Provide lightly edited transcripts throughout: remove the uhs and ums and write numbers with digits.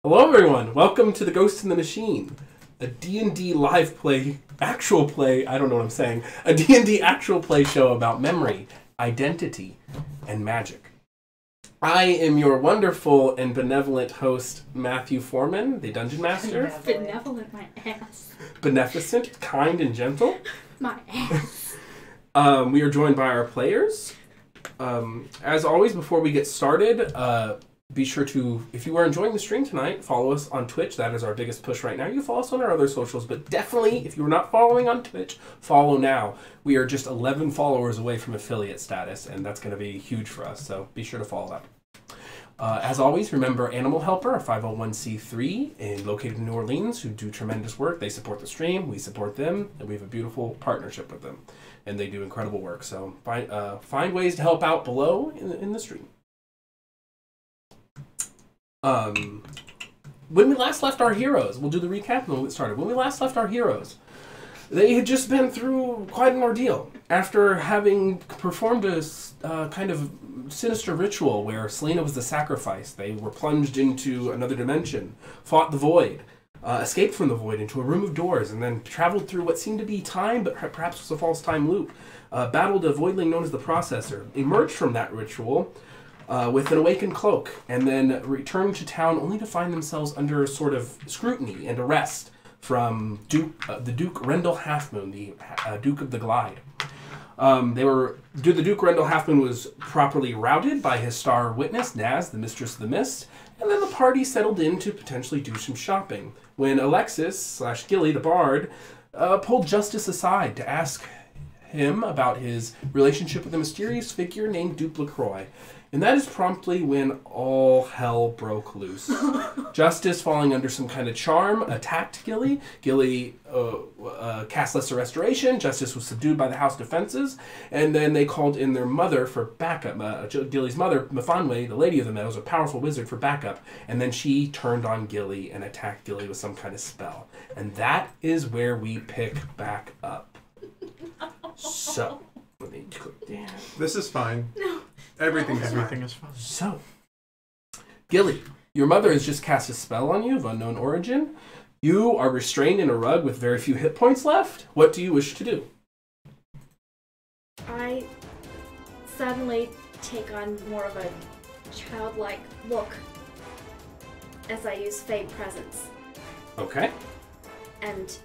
Hello everyone, welcome to The Ghost in the Machine, a D&D live play, actual play, I don't know what I'm saying, a D&D actual play show about memory, identity, and magic. I am your wonderful and benevolent host, Matthew Foreman, the Dungeon Master. Benevolent, my ass. Beneficent, kind, and gentle. My ass. We are joined by our players. As always, before we get started, be sure to, if you are enjoying the stream tonight, follow us on Twitch. That is our biggest push right now. You follow us on our other socials, but definitely, if you're not following on Twitch, follow now. We are just 11 followers away from affiliate status, and that's going to be huge for us, so be sure to follow that. As always, remember Animal Helper, a 501c3 and located in New Orleans, who do tremendous work. They support the stream, we support them, and we have a beautiful partnership with them. And they do incredible work, so find ways to help out below in the stream. When we last left our heroes, we'll do the recap and then we'll get started. When we last left our heroes, they had just been through quite an ordeal. After having performed a kind of sinister ritual where Selina was the sacrifice, they were plunged into another dimension, fought the void, escaped from the void into a room of doors, and then traveled through what seemed to be time, but perhaps was a false time loop, battled a voidling known as the Processor, emerged from that ritual, with an awakened cloak, and then returned to town only to find themselves under sort of scrutiny and arrest from the Duke Rendell Halfmoon, the Duke of the Glide. The Duke Rendell Halfmoon was properly routed by his star witness, Naz, the Mistress of the Mist, and then the party settled in to potentially do some shopping, when Alexis/Gilly, the bard, pulled Justice aside to ask him about his relationship with a mysterious figure named Duke LaCroix. And that is promptly when all hell broke loose. Justice, falling under some kind of charm, attacked Gilly. Gilly cast Lesser Restoration. Justice was subdued by the house defenses. And then they called in their mother for backup. Gilly's mother, Mephanwe, the Lady of the Meadows, a powerful wizard, for backup. And then she turned on Gilly and attacked Gilly with some kind of spell. And that is where we pick back up. So, let me click down. This is fine. No. Everything is fine. So, Gilly, your mother has just cast a spell on you of unknown origin. You are restrained in a rug with very few hit points left. What do you wish to do? I suddenly take on more of a childlike look as I use Fade Presence. Okay. And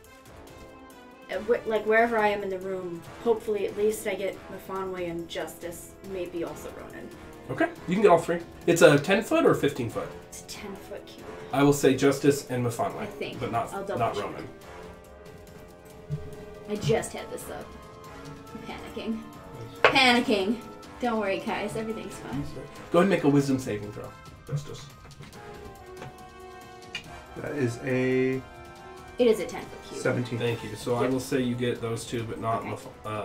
like wherever I am in the room, hopefully at least I get Mephanwe and Justice, maybe also Ronan. Okay, you can get all three. It's a 10-foot or 15-foot? It's a 10-foot cube. I will say Justice and Mephanwe. I think. But not Ronan. I just had this up. I'm panicking. Don't worry, guys. Everything's fine. Go ahead and make a wisdom saving throw, Justice. That is a It is a 10-foot cube. 17. Thank you. So I will say you get those two, but not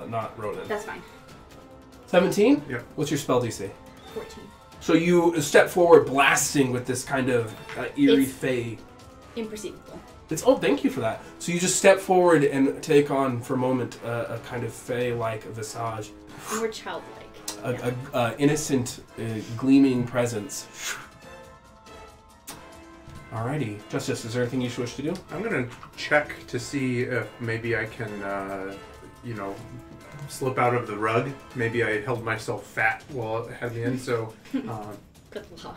not Ronan. That's fine. 17? Yeah. What's your spell DC? 14. So you step forward, blasting with this kind of eerie fey. Imperceivable. Thank you for that. So you just step forward and take on, for a moment, a kind of fey-like visage. More childlike. A innocent, gleaming presence. Alrighty. Justice, is there anything you wish to do? I'm going to check to see if maybe I can, slip out of the rug. Maybe I held myself fat while I had the end, so Good luck.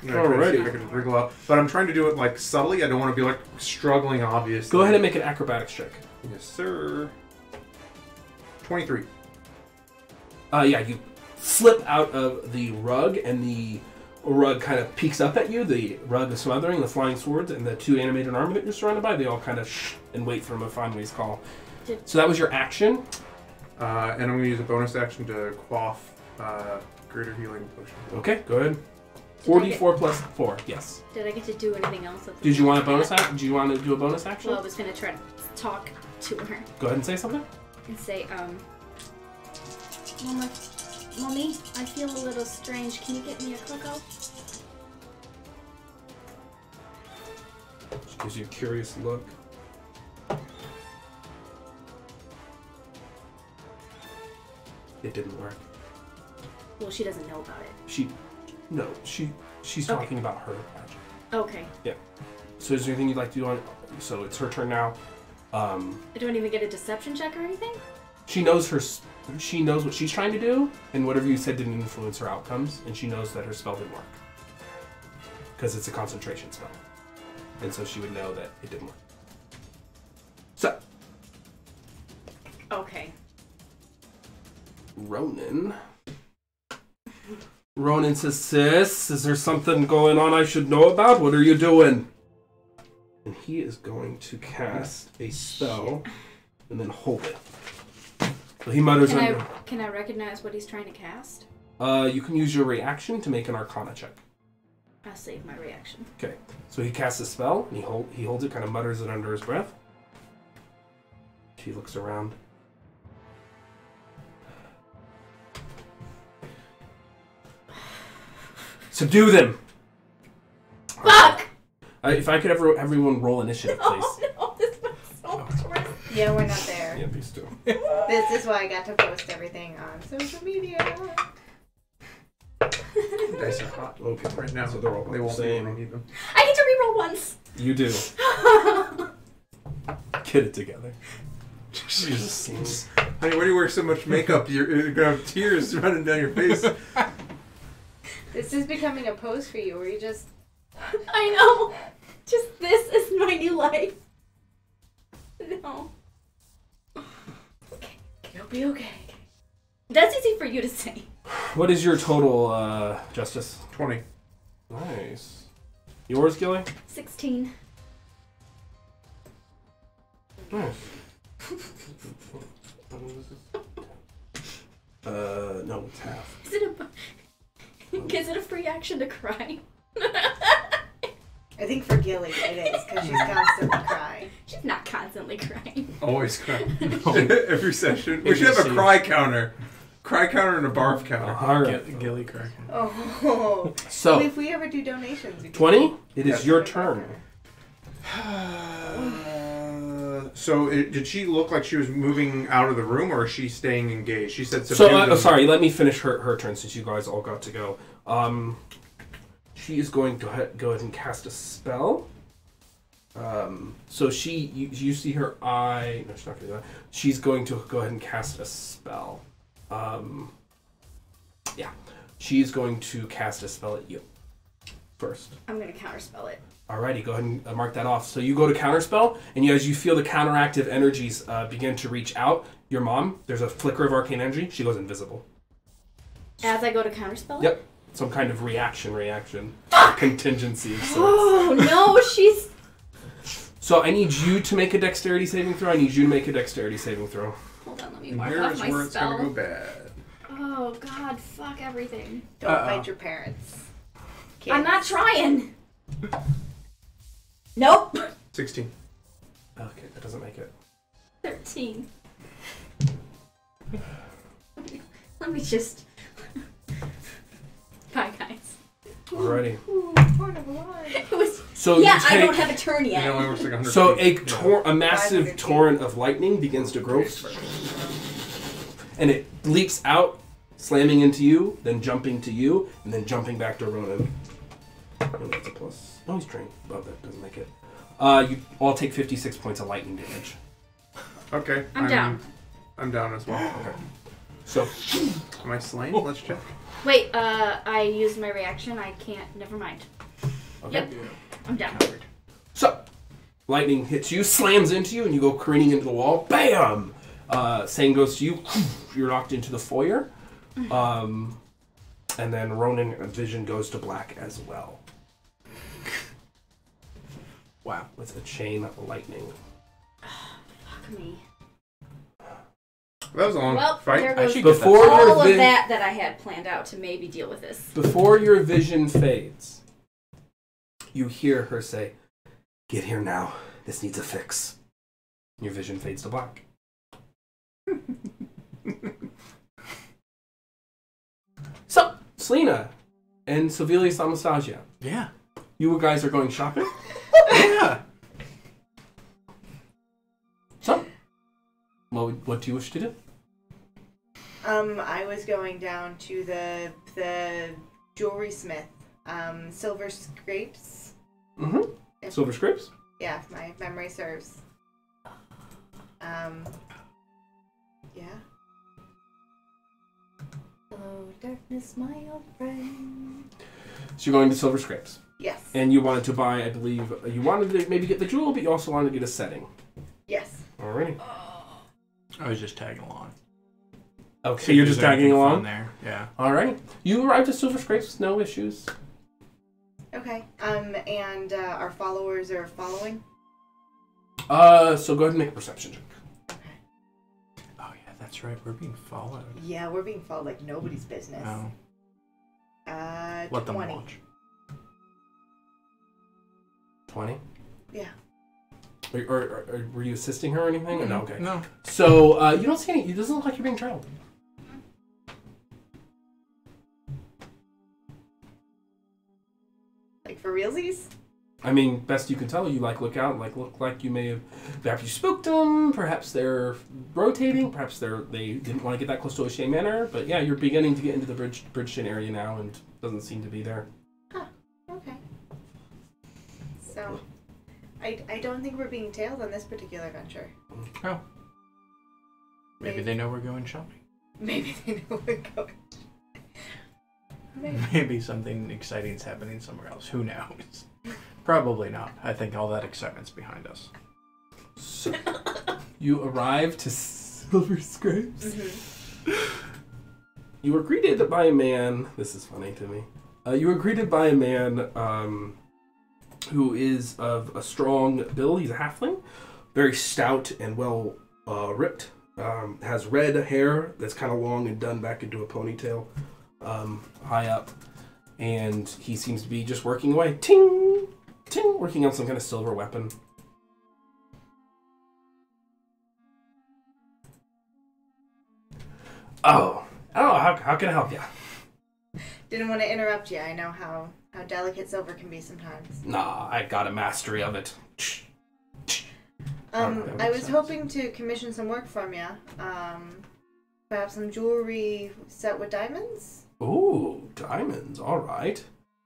I'm going to try to see if I can wriggle out. But I'm trying to do it, like, subtly. I don't want to be, like, struggling, obviously. Go ahead and make an acrobatics check. Yes, sir. 23. Yeah, you slip out of the rug, and the rug kind of peeks up at you. The rug is smothering, the flying swords, and the two animated armor that you're surrounded by, they all kind of shh and wait for Mephanwe's call. So that was your action. And I'm going to use a bonus action to quaff Greater Healing Potion. Okay, go ahead. 44 plus 4, yes. Did I get to do anything else? Did you want a bonus action? Do you want to do a bonus action? Well, I was going to try to talk to her. Go ahead and say something. And say, Mommy, I feel a little strange. Can you get me a cocoa? She gives you a curious look. It didn't work. Well, she doesn't know about it. She's talking about her magic. Okay. Yeah. So is there anything you'd like to do on... So it's her turn now. I don't even get a deception check or anything? She knows what she's trying to do, and whatever you said didn't influence her outcomes, and she knows that her spell didn't work. Because it's a concentration spell. And so she would know that it didn't work. So. Okay. Ronan says, sis, is there something going on I should know about? What are you doing? And he is going to cast a spell and then hold it. So he mutters under. Can I recognize what he's trying to cast? You can use your reaction to make an Arcana check. I'll save my reaction. Okay. So he casts a spell and he holds it, kind of mutters it under his breath. She looks around. Subdue them! Fuck! If I could ever everyone roll initiative, please. No, this was so much worse. Yeah, we're not there. Yeah, these two. This is why I got to post everything on social media. Dice are hot. Okay. Right now, So they're all they won't the be same. when I need them. I get to reroll once. You do. Get it together. Jesus. Honey, why do you wear so much makeup? You're gonna have tears running down your face. This is becoming a pose for you where you just... I know. Just this is my new life. No. Okay. It'll be okay. That's easy for you to say. What is your total, Justice? 20. Nice. Yours, Gilly? 16. Nice. No, it's half. Is it a free action to cry? I think for Gilly it is, because she's constantly crying. She's not constantly crying. Always cry. Every session. We should have a cry counter. Cry counter and a barf counter. All right. Gilly crack. Oh. So, If we ever do donations... we can 20? It is Yes. your turn. So, did she look like she was moving out of the room, or is she staying engaged? She said So, subdue them. sorry, let me finish her turn since you guys all got to go. She is going to go ahead and cast a spell. So you see her eye. No, she's not going to do that. She's going to go ahead and cast a spell. Yeah. She's going to cast a spell at you first. I'm going to counterspell it. Alrighty, go ahead and mark that off. So you go to counterspell, and as you feel the counteractive energies begin to reach out, your mom, there's a flicker of arcane energy, she goes invisible. As I go to counterspell it? Yep. Some kind of reaction. Contingency of sorts. Oh, no, she's... So I need you to make a dexterity saving throw. I need you to make a dexterity saving throw. Hold on, let me And mark here off is my where it's gonna spell. go bad. Oh, God, fuck everything. Don't fight your parents. Kids. I'm not trying. Nope. 16. Okay, that doesn't make it. 13. Let me just... Bye, guys. Alrighty. Ooh, part of a lie. It was... So yeah, you take, I don't have a turn yet. It only works like 100 So feet. a massive 500 feet. torrent of lightning begins to grow, and it leaps out, slamming into you, then jumping to you, and then jumping back to Ronan. Oh, that's a plus. No, he's trained. Oh, that doesn't make it. You all take 56 points of lightning damage. Okay. I'm down. I'm down as well. Okay. So, Am I slain? Let's check. Wait, I used my reaction. I can't... Never mind. okay. Yep. I'm down. So, lightning hits you, slams into you, and you go careening into the wall. Bam! Sane goes to you. You're knocked into the foyer. And then Ronan vision goes to black as well. Wow, with a chain of lightning. Fuck me. That was a long Well, fight. there I goes should get Before that. your all of vi- that I had planned out to maybe deal with this. Before your vision fades, you hear her say, "Get here now. This needs a fix." Your vision fades to black. So, Selina and Sovelias and Selina, Yeah. you guys are going shopping? Yeah. So, what do you wish to do? I was going down to the jewelry smith. Silver scrapes. Mm-hmm. Silver scrapes? Yeah, if my memory serves. Yeah. Hello, darkness, my old friend. So you're going to Silver Scrapes. Yes. And you wanted to buy, I believe, you wanted to maybe get the jewel, but you also wanted to get a setting. Yes. Alrighty. I was just tagging along. Okay, so you're just tagging along? There, yeah. Alrighty. You arrived at Silver Scrapes with no issues. Okay. And our followers are following? So go ahead and make a perception check. Oh, yeah, that's right. We're being followed. Yeah, we're being followed like nobody's business. Oh. Let Let them watch. 20? Yeah. Or were you assisting her or anything? Mm-hmm. No, okay. No. So, you don't see any, it doesn't look like you're being trailed. Like for realsies? I mean, best you can tell, you look out, look like you may have, perhaps you spooked them, perhaps they're rotating, perhaps they didn't want to get that close to O'Shea Manor, but yeah, you're beginning to get into the Bridgeton area now and doesn't seem to be there. Huh. Okay. So, I don't think we're being tailed on this particular venture. Oh. Maybe they know we're going shopping. Maybe they know we're going. Maybe. Maybe something exciting's happening somewhere else. Who knows? Probably not. I think all that excitement's behind us. So, you arrive to Silver Scrapes. Mm-hmm. You were greeted by a man. This is funny to me. You were greeted by a man who is of a strong build. He's a halfling, very stout and well ripped. Has red hair that's kind of long and done back into a ponytail, high up, and he seems to be just working away. Ting, ting, working on some kind of silver weapon. Oh, how can I help you? Didn't want to interrupt you. I know how delicate silver can be sometimes. Nah, I got a mastery of it. I was hoping to commission some work from you. Perhaps some jewelry set with diamonds? Ooh, diamonds, alright.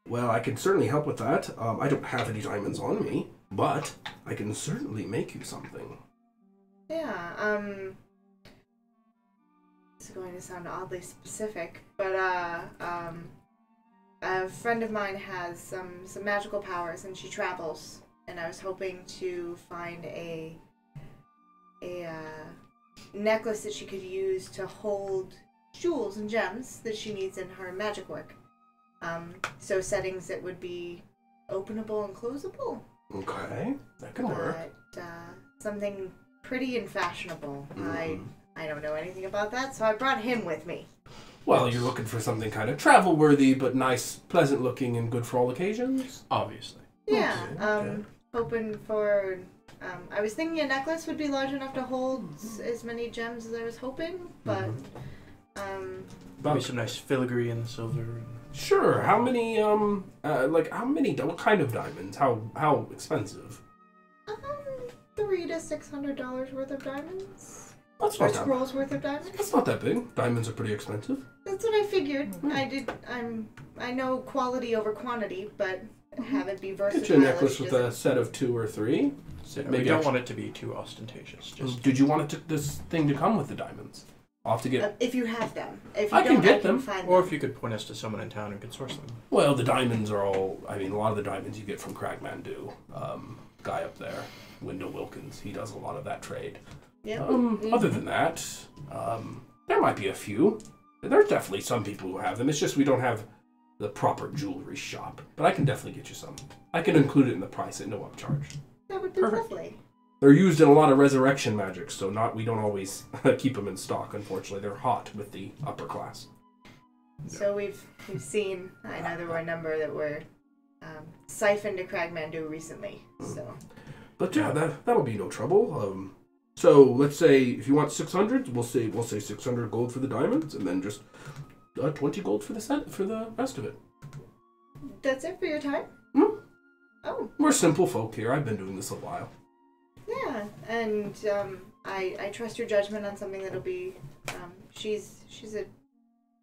Well, I can certainly help with that. I don't have any diamonds on me, but I can certainly make you something. Yeah, it's going to sound oddly specific, but a friend of mine has some magical powers and she travels, and I was hoping to find a necklace that she could use to hold jewels and gems that she needs in her magic work. So settings that would be openable and closable. Okay, that can work. But something pretty and fashionable. I don't know anything about that, so I brought him with me. Well, you're looking for something kind of travel-worthy, but nice, pleasant-looking, and good for all occasions? Obviously. Yeah, Okay. hoping for... I was thinking a necklace would be large enough to hold as many gems as I was hoping, but... Maybe some nice filigree in the silver. Sure, how many, what kind of diamonds? How expensive? $300 to $600 worth of diamonds. That's Or not that scrolls worth of diamonds. That's not that big. Diamonds are pretty expensive. That's what I figured. I know quality over quantity, but have it be versatile. Get you a necklace with a set of 2 or 3. So Maybe we don't actually- want it to be too ostentatious. Just Did you want this thing to come with the diamonds? I'll have to get... if you have them. If you I can don't, get I can them. find or them. if you could point us to someone in town who could source them. Well, the diamonds are all... I mean, a lot of the diamonds you get from Cragmandu. Guy up there, Wendell Wilkins, he does a lot of that trade. Yep. Other than that, there might be a few. There's definitely some people who have them. It's just we don't have the proper jewelry shop. But I can definitely get you some. I can include it in the price at no upcharge. That would be Perfect. lovely. They're used in a lot of resurrection magic, so we don't always keep them in stock, unfortunately. They're hot with the upper class. So we've seen. I know there were a number that were siphoned to Cragmandu recently. So But yeah, that'll be no trouble. So let's say if you want 600, we'll say 600 gold for the diamonds, and then just 20 gold for the rest of it. that's it for your time. Hmm? Oh, We're simple folk here. I've been doing this a while. yeah, and I trust your judgment on something that'll be. She's a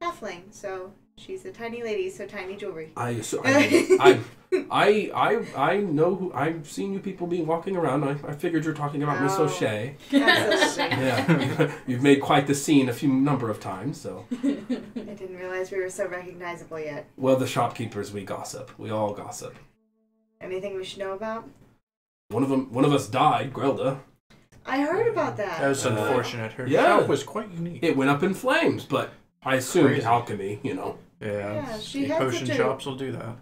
halfling, so she's a tiny lady, so tiny jewelry. I'm I know who. I've seen you people be walking around. I figured you're talking about Miss O'Shea. Absolutely. Yeah, you've made quite the scene a number of times. So I didn't realize we were so recognizable yet. well, the shopkeepers, we gossip. We all gossip. Anything we should know about? One of us died, Grelda. I heard about that. That was unfortunate. Her yeah. shop was quite unique. It went up in flames, but I assumed Crazy. alchemy. You know. Yeah, she the had potion such a- shops will do that.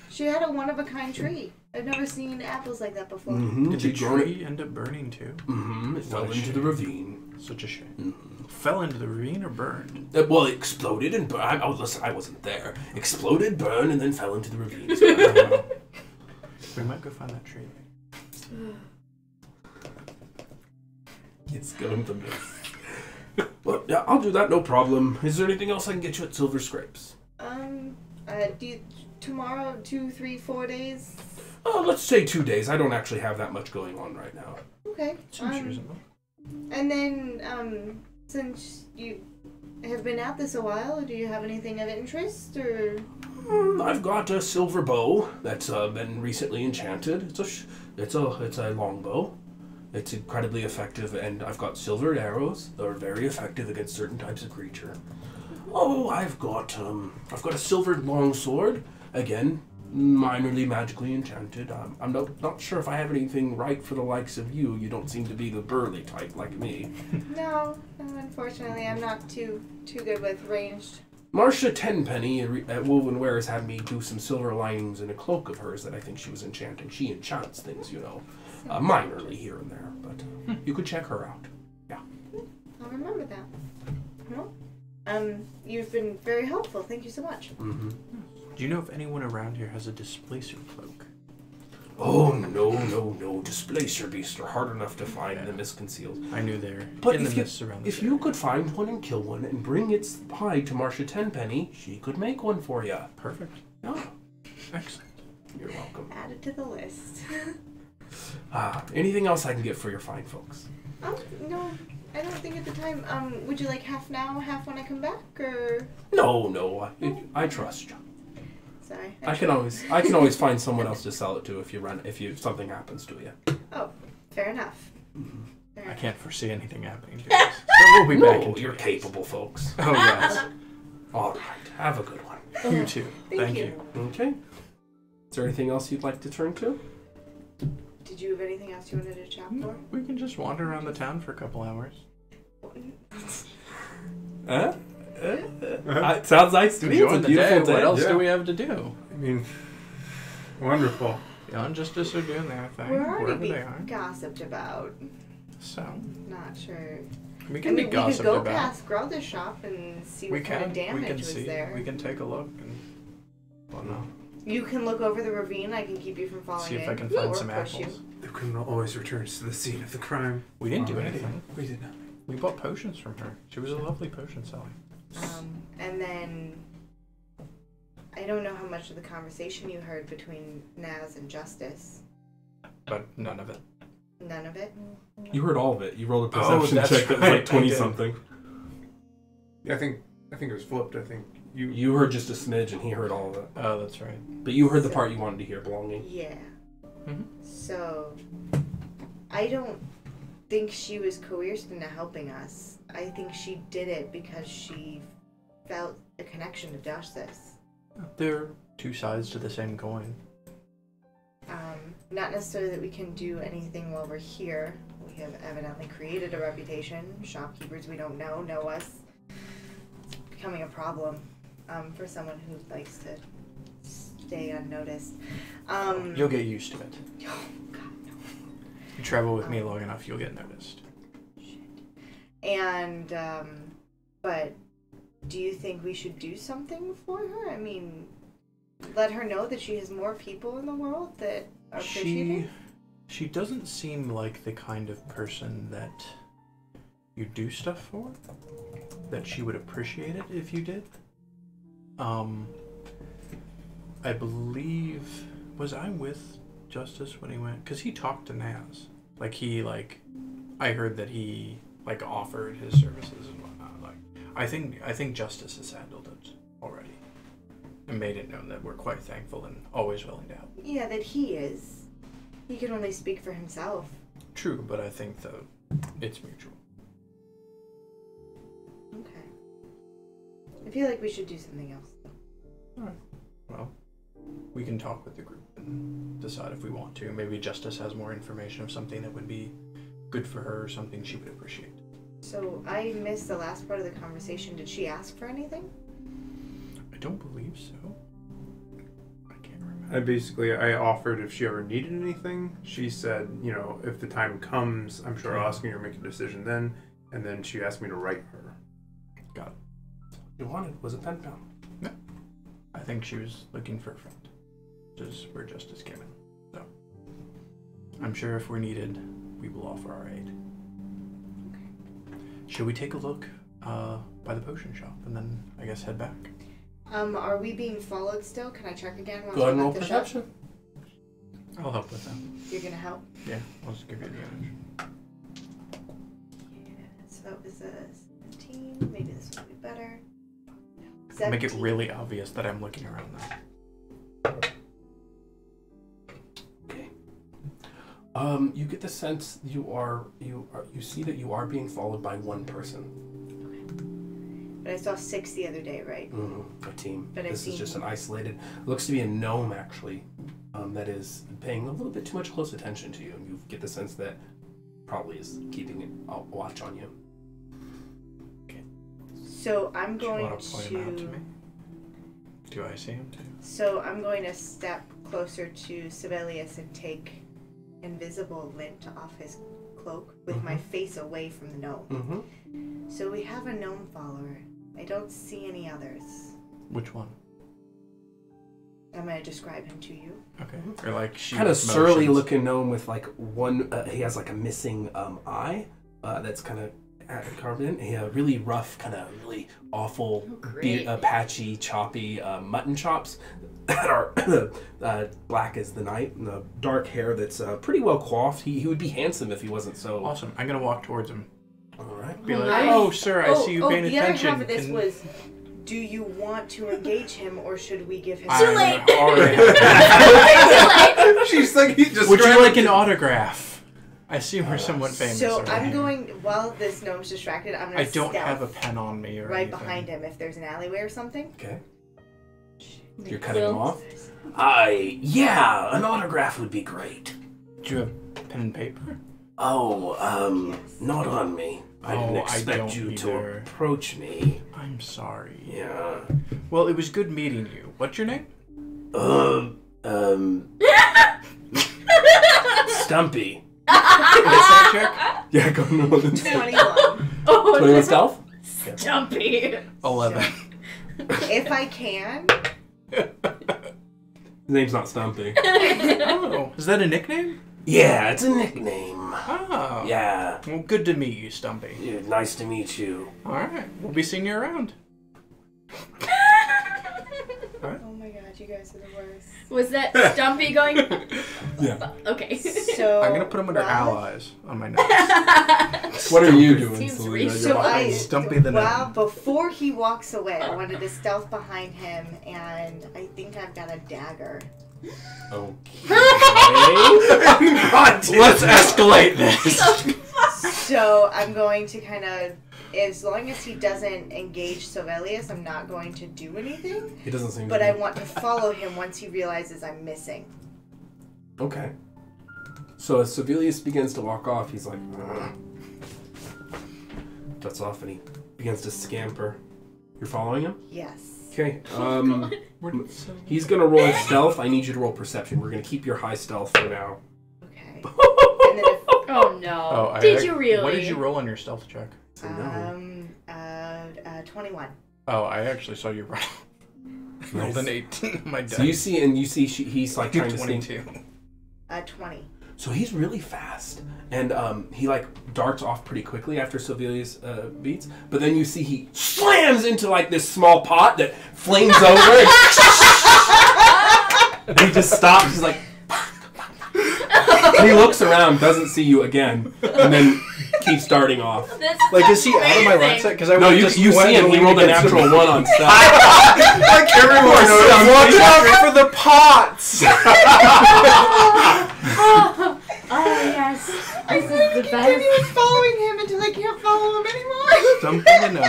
She had a one-of-a-kind tree. I've never seen apples like that before. Mm-hmm. Did the tree end up burning too? Mm-hmm. It fell What a into the shame. ravine. Such a shame. Mm-hmm. Fell into the ravine or burned? Well, it exploded and burned. Oh, listen, I wasn't there. Exploded, burned, and then fell into the ravine. We might go find that tree. It's going to miss. Well, yeah, I'll do that, no problem. Is there anything else I can get you at Silver Scrapes? Do you, tomorrow, 2, 3, 4 days? Oh, let's say 2 days. I don't actually have that much going on right now. Okay. Seems reasonable. And then, since you have been at this a while, do you have anything of interest, or? I've got a silver bow that's been recently enchanted. It's a long bow. It's incredibly effective, and I've got silver arrows that are very effective against certain types of creature. Oh, I've got a silver long sword. Again, minorly magically enchanted. I'm not sure if I have anything right for the likes of you. You don't seem to be the burly type like me. No, unfortunately, I'm not too good with ranged. Marcia Tenpenny at Woven Wares had me do some silver linings in a cloak of hers that I think she was enchanting. She enchants things, you know, minorly here and there, but you could check her out. Yeah. I'll remember that. Well, you've been very helpful. Thank you so much. Mm-hmm. Do you know if anyone around here has a displacer cloak? Oh, no. Displacer beasts are hard enough to find in the mist concealed. I knew they were But in the mist around this if you could find one and kill one and bring its hide to Marcia Tenpenny, she could make one for you. Perfect. Yeah. Excellent. You're welcome. Add it to the list. Anything else I can get for your fine folks? No, I don't think at the time. Would you like half now, half when I come back, or? No. I trust you. Sorry. I can always find someone else to sell it to if something happens to you. Oh, fair enough. I can't foresee anything happening to us. So we'll be back in 2 you're days. capable, folks. Oh, yes. All right. Have a good one. You too. Thank you. Okay. Is there anything else you'd like to turn to? Did you have anything else you wanted to chat for? We can just wander around the town for a couple hours. It sounds nice to me. It's Enjoy a the beautiful day. day. What else Yeah. do we have to do? I mean, wonderful. The Unjustice are doing their thing, We're wherever already they being are. gossiped about. So, Not sure. we I can mean, be we could gossiped go about. past Grelda's shop and see We what kind can. of We damage can was see. there. We can take a look and whatnot. You can look over the ravine. I can keep you from falling See if in. I can find or some push apples. The criminal always returns to the scene of the crime. We didn't do Alrighty. anything. We did not. We bought potions from her. She was a lovely potion seller. And then I don't know how much of the conversation you heard between Naz and Justice. But none of it. None of it. You heard all of it. You rolled a Oh, perception that's check that was right, I like 20 did. something. Yeah, I think it was flipped. I think you. You heard just a smidge, and he heard all of it. Oh, that's right. But you heard the part you wanted to hear, belonging. Yeah. Mhm. So I don't think she was coerced into helping us. I think she did it because she felt a connection to Justice. They're two sides to the same coin. Not necessarily that we can do anything while we're here. We have evidently created a reputation. Shopkeepers we don't know us. It's becoming a problem for someone who likes to stay unnoticed. You'll get used to it. Oh, God, no. You travel with me long enough, you'll get noticed. And, but do you think we should do something for her? I mean, let her know that she has more people in the world that are appreciative? She doesn't seem like the kind of person that you do stuff for. That she would appreciate it if you did. I believe... Was I with Justice when he went? Because he talked to Naz. I heard that he, offered his services and whatnot. I think Justice has handled it already. and made it known that we're quite thankful and always willing to help. Yeah, that he is. He can only speak for himself. True, but I think that it's mutual. Okay. I feel like we should do something else. Alright. Well, we can talk with the group and decide if we want to. Maybe Justice has more information of something that would be good for her or something she would appreciate. So I missed the last part of the conversation. Did she ask for anything? I don't believe so. I can't remember. I offered if she ever needed anything. She said, you know, if the time comes, I'm sure I'll ask her to make a decision then. And then she asked me to write her. Got it. You wanted was a pen pal. No. I think she was looking for a friend. Which is where Justice came in. So I'm sure if we're needed, we will offer our aid. Okay. Should we take a look by the potion shop and then I guess head back? Are we being followed still? Can I check again? Go ahead and roll I'm at the shop? perception. I'll help with that. You're gonna help? Yeah, I'll just give you advantage. Yeah, so that was a 17. Maybe this will be better. I'll make it 17. really obvious that I'm looking around now. Okay. You get the sense you see that you are being followed by one person. But I saw 6 the other day, right? A team. But I've This is seen- just an isolated. Looks to be a gnome actually, that is paying a little bit too much close attention to you, and you get the sense that probably is keeping a watch on you. So I'm Do you going want to point him out to me? Do I see him too? So I'm going to step closer to Sovelias and take invisible lint off his cloak with my face away from the gnome. Mm-hmm. So we have a gnome follower. I don't see any others. Which one? I'm going to describe him to you. Okay. Or like she Kind of motions. surly looking gnome with like one. He has like a missing eye that's kind of carved in. A really rough, kind of really awful, Great. patchy, choppy mutton chops that are black as the night, and the dark hair that's pretty well coiffed. He would be handsome if he wasn't so. Awesome. I'm gonna walk towards him. All right. Be like, Nice. oh, sir, I see you paying the attention. other half of this Can- was, do you want to engage him or should we give him... I'm Too late. already- She's like, he just Would you like an autograph? I assume we're somewhat famous. So around I'm here. going, while this gnome's distracted, I'm going I to don't stealth have a pen on me or right anything. behind him if there's an alleyway or something. Okay. You're cutting him off. Yeah, an autograph would be great. Do you have pen and paper? Oh, Yes. not on me. I Oh, didn't I expect don't you either. to approach me. I'm sorry. Yeah. Well, it was good meeting you. What's your name? Stumpy. Insight check? Yeah, go on. 21. 21 stealth. Jumpy. 11. If I can, His name's not Stumpy. Oh, is that a nickname? Yeah, it's a nickname. Oh. Yeah. Well, good to meet you, Stumpy. Yeah, nice to meet you. All right. We'll be seeing you around. oh my god, you guys are the worst. Was that Stumpy going? Yeah. Okay. So I'm going to put him under while- allies on my notes. What are you doing, Seems Selena? reasonable. You're So behind I, me. Stumpy the well, gnome. before he walks away, I wanted to stealth behind him, and I think I've got a dagger. Okay. Let's escalate this. So I'm going to kind of, as long as he doesn't engage Sovelias, I'm not going to do anything. He doesn't seem. But to I be- want to follow him once he realizes I'm missing. Okay. So as Sovelius begins to walk off, he's like, "Ugh." Juts off and he begins to scamper. You're following him? Yes. Okay. We're so... He's gonna roll stealth. I need you to roll perception. We're gonna keep your high stealth for now. Okay. And then if, Oh no. Oh, Did you really? What did you roll on your stealth check? So no. 21. Oh, I actually saw you roll. Rolled an 18 on my dice. So you see, he's like trying to sneak. 22. 20. So he's really fast, and he like darts off pretty quickly after Sovelius beats. But then you see he slams into like this small pot that flames over, and he just stops. He's like, and he looks around, doesn't see you again, and then keeps darting off. This Like, is he out of my line amazing. set? Because I No, would've you just see went him. He leaned rolled a against natural him. 1 on stealth. Like everyone knows. Watch out for the pots! Oh yes, this is the Continuous best. following him until I can't follow him anymore. Something to know.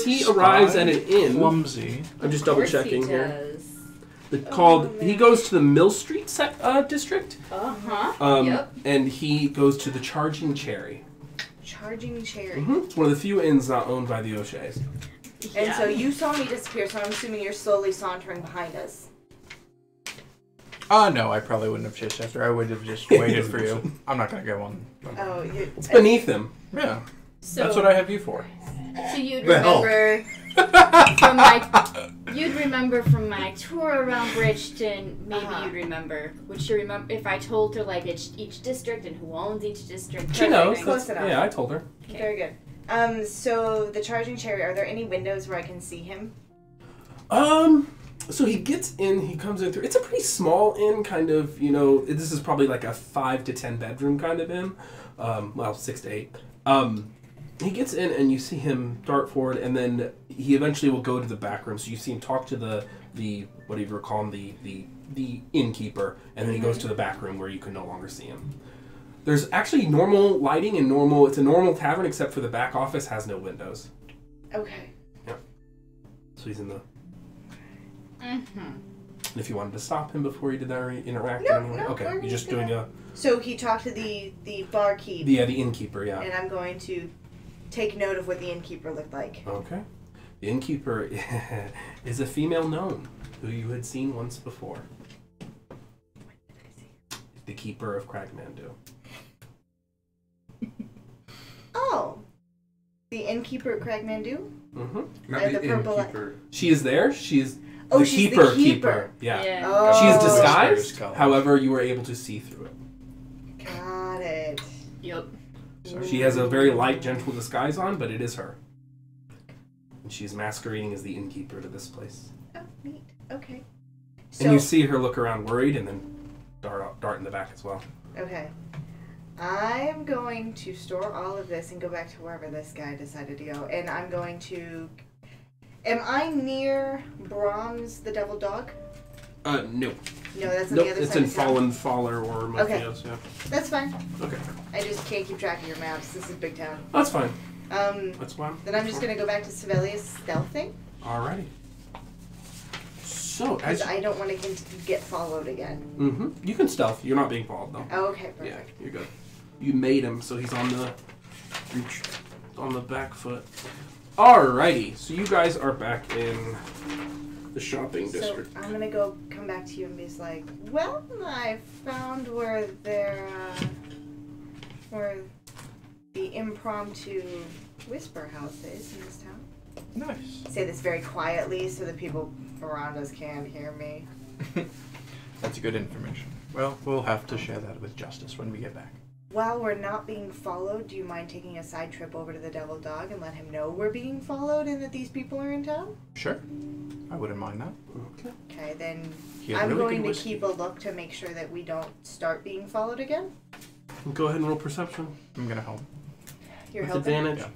He arrives at an inn. Clumsy. I'm just Of double course he checking here. does. He goes to the Mill Street district. Uh-huh. Yep. And he goes to the Charging Cherry. Charging cherry. It's one of the few inns not owned by the O'Sheas. And Yeah. so you saw me disappear, so I'm assuming you're slowly sauntering behind us. No, I probably wouldn't have chased after. I would have just waited for you. I'm not gonna go on. Oh, you. It's beneath him. Yeah, So, that's what I have you for. So you'd The hell? remember from my tour around Bridgeton. Maybe Uh-huh. you'd remember. Would she remember if I told her like each district and who owns each district? She knows. Close enough. Yeah, I told her. Okay. Very good. So the charging cherry. Are there any windows where I can see him? So he gets in, he comes in through, it's a pretty small inn, kind of, this is probably like a 5 to 10 bedroom kind of inn. 6 to 8. He gets in and you see him dart forward, and then he eventually will go to the back room. So you see him talk to the whatever you call him, the innkeeper, and then he goes to the back room where you can no longer see him. There's actually normal lighting and it's a normal tavern, except for the back office has no windows. Okay. So he's in the... Mm-hmm. And if you wanted to stop him before you did that interact No, anyway, no, okay, we're you're just gonna- doing So he talked to the barkeep, the innkeeper, yeah. and I'm going to take note of what the innkeeper looked like. Okay, the innkeeper is a female gnome who you had seen once before. The keeper of Cragmandu. Oh, the innkeeper at Cragmandu? Mm-hmm. Not Like the the purple- innkeeper. She is there. She's Oh, the she's keeper. the keeper. Yeah. Oh. She is Whispers disguised. colors. However, you were able to see through it. Got it. Yep. So she has a very light, gentle disguise on, but it is her. And she's masquerading as the innkeeper to this place. Oh, neat. Okay. So, And you see her look around worried and then dart in the back as well. okay. I'm going to store all of this and go back to wherever this guy decided to go. And I'm going to... Am I near Brahms the Devil Dog? No. No, that's on Nope, the other it's side in of town. Fallen Faller or Okay. Morpheus, yeah. That's fine. Okay. I just can't keep track of your maps. This is big town. That's fine. Then That's fine. I'm just going to go back to Sovelias stealthing. Alrighty. So, Because as I don't want to get followed again. you can stealth. You're not being followed, though. Oh, okay, Yeah, perfect. you're good. You made him, so he's on the back foot. Alrighty, so you guys are back in the shopping So district. I'm gonna come back to you and be like, well, I found where where the impromptu whisper house is in this town. Nice. Say this very quietly so the people around us can't hear me. That's good information. Well, we'll have to share that with Justice when we get back. While we're not being followed, do you mind taking a side trip over to the Devil Dog and let him know we're being followed and that these people are in town? Sure. I wouldn't mind that. Okay. Okay, then He has I'm really going good to whiskey. keep a look to make sure that we don't start being followed again. Go ahead and roll perception. I'm gonna help. You're With helping. advantage. Yeah.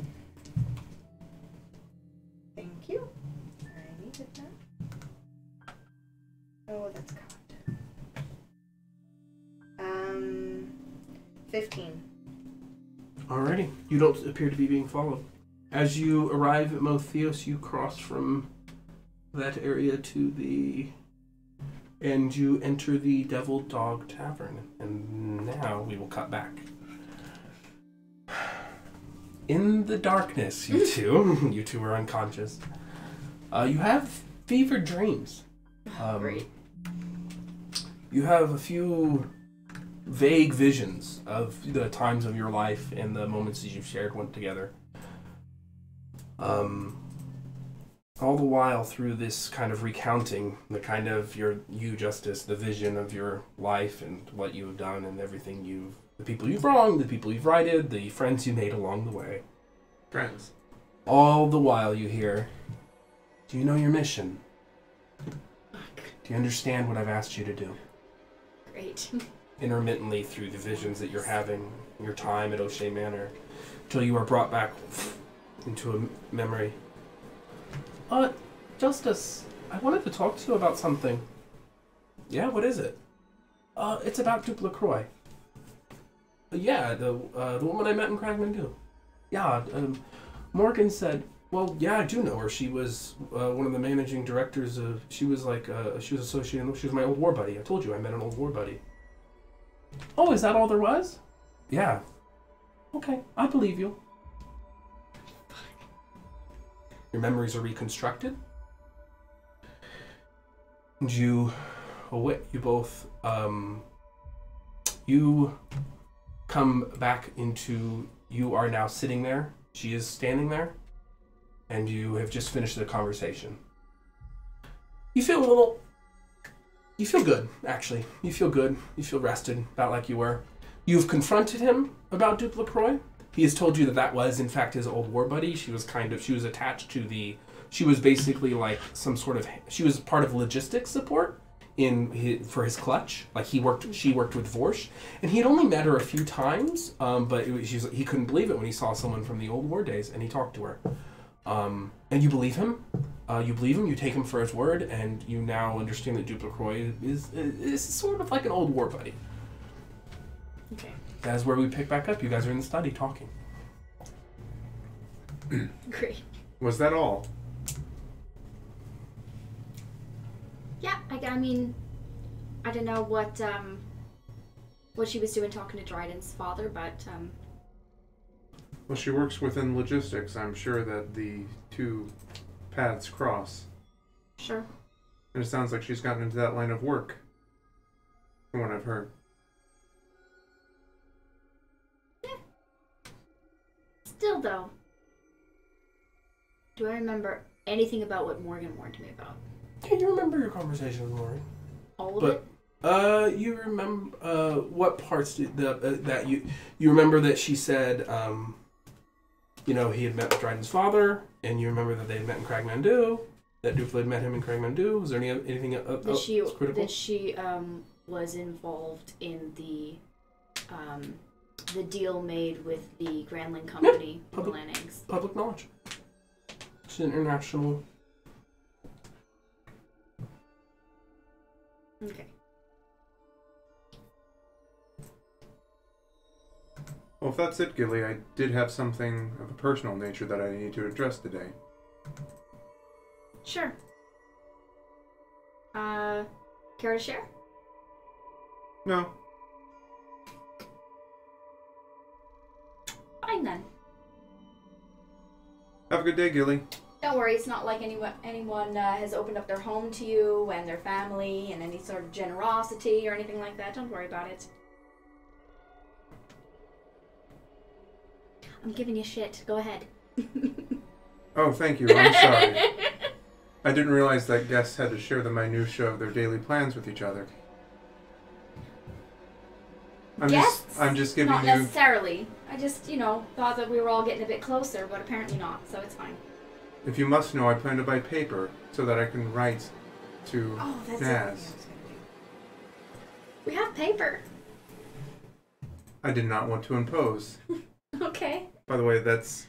Thank you. I needed that. Oh, that's cocked. 15. Alrighty. You don't appear to be being followed. As you arrive at Motheos, you cross from that area to and you enter the Devil Dog Tavern. And now we will cut back. In the darkness, you two are unconscious. You have fevered dreams. Great. You have a few vague visions of the times of your life and the moments that you've shared one together. All the while through this kind of recounting, the kind of you Justice, the vision of your life and what you have done and everything the people you've wronged, the people you've righted, the friends you made along the way. Friends. All the while you hear, do you know your mission? Do you understand what I've asked you to do? Great. intermittently through the visions that you're having in your time at O'Shea Manor, until you are brought back into a memory. Justice, I wanted to talk to you about something. Yeah, what is it? It's about Duke LaCroix. Yeah, the woman I met in Cragmandu. Yeah, Morgan said, well, yeah, I do know her. She was one of the managing directors of, she was associated, she was my old war buddy. I told you I met an old war buddy. Oh, is that all there was? Yeah. Okay, I believe you. Your memories are reconstructed. And you both, you come back into, you are now sitting there. She is standing there. And you have just finished the conversation. You feel good, actually. You feel good. You feel rested, about like you were. You've confronted him about Duke LaCroix. He has told you that was, in fact, his old war buddy. She was attached to she was basically like she was part of logistics support for his clutch. Like she worked with Vorsh. And he had only met her a few times, but he couldn't believe it when he saw someone from the old war days, and he talked to her. And you believe him. You take him for his word, and you now understand that Duke LaCroix is sort of like an old war buddy. Okay. That's where we pick back up. You guys are in the study talking. Great. Was that all? Yeah, I mean, I don't know what she was doing talking to Dryden's father, but Well, she works within logistics. I'm sure that the two paths cross. sure. And it sounds like she's gotten into that line of work, from what I've heard. Still, though, do I remember anything about what Morgan warned me about? Yeah, you remember your conversation with Lori. All of it? You remember what parts that you remember that she said he had met with Dryden's father, and you remember that they had met in Cragmandu, that Duflo had met him in Cragmandu. Was there anything critical? That she was involved in the deal made with the Granling Company, Public- Land Eggs. Public knowledge. It's an international. Okay. Well, if that's it, Gilly, I did have something of a personal nature that I need to address today. Sure. Care to share? No. Fine then. Have a good day, Gilly. Don't worry, it's not like anyone has opened up their home to you and their family and any sort of generosity or anything like that. Don't worry about it. I'm giving you shit. Go ahead. Oh, thank you. I'm sorry. I didn't realize that guests had to share the minutiae of their daily plans with each other. I'm just giving not you... necessarily. I just, thought that we were all getting a bit closer, but apparently not, so it's fine. If you must know, I plan to buy paper so that I can write to that's Naz. We have paper. I did not want to impose. Okay. By the way, that's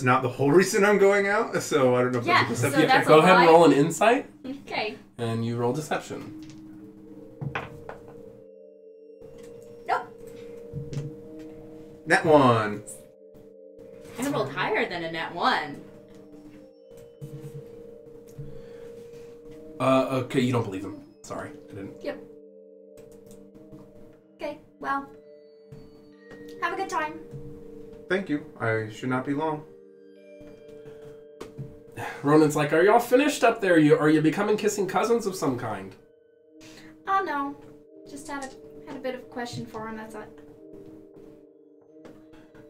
not the whole reason I'm going out, so I don't know if Yeah, that's so a deception. that's Go a ahead and lie. roll an insight, Okay. and you roll deception. Nope. Net 1. I rolled higher than a net 1. Okay, you don't believe him. Sorry, I didn't. Yep. Okay, well. Have a good time. Thank you. I should not be long. Ronan's like, are y'all finished up there? Are you becoming kissing cousins of some kind? Oh no. Just had a bit of a question for him, that's it.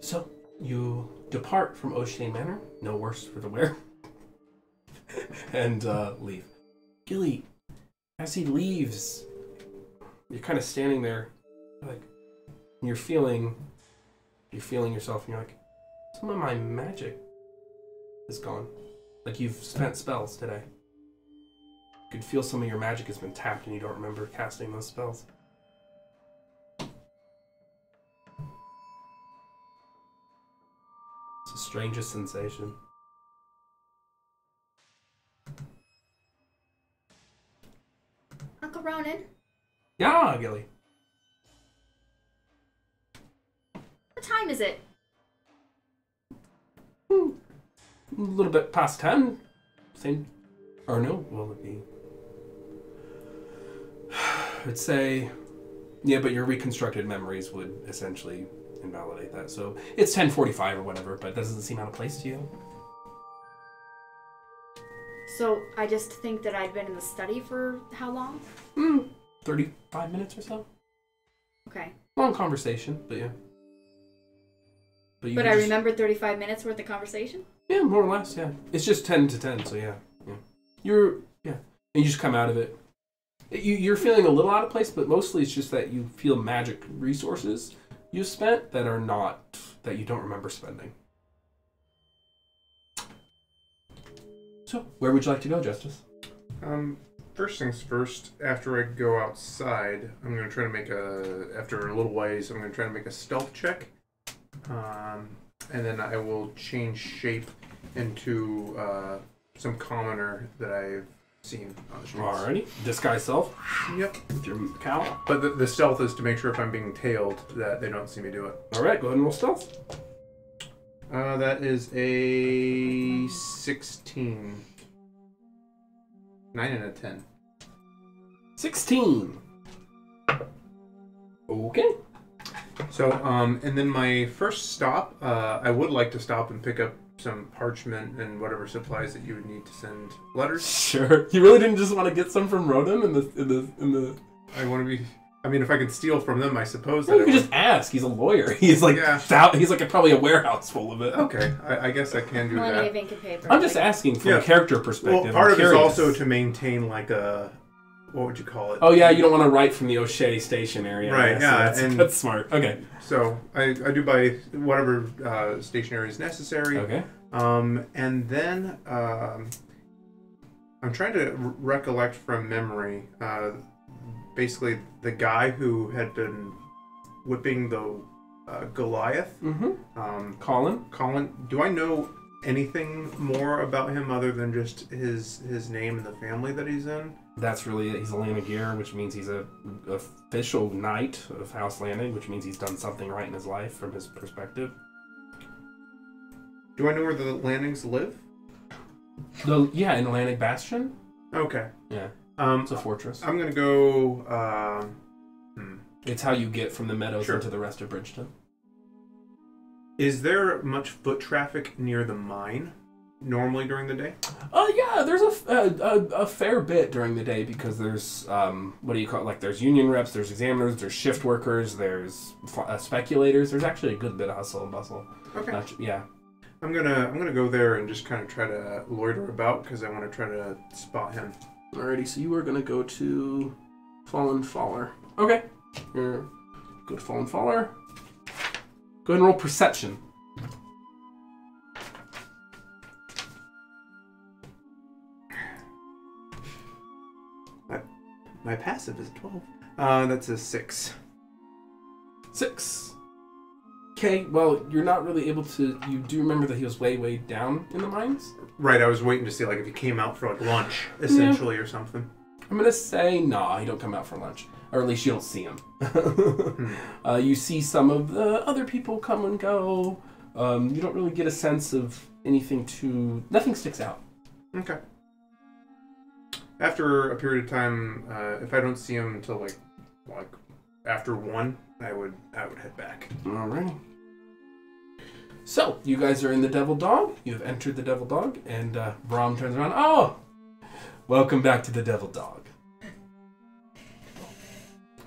So, you depart from O'Shea Manor, no worse for the wear, and leave. Gilly, as he leaves, you're kind of standing there, like, and you're feeling yourself, and you're like, some of my magic is gone. Like you've spent spells today. You could feel some of your magic has been tapped, and you don't remember casting those spells. Strangest sensation. Uncle Ronan, Yeah, Gilly. what time is it? A little bit past 10. Same. Or no, will it be? I'd say. Yeah, but your reconstructed memories would essentially invalidate that. So it's 10:45 or whatever, but that doesn't seem out of place to you. So I just think that I'd been in the study for how long? 35 minutes or so. Okay. Long conversation, but yeah. you But could I just- remember 35 minutes worth of conversation? Yeah, more or less, yeah. It's just 10 to 10, so yeah. And you just come out of it. You're feeling a little out of place, but mostly it's just that you feel magic resources you spent that are not, that you don't remember spending. So, where would you like to go, Justice? First things first, after I go outside, I'm going to try to make after a little ways, I'm going to try to make a stealth check. And then I will change shape into some commoner that I've seen on the streets. Alrighty. Disguise self Yep. with your cowl. But the stealth is to make sure if I'm being tailed that they don't see me do it. Alright, go ahead and roll stealth. That is a 16. 9 and a 10. 16. Okay. So, and then my first stop, I would like to stop and pick up some parchment and whatever supplies that you would need to send letters. Sure. You really didn't just want to get some from Ronan in the I want to be. I mean, if I could steal from them, I suppose No, that you I could would. just ask. He's a lawyer. He's like he's like probably a warehouse full of it. Okay, I guess I can do Plenty that. of ink and paper. I'm just asking from Yeah. a character perspective. Well, part I'm of it is curious. also to maintain like a. What would you call it? Oh yeah, you don't want to write from the O'Shea station area. Right, So yeah, that's, and- that's smart. Okay. So I do buy whatever stationery is necessary. Okay. And then I'm trying to recollect from memory. Basically, the guy who had been whipping the Goliath. Mm-hmm. Colin. Do I know anything more about him other than just his name and the family that he's in? That's really it. He's a Lanagear, which means he's a official knight of House Landing, which means he's done something right in his life from his perspective. Do I know where the Landings live? Yeah, in Atlantic Bastion. Okay. Yeah, it's a fortress. I'm gonna go. It's how you get from the meadows Sure. into the rest of Bridgeton. Is there much foot traffic near the mine normally during the day? Yeah, there's a fair bit during the day because there's what do you call it? Like there's union reps, there's examiners, there's shift workers, there's speculators. There's actually a good bit of hustle and bustle. Okay. Yeah. I'm gonna go there and just kind of try to loiter about because I want to try to spot him. Alrighty, so you are gonna go to Fallen Faller. Okay. Go to Fallen Faller. Go ahead and roll perception. My passive is 12. That's a 6. 6. Okay, well, you're not really able to... You do remember that he was way, way down in the mines? Right, I was waiting to see like if he came out for like lunch, essentially, or something. I'm going to say, nah, he don't come out for lunch. Or at least you don't see him. You see some of the other people come and go. You don't really get a sense of anything too... Nothing sticks out. Okay. After a period of time, if I don't see him until like after 1, I would head back. Alrighty. So, you guys are in the Devil Dog. You have entered the Devil Dog, and Brahm turns around. Oh! Welcome back to the Devil Dog.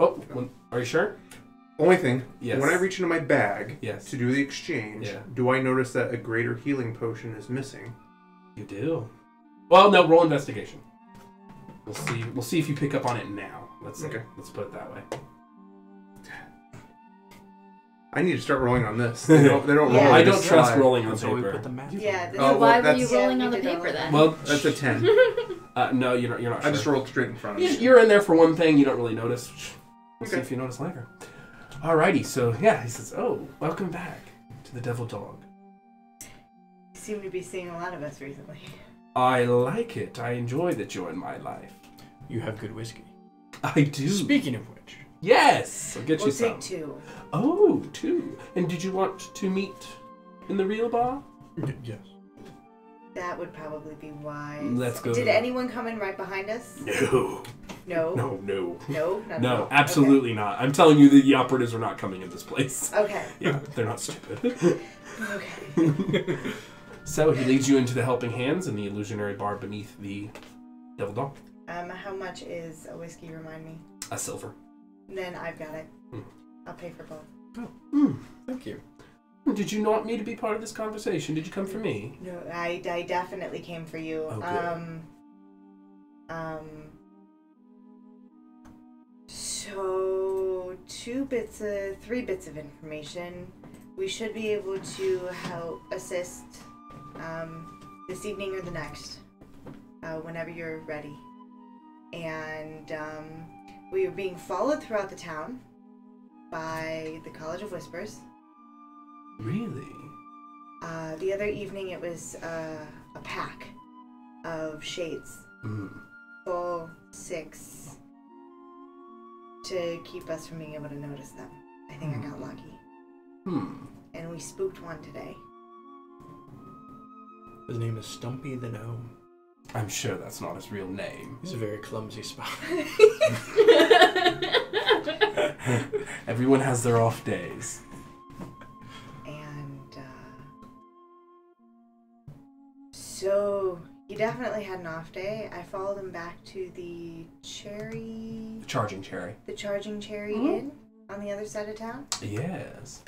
Oh, are you sure? Only thing, Yes. when I reach into my bag Yes. to do the exchange, Yeah. do I notice that a greater healing potion is missing? You do. Well, no, roll investigation. We'll see. We'll see if you pick up on it now. Let's see. Okay. Let's put it that way. I need to start rolling on this. They don't roll. Yeah. on I this don't trust slide. rolling on That's why we paper. put the math. Yeah. This Oh, So why well, were you that's- rolling Yeah, on the we did paper all then? Well, That's a 10. no, you're not I sure. just rolled straight in front of me. You're in there for one thing. You don't really notice. We'll see Okay. if you notice later. Alrighty. So yeah, he says, "Oh, welcome back to the Devil Dog." seem to be seeing a lot of us recently. I like it. I enjoy that you're in my life. You have good whiskey. I do. Speaking of which. Yes! I'll get We'll you some. take 2. Oh, 2. And did you want to meet in the real bar? Yes. That would probably be wise. Let's go. Did anyone come in right behind us? No. No. No, no. No? Not at No, all? absolutely not. I'm telling you the operatives are not coming in this place. Okay. Yeah, they're not stupid. Okay. So he leads you into the helping hands in the illusionary bar beneath the Devil Dog. How much is a whiskey, remind me? A silver. Then I've got it. Mm. I'll pay for both. Thank you. Did you not want me to be part of this conversation? Did you come for me? No, I definitely came for you. Oh, good. So 3 bits of information. We should be able to help assist this evening or the next, whenever you're ready. And we were being followed throughout the town by the College of Whispers. Really? The other evening it was a pack of shades. Full 6 to keep us from being able to notice them. I think I got lucky. And we spooked one today. His name is Stumpy the Gnome. I'm sure that's not his real name. He's a very clumsy spy. Everyone has their off days. And so he definitely had an off day. I followed him back to the Charging Cherry. The Charging Cherry Inn on the other side of town. Yes.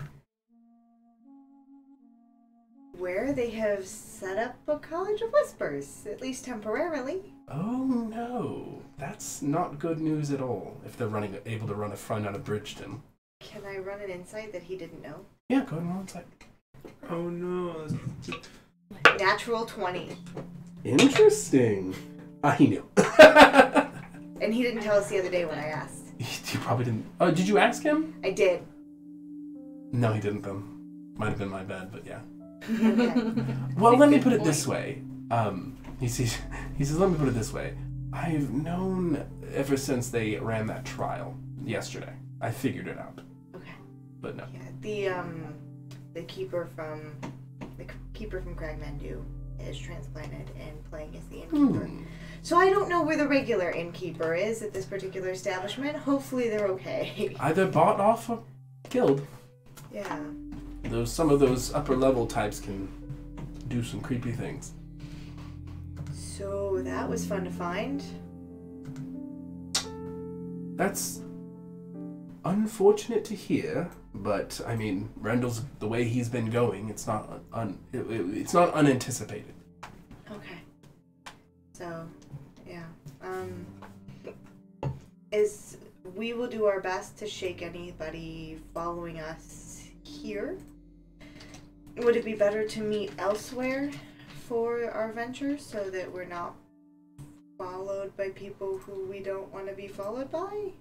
Where they have set up a College of Whispers, at least temporarily. Oh no, that's not good news at all. If they're able to run a front out of Bridgeton. Can I run an insight that he didn't know? Yeah, go ahead and roll insight. Oh no. Natural 20. Interesting. He knew. And he didn't tell us the other day when I asked. You probably didn't. Oh, did you ask him? I did. No, he didn't then. Might have been my bad, but yeah. Okay. Well, let me put it this way. He says, let me put it this way. I've known ever since they ran that trial yesterday. I figured it out. Okay. But no. Yeah, the keeper from Cragmandu is transplanted and playing as the innkeeper. So I don't know where the regular innkeeper is at this particular establishment. Hopefully they're okay. Either bought off or killed. Yeah. Some of those upper level types can do some creepy things. So that was fun to find. That's unfortunate to hear, but I mean, Rendell's the way he's been going. It's not it's not unanticipated. Okay. So, yeah. We will do our best to shake anybody following us here. Would it be better to meet elsewhere for our venture so that we're not followed by people who we don't want to be followed by?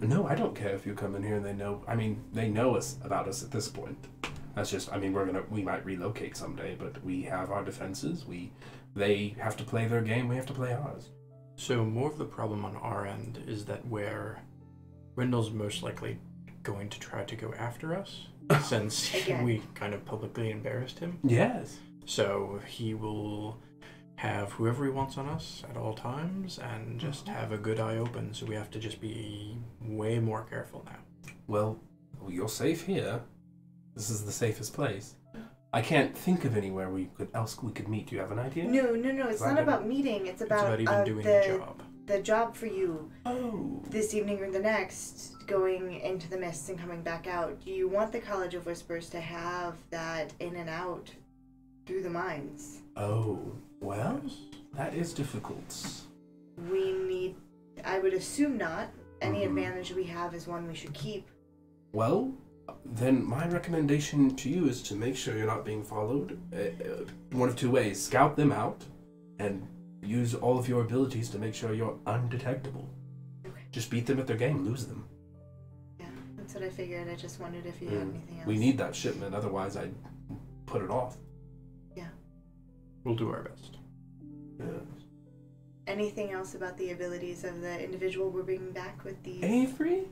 No, I don't care if you come in here and they know. I mean, they know about us at this point. That's just. I mean, we might relocate someday, but we have our defenses. They have to play their game. We have to play ours. So more of the problem on our end is that where Rendell's most likely going to try to go after us, since we kind of publicly embarrassed him. Yes. So he will have whoever he wants on us at all times and just have a good eye open, so we have to just be way more careful now. Well, you're safe here. This is the safest place. I can't think of anywhere we could meet. Do you have an idea? No. It's not about meeting. It's about even doing the job. The job for you. Oh. This evening or the next, going into the mists and coming back out. Do you want the College of Whispers to have that in and out through the mines? Oh, well, that is difficult. I would assume not. Any advantage we have is one we should keep. Well, then my recommendation to you is to make sure you're not being followed. One of two ways. Scout them out and use all of your abilities to make sure you're undetectable. Okay. Just beat them at their game, lose them. Yeah, that's what I figured. I just wondered if you had anything else. We need that shipment, otherwise I'd put it off. Yeah. We'll do our best. Yeah. Anything else about the abilities of the individual we're bringing back with these? Avery?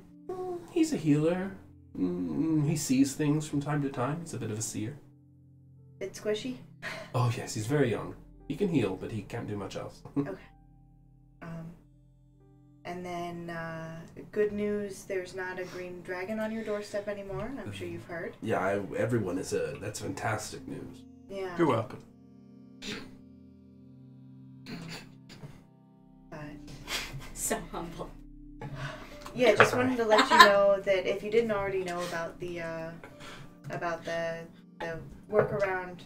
He's a healer. He sees things from time to time. He's a bit of a seer. Bit squishy? Oh, yes, he's very young. He can heal, but he can't do much else. Okay. And then, good news, there's not a green dragon on your doorstep anymore. I'm sure you've heard. Yeah, everyone is that's fantastic news. Yeah. You're welcome. But, So humble. yeah, just wanted to let you know that if you didn't already know about the workaround,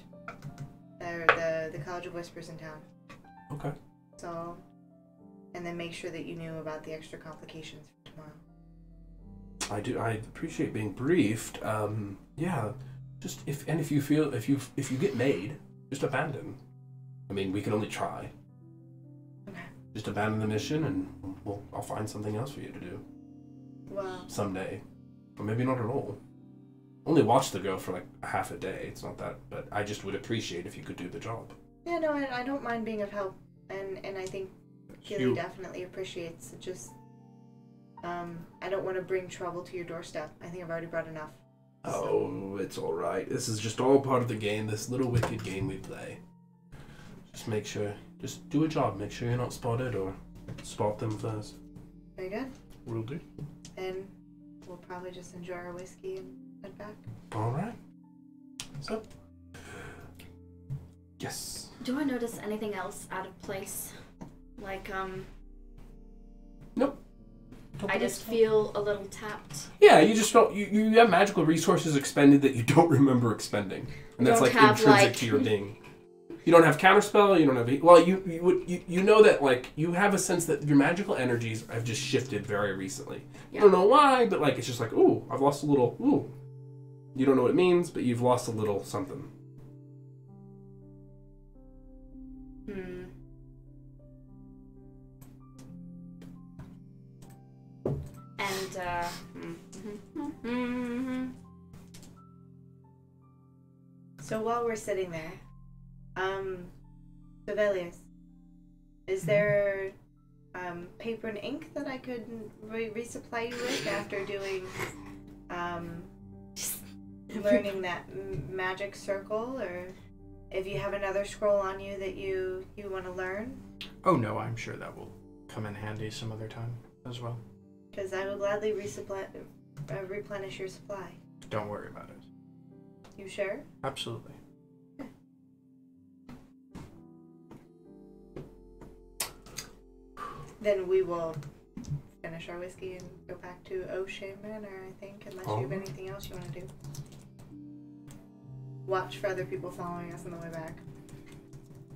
or the College of Whispers in town. Okay. So, and then make sure that you knew about the extra complications for tomorrow. I appreciate being briefed. Yeah, just if you get made, just abandon. I mean, we can only try. Okay. Just abandon the mission, and I'll find something else for you to do Well, someday, or maybe not at all. Only watch the girl for like half a day. It's not that, but I just would appreciate if you could do the job. yeah, no, I don't mind being of help, and I think Gilly definitely appreciates it. Just, I don't want to bring trouble to your doorstep. I think I've already brought enough. Oh, it's all right. This is just all part of the game. This little wicked game we play. Just do a job. Make sure you're not spotted, or spot them first. Very good. Will do. And we'll probably just enjoy our whiskey and head back. All right. So, yes. Do I notice anything else out of place? Like, Nope. I just feel a little tapped. Yeah, you just don't. You have magical resources expended that you don't remember expending, and that's Don't like have, intrinsic like- to your being. You don't have counterspell. You don't have. Well, you know that like you have a sense that your magical energies have just shifted very recently. Yeah. You don't know why, but like it's just like ooh, I've lost a little ooh. You don't know what it means, but you've lost a little something. And So while we're sitting there, Sovelias, is there paper and ink that I could resupply you with after doing learning that magic circle, or if you have another scroll on you that you want to learn? Oh no, I'm sure that will come in handy some other time as well. Because I will gladly replenish your supply. Don't worry about it. You sure? Absolutely. Then we will finish our whiskey and go back to O'Shea Manor, I think, unless you have anything else you want to do. Watch for other people following us on the way back.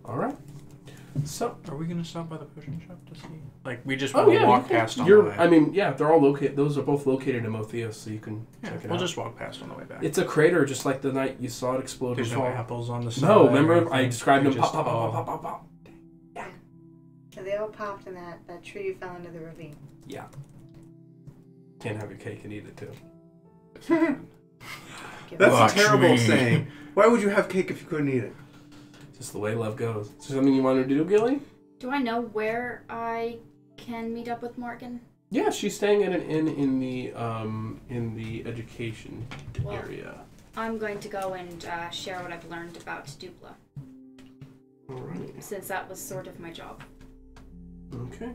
All right. So, Are we gonna stop by the potion shop to see? Like, we just oh want to yeah, walk you can- past on the way. I mean, yeah, they're all located. Those are both located in Motheus, so you can Yeah, check it we'll out. just walk past on the way back. It's a crater, just like the night you saw it explode. There's before. no apples on the side. No, or remember I anything. described They them pop, just pop, pop, all- pop, pop, pop. And they all popped in that tree you fell into the ravine. Yeah. Can't have your cake and eat it too. That's Watch a terrible me. saying. Why would you have cake if you couldn't eat it? Just the way love goes. Is there something you wanted to do, Gilly? do I know where I can meet up with Morgan? Yeah, she's staying at an inn in the education Well, area. I'm going to go and share what I've learned about Dupla, All right. since that was sort of my job. Okay.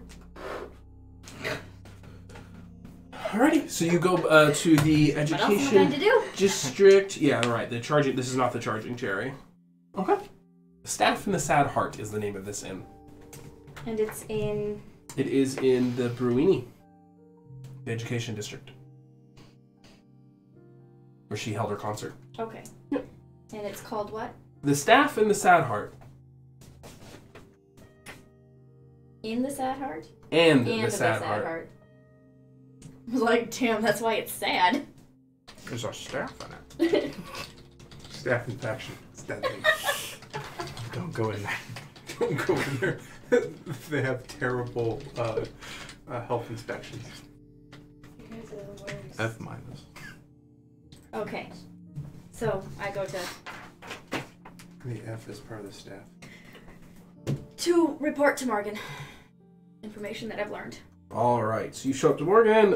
Alrighty, so you go to the What else am I education going to do? district. Yeah, right. The charging. This is not the charging cherry. Okay. The Staff and the Sad Heart is the name of this inn. And it's in... It is in the Bruini, the education district, where she held her concert. Okay. Yep. And it's called what? The Staff and the Sad Heart. In the Sad Heart? And And the Sad Heart. I was like, damn, that's why it's sad. There's a staff in it. Staff infection. It's deadly. Don't go in there. Don't go in there. They have terrible health inspections. You guys are the worst. F minus. Okay. So, I go to... The F is part of the staff. To report to Morgan. Information that I've learned. All right, so you show up to Morgan.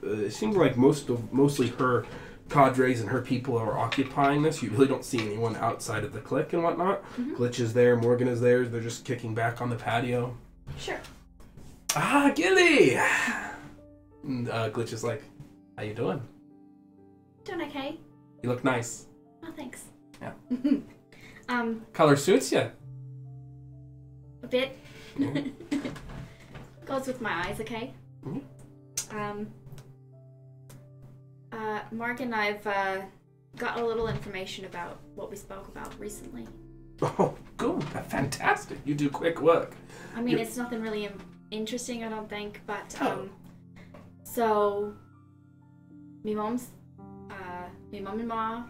It seems like mostly her cadres and her people are occupying this. You really don't see anyone outside of the clique and whatnot. Mhm. Glitch is there, Morgan is there. They're just kicking back on the patio. Sure. Ah, Gilly! And, Glitch is like, how you doing? Doing okay. You look nice. Oh, thanks. Yeah. Color suits you. a bit. Goes with my eyes, okay? Mhm. Morgan, I've got a little information about what we spoke about recently. Oh, good. Fantastic. You do quick work. I mean, it's nothing really interesting, I don't think, but, Oh. so, me mom and ma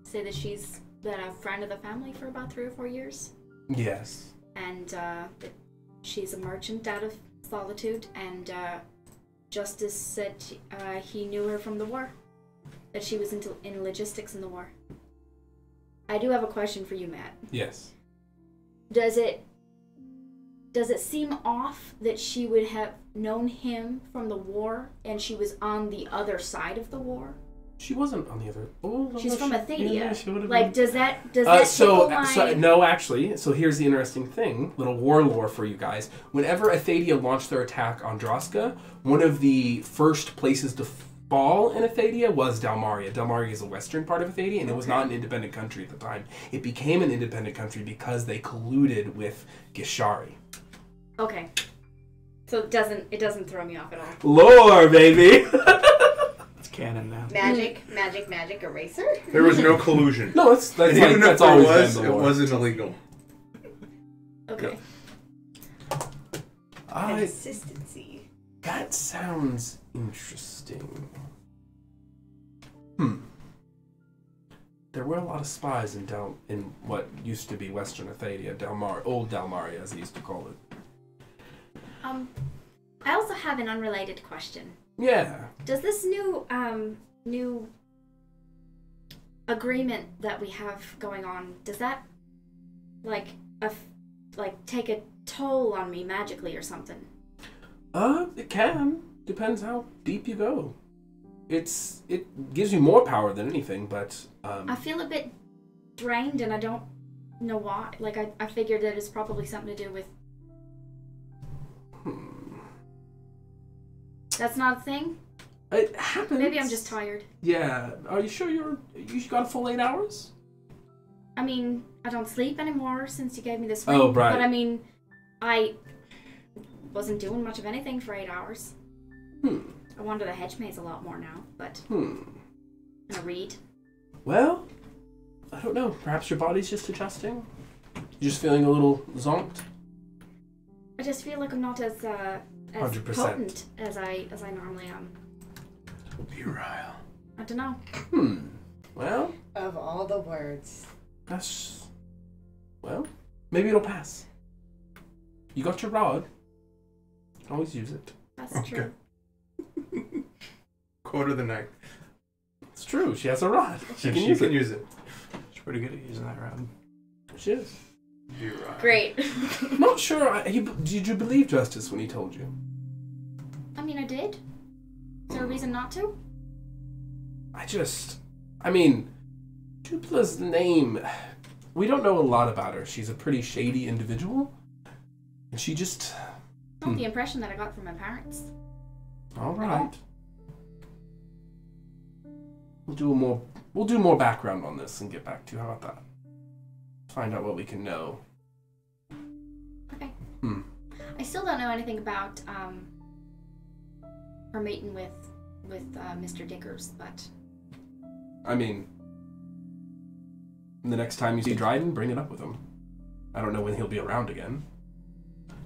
say that she's been a friend of the family for about 3 or 4 years, Yes. and, that she's a merchant out of Solitude, and, Justice said he knew her from the war, that she was in logistics in the war. I do have a question for you, Matt. Yes. Does it seem off that she would have known him from the war and she was on the other side of the war? She wasn't on the other. Oh, She's from Athadia. Yeah, she would have Like, been. does that tickle No, actually. So here's the interesting thing. Little war lore for you guys. Whenever Athadia launched their attack on Droska, one of the first places to fall in Athadia was Dalmaria. Dalmaria is the western part of Athadia, and it was not an independent country at the time. It became an independent country because they colluded with Gishari. Okay. So it doesn't throw me off at all. Lore, baby! It's canon now. Magic eraser? There was no collusion. No, that's And even if that's there always was, been it the lore. wasn't illegal. Okay. Consistency. That sounds interesting. There were a lot of spies in what used to be Western Athadia, Old Dalmaria, as they used to call it. I also have an unrelated question. Yeah. Does this new agreement that we have going on, does that take a toll on me magically or something? It can. Depends how deep you go. It gives you more power than anything, but I feel a bit drained and I don't know why. Like, I figured that it's probably something to do with... That's not a thing? It happens. Maybe I'm just tired. Yeah. Are you sure you got a full 8 hours? I mean, I don't sleep anymore since you gave me this ring. Oh, right. But I mean, I wasn't doing much of anything for 8 hours. I wander the hedge maze a lot more now, but... And I read. Well, I don't know. Perhaps your body's just adjusting? You're just feeling a little zonked? I just feel like I'm not as 100%. potent as I normally am. Virile. I don't know. Well, Of all the words. that's... Well, maybe it'll pass. You got your rod. You can always use it. That's Okay. true. Quote of the night. It's true. She has a rod. She And can she use can it. use it. She's pretty good at using that rod. She is. Virile. Great. I'm not sure. Did you believe Justice when he told you? I mean, I did. Is there a reason not to? I mean, Dupla's name, we don't know a lot about her. She's a pretty shady individual. And she just... Not the impression that I got from my parents. All right. We'll do more background on this and get back to you. How about that? Find out what we can know. Okay. I still don't know anything about her meeting with Mr. Dickers, but I mean, the next time you see Dryden, bring it up with him. I don't know when he'll be around again.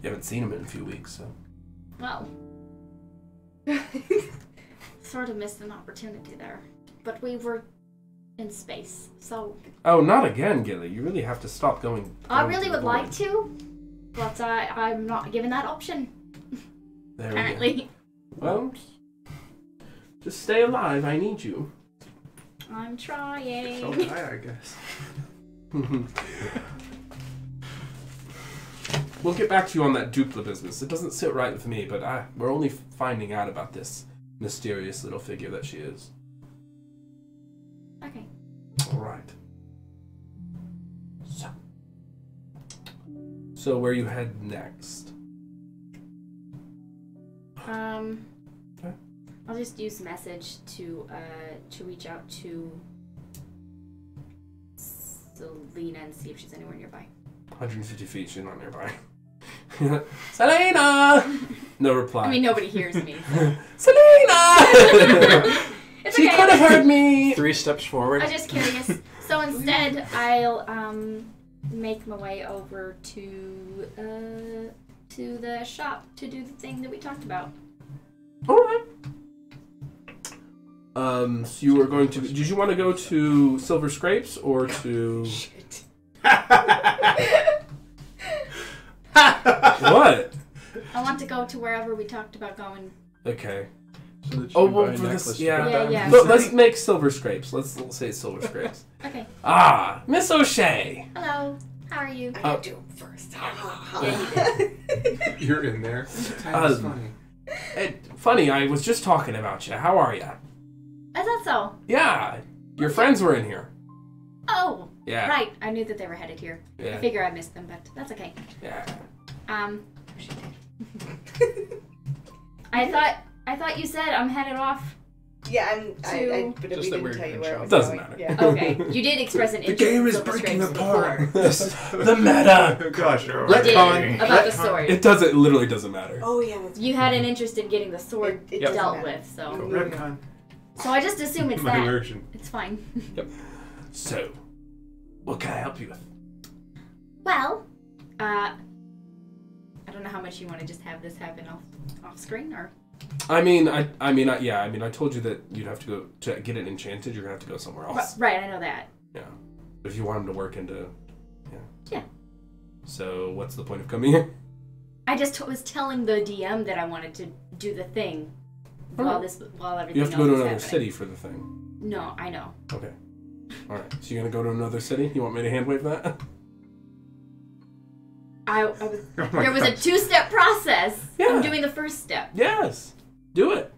You haven't seen him in a few weeks, so... well, sort of missed an opportunity there. But we were in space, so... Oh, not again, Gilly. You really have to stop going... I going really to the would like void. to, but I'm not given that option, There we go. apparently. Well, just stay alive. I need you. I'm trying. So die, I guess. we'll get back to you on that dupla business. It doesn't sit right with me, but we're only finding out about this mysterious little figure that she is. Okay. All right. So where you head next? Okay. I'll just use message to reach out to Selina and see if she's anywhere nearby. 150 feet, she's not nearby. Selina! No reply. I mean, nobody hears me. So. Selina! She could have heard me! 3 steps forward. I'm just curious. So instead, I'll make my way over to the shop to do the thing that we talked about. Alright. So you were going to... Did you want to go to Silver Scrapes or to... Shit. What? I want to go to wherever we talked about going. Okay. So that you Oh, can well, buy a for this... necklace Yeah. Yeah. But let's make Silver Scrapes. Let's say Silver Scrapes. Okay. Ah, Miss O'Shea. Hello. How are you? I gotta do it first. Yeah, you did. You're in there. That's funny. Funny, I was just talking about you. How are you? I thought so. Yeah, your friends were in here. Oh. Yeah. Right. I knew that they were headed here. Yeah. I figure I missed them, but that's okay. Yeah. I thought you said I'm headed off. Yeah, but Just we that we're didn't tell you in where it shop. was Doesn't going. matter. Yeah. Okay. You did express an interest. The game in is Silver breaking Scrapes apart. The meta. Gosh, before. You retcon. did, about the sword. It doesn't. Literally doesn't matter. Oh yeah, that's You had an interest in getting the sword It Yep. doesn't dealt matter. with, so Retcon. I just assume it's My that. version. It's fine. So, what can I help you with? Well, I don't know how much you want to just have this happen off screen, or I told you that you'd have to go to get it enchanted. You're gonna have to go somewhere else. right? I know that. Yeah. But if you want him to work into, Yeah. So what's the point of coming here? I just was telling the DM that I wanted to do the thing while everything. You have to else go to was another happening. city for the thing. No, I know. Okay. All right. So you're gonna go to another city? You want me to hand wave that? There was a 2-step process. Yeah. I'm doing the first step. Yes. Do it.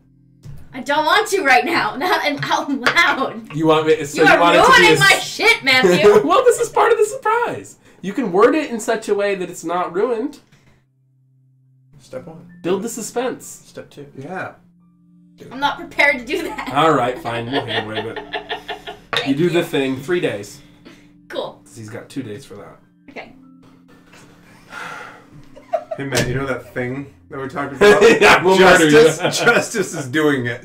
I don't want to right now. Not out loud. You want me? So you are want it to be ruining my shit, Matthew. Well, this is part of the surprise. You can word it in such a way that it's not ruined. Step 1. Build the suspense. Step 2. Yeah. I'm not prepared to do that. All right, fine. We'll hand wave it. You do the thing. 3 days. Cool. 'Cause he's got 2 days for that. Okay. Hey Matt, you know that thing that we talked about? Yeah, we'll murder you. Justice is doing it.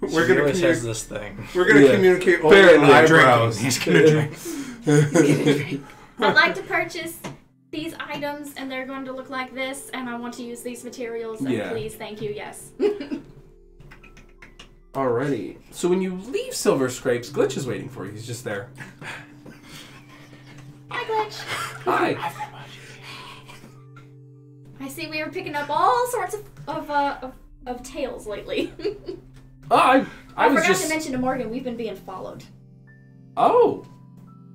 We're gonna He has this thing. We're gonna communicate only in Apparently, eyebrows. He's gonna drink. I'd like to purchase these items, and they're going to look like this, and I want to use these materials, and Yeah. please, thank you, yes. Alrighty. So when you leave Silver Scrapes, Glitch is waiting for you. He's just there. Hi, Glitch. Hi. I see we are picking up all sorts of tales lately. Oh, I was forgot just... to mention to Morgan, we've been being followed. Oh.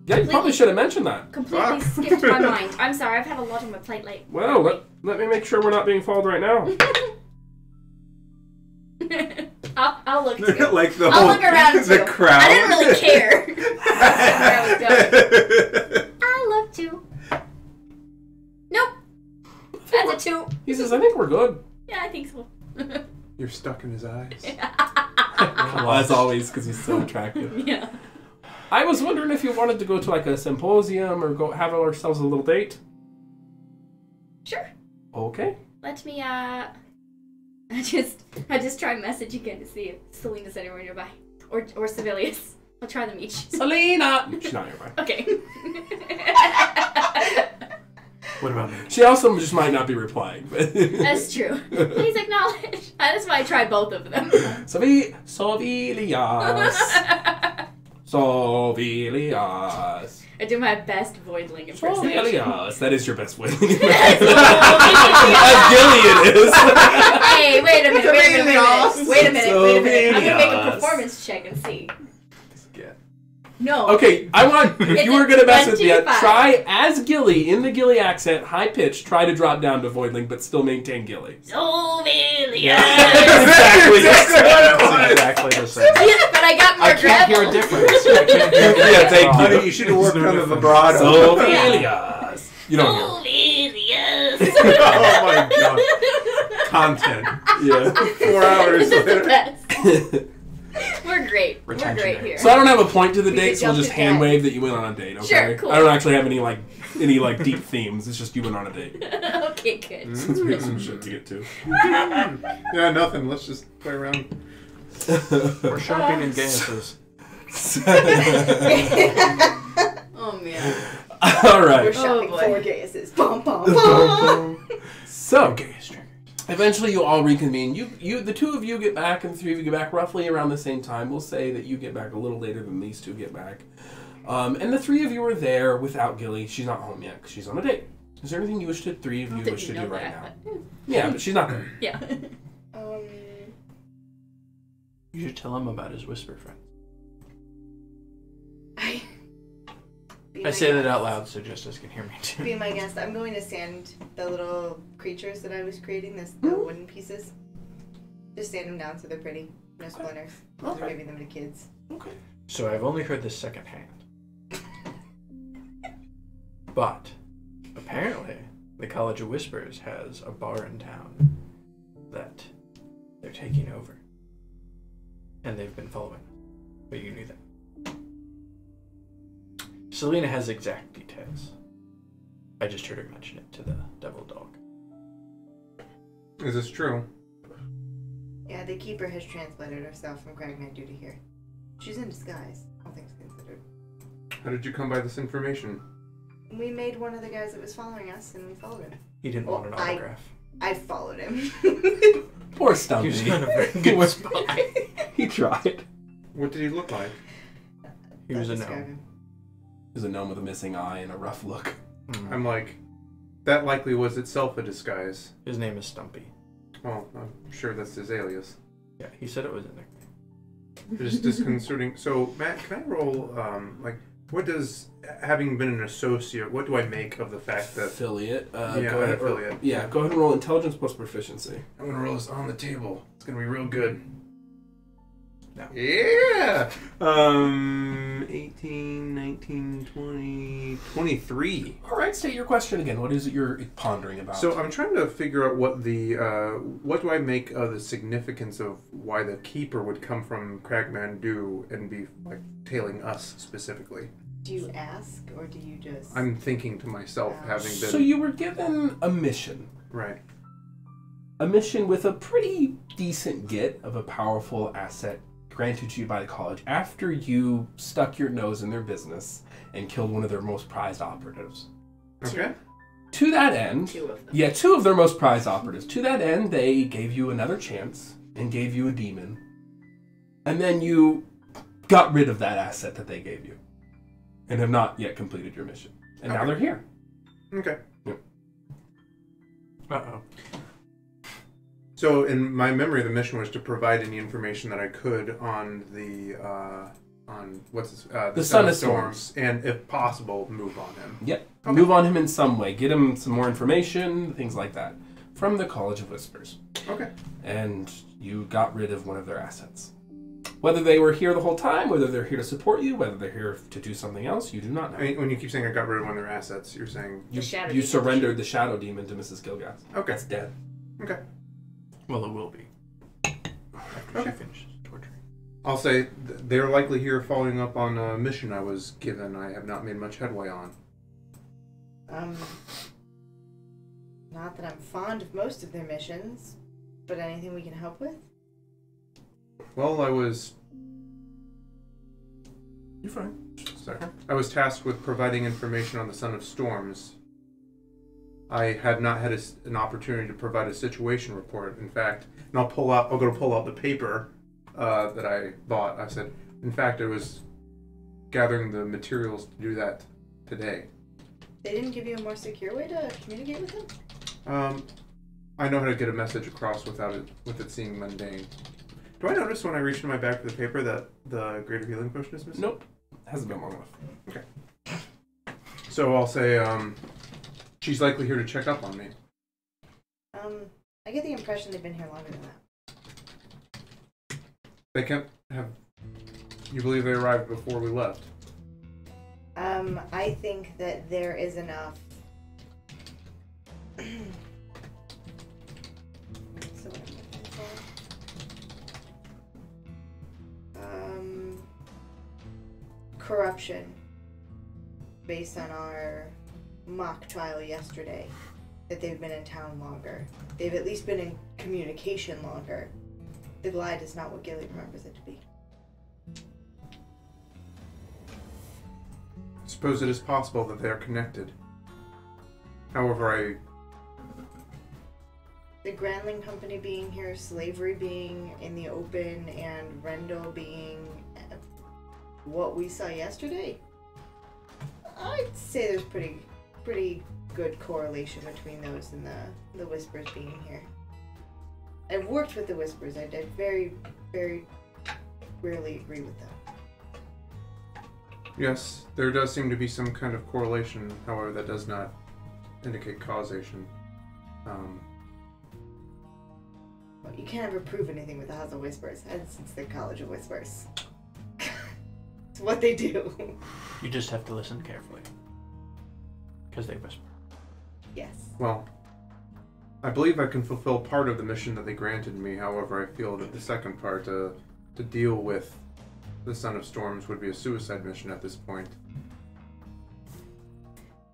Yeah, you probably should have mentioned that. Completely skipped my mind. I'm sorry, I've had a lot on my plate lately. Well, let me make sure we're not being followed right now. I'll look too. Like the I'll whole look around the too. crowd. I didn't really care. Where I was going. I'll look too. Nope. That's a 2. He says, I think we're good. Yeah, I think so. You're stuck in his eyes. As always, because he's so attractive. Yeah. I was wondering if you wanted to go to like a symposium or go have ourselves a little date. Sure. Okay. Let me I just try message again to see if Selina's anywhere nearby. Or Sovelias. I'll try them each. Selina! She's not nearby. Okay. What about me? She also just might not be replying. But That's true. Please acknowledge. That's why I tried both of them. Sovelias. Sovelias. I do my best voidling impersonation. Sovelias. That is your best way. As Gilly Hey, it is. wait a minute. Wait a minute. I'm gonna make a Sovelias. performance check and see. Get. No. Okay, I want, if It's you were going to mess with me, 25. try as Gilly, in the Gilly accent, high pitch, try to drop down to Voidling, but still maintain Gilly. Sovelias. Exactly. That's exactly the same. Yeah, but I got more I can't hear a gravel. difference. I can't hear a difference. Yeah, thank Honey, you. you should have worked on the vibrato. Sovelias. You don't hear. Sovelias. Oh my god. Content. Yeah. 4 hours This is the later. best. We're great. Retention We're great rate. here. So I don't have a point to the We date, could so we'll jump just to hand bed. wave that you went on a date, okay? Sure, cool. I don't actually have any deep themes. It's just you went on a date. Okay, good. Since we have some shit to get to. Yeah, nothing. Let's just play around. We're shopping in Gaius's. Oh man. All We're right. shopping boy. for Gaius's. Bum, bum, bum. So, Gaius triggers. eventually you all reconvene. The two of you get back, and the three of you get back roughly around the same time. We'll say that you get back a little later than these two get back. And the three of you are there without Gilly. She's not home yet because she's on a date. Is there anything you wish to three of you Didn't wish to know do right that, now? but- Yeah, but she's not there. Yeah. You should tell him about his whisper friend. I say that out loud so Justice can hear me too. Be my guest. I'm going to sand the little creatures that I was creating, the wooden pieces. Just sand them down so they're pretty. No splinters. Okay. I'm giving them to kids. Okay. So I've only heard this secondhand. But apparently, the College of Whispers has a bar in town that they're taking over. And they've been following us. But you knew that. Selina has exact details. I just heard her mention it to the devil dog. Is this true? Yeah, the keeper has translated herself from Cragmandu to here. She's in disguise, all things considered. How did you come by this information? We made one of the guys that was following us, and we followed him. He didn't want an Well, autograph. I followed him. Poor He Stumpy. was not a very good spy. He tried. What did he look like? He was a Describe gnome. him. There's a gnome with a missing eye and a rough look. I'm like, that likely was itself a disguise. His name is Stumpy. Well, I'm sure that's his alias. Yeah, he said it was a nickname. It's disconcerting. So, Matt, can I roll, what does, having been an associate, what do I make of the fact that... Affiliate. Yeah, Go ahead, affiliate. Yeah, go ahead and roll intelligence plus proficiency. I'm going to roll this on the table. It's going to be real good. No. Yeah! 18, 19, 20, 23. All right, state your question again. What is it you're pondering about? So I'm trying to figure out what what do I make of the significance of why the keeper would come from Cragmandu and be like tailing us specifically. Do you ask, or do you just... I'm thinking to myself, having been So you were given a mission. right. A mission with a pretty decent get of a powerful asset granted to you by the college after you stuck your nose in their business and killed one of their most prized operatives. Okay. To that end, Two of them. yeah, two of their most prized operatives. To that end, they gave you another chance and gave you a demon. And then you got rid of that asset that they gave you and have not yet completed your mission. And now Okay. they're here. Okay. Uh-oh. So in my memory, the mission was to provide any information that I could on the on the Son of Storms. and if possible, move on him. Yep. Okay. Move on him in some way. Get him some more information, things like that. From the College of Whispers. Okay. And you got rid of one of their assets. Whether they were here the whole time, whether they're here to support you, whether they're here to do something else, you do not know. I mean, when you keep saying I got rid of one of their assets, you're saying You, Shadow you Demon. surrendered the Shadow Demon to Mrs. Gilgas. okay. It's dead. Okay. Well, it will be. After Okay. she finishes torturing. I'll say they're likely here following up on a mission I was given. I have not made much headway on. Not that I'm fond of most of their missions, but anything we can help with? Well, I was You're fine. sorry. I was tasked with providing information on the Son of Storms. I had not had an opportunity to provide a situation report. In fact, and I'll go to pull out the paper that I bought. I said, in fact, I was gathering the materials to do that today. They didn't give you a more secure way to communicate with them? I know how to get a message across with it seeming mundane. Do I notice when I reach in my bag for the paper that the greater healing potion is missing? Nope. hasn't been long enough. So I'll say, she's likely here to check up on me. I get the impression they've been here longer than that. They can't have... You believe they arrived before we left? I think that there is enough... So what am I looking for? Corruption. Based on our mock trial yesterday, that they've been in town longer. They've at least been in communication longer. The glide is not what Gilly remembers it to be. Suppose it is possible that they are connected. However, The Grandling Company being here, slavery being in the open, and Rendell being what we saw yesterday, I'd say there's pretty good correlation between those and the Whispers being here. I've worked with the Whispers. I did very, very rarely agree with them. yes, there does seem to be some kind of correlation. However, that does not indicate causation. Well, you can't ever prove anything with the House of Whispers, and since the College of Whispers. It's what they do. You just have to listen carefully. Because they whisper. Yes. Well, I believe I can fulfill part of the mission that they granted me. However, I feel that the second part, to deal with the Son of Storms, would be a suicide mission at this point.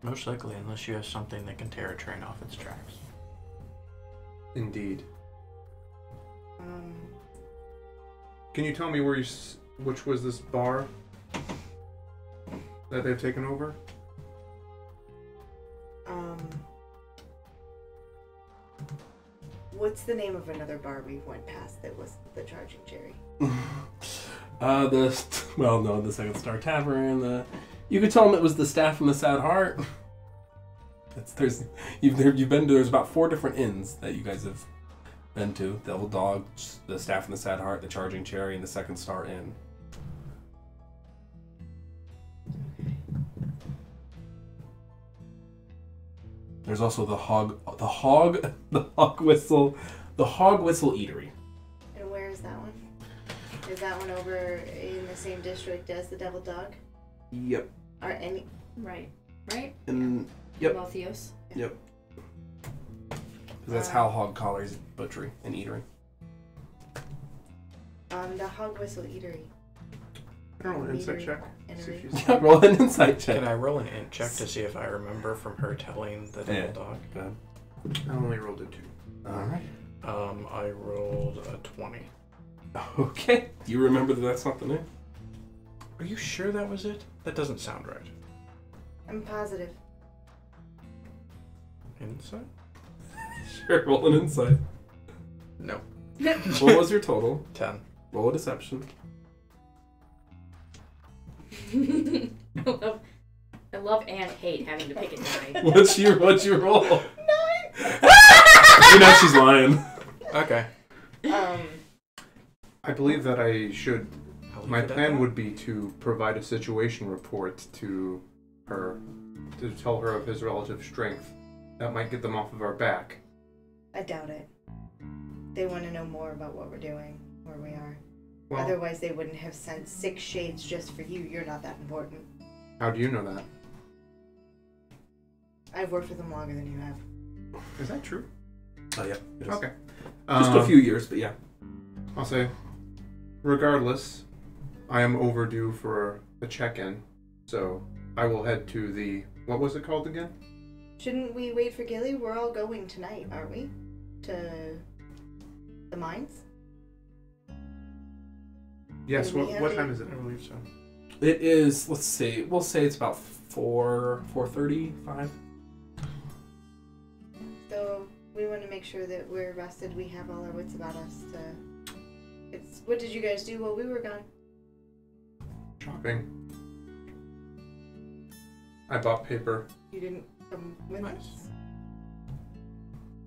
Most likely, unless you have something that can tear a train off its tracks. Indeed. Can you tell me which was this bar that they've taken over? What's the name of another bar we went past that was the Charging Cherry? The Second Star Tavern. You could tell them it was the Staff and the Sad Heart. You've been to. There's about 4 different inns that you guys have been to: the Old Dog, the Staff and the Sad Heart, the Charging Cherry, and the Second Star Inn. There's also the Hog Whistle Eatery. And where is that one? Is that one over in the same district as the Devil Dog? Yep. Are any? Right. And yep. Lothios. Yep. That's Hal Hog Collar's butchery and eatery. The Hog Whistle Eatery. Roll an insight check. See if she's- Yeah, roll an insight check. Can I roll an int check to see if I remember from her telling the devil dog? Go ahead. I only rolled a 2. Alright. I rolled a 20. Okay. You remember that that's not the name? Are you sure that was it? That doesn't sound right. I'm positive. Insight? Sure, roll an insight. No. What was your total? 10. Roll a deception. I love and hate having to pick a die. What's your roll? 9. You know she's lying. Okay. I believe that I should. My leave it at plan that. would be to provide a situation report to her, to tell her of his relative strength. That might get them off of our back. I doubt it. They want to know more about what we're doing, where we are. Well, Otherwise, they wouldn't have sent 6 shades just for you. You're not that important. how do you know that? I've worked with them longer than you have. Is that true? Oh, yeah. It is. Okay. Just a few years, but yeah. I'll say, regardless, I am overdue for a check-in, so I will head to the... What was it called again? Shouldn't we wait for Gilly? We're all going tonight, aren't we? To the mines? Yes, And we what have time a- is it? I believe so. It is, let's see, we'll say it's about 4:35. So we want to make sure that we're rested. We have all our wits about us. What did you guys do while we were gone? Shopping. I bought paper. You didn't come with us?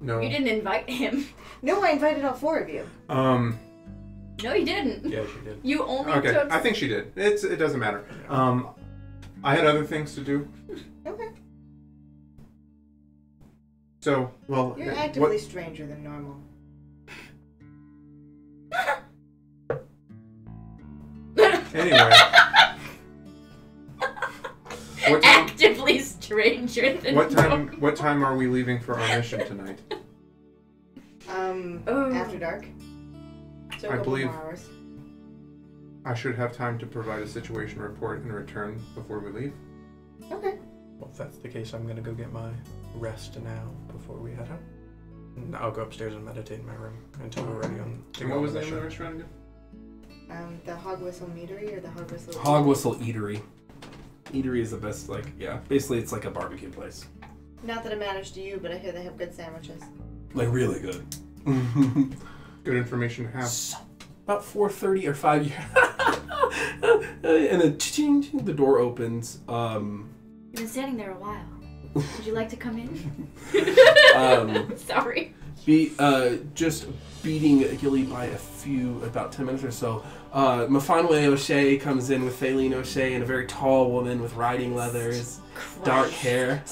No. You didn't invite him. No, I invited all 4 of you. No, you didn't. Yeah, she did. You only Okay, took. I think she did. It doesn't matter. I had other things to do. Okay. So, well, You're actively stranger than normal. anyway. What time, Actively stranger than what time are we leaving for our mission tonight? After dark. So a I couple believe- more hours. I should have time to provide a situation report and return before we leave. Okay. Well, if that's the case, I'm gonna go get my rest now before we head out. And I'll go upstairs and meditate in my room until we're ready on to And go what was on the name of the mission. restaurant again? The Hog Whistle Meadery or the Hog Whistle? Hog Whistle Eatery. Eatery is the best, like, yeah. Basically, it's like a barbecue place. Not that it matters to you, but I hear they have good sandwiches. Like, really good. Good information to have. About 4:30 or 5 years. And then ching, the door opens. You've been standing there a while. Would you like to come in? Sorry. Just beating Gilly by about 10 minutes or so. Mafanwe O'Shea comes in with Faylene O'Shea and a very tall woman with riding leathers, dark hair.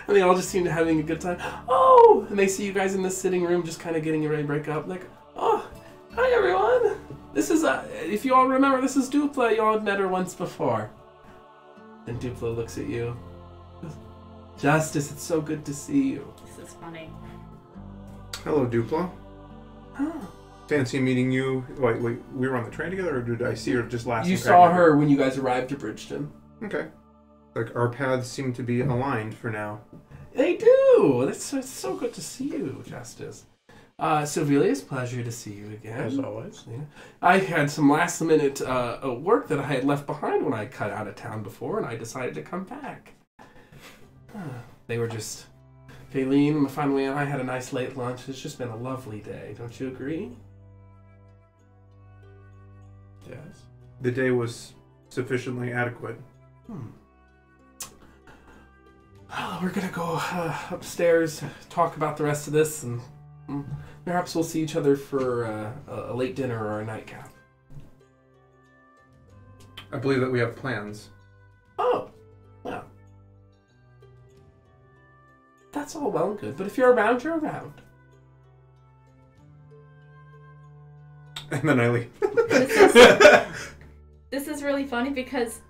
And they all just seem to having a good time. Oh! And they see you guys in the sitting room just kind of getting ready to break up. Like, oh, hi everyone! This is, if you all remember, this is Dupla. You all had met her once before. And Dupla looks at you. Justice, it's so good to see you. This is funny. Hello, Dupla. Huh. Fancy meeting you. Wait, we were on the train together, or did I see her just last? You saw her when you guys arrived at Bridgeton. Okay. Like, our paths seem to be aligned for now. They do! It's so good to see you, Justice. Sovelias, pleasure to see you again. As always. Yeah. I had some last-minute work that I had left behind when I cut out of town before, and I decided to come back. They were just... Faylene, Mafanwe, and I had a nice late lunch. It's just been a lovely day. Don't you agree? Yes. The day was sufficiently adequate. We're gonna go upstairs, talk about the rest of this, and perhaps we'll see each other for a late dinner or a nightcap. I believe that we have plans. Oh, well. That's all well and good, but if you're around, you're around. And then I leave. This is really funny because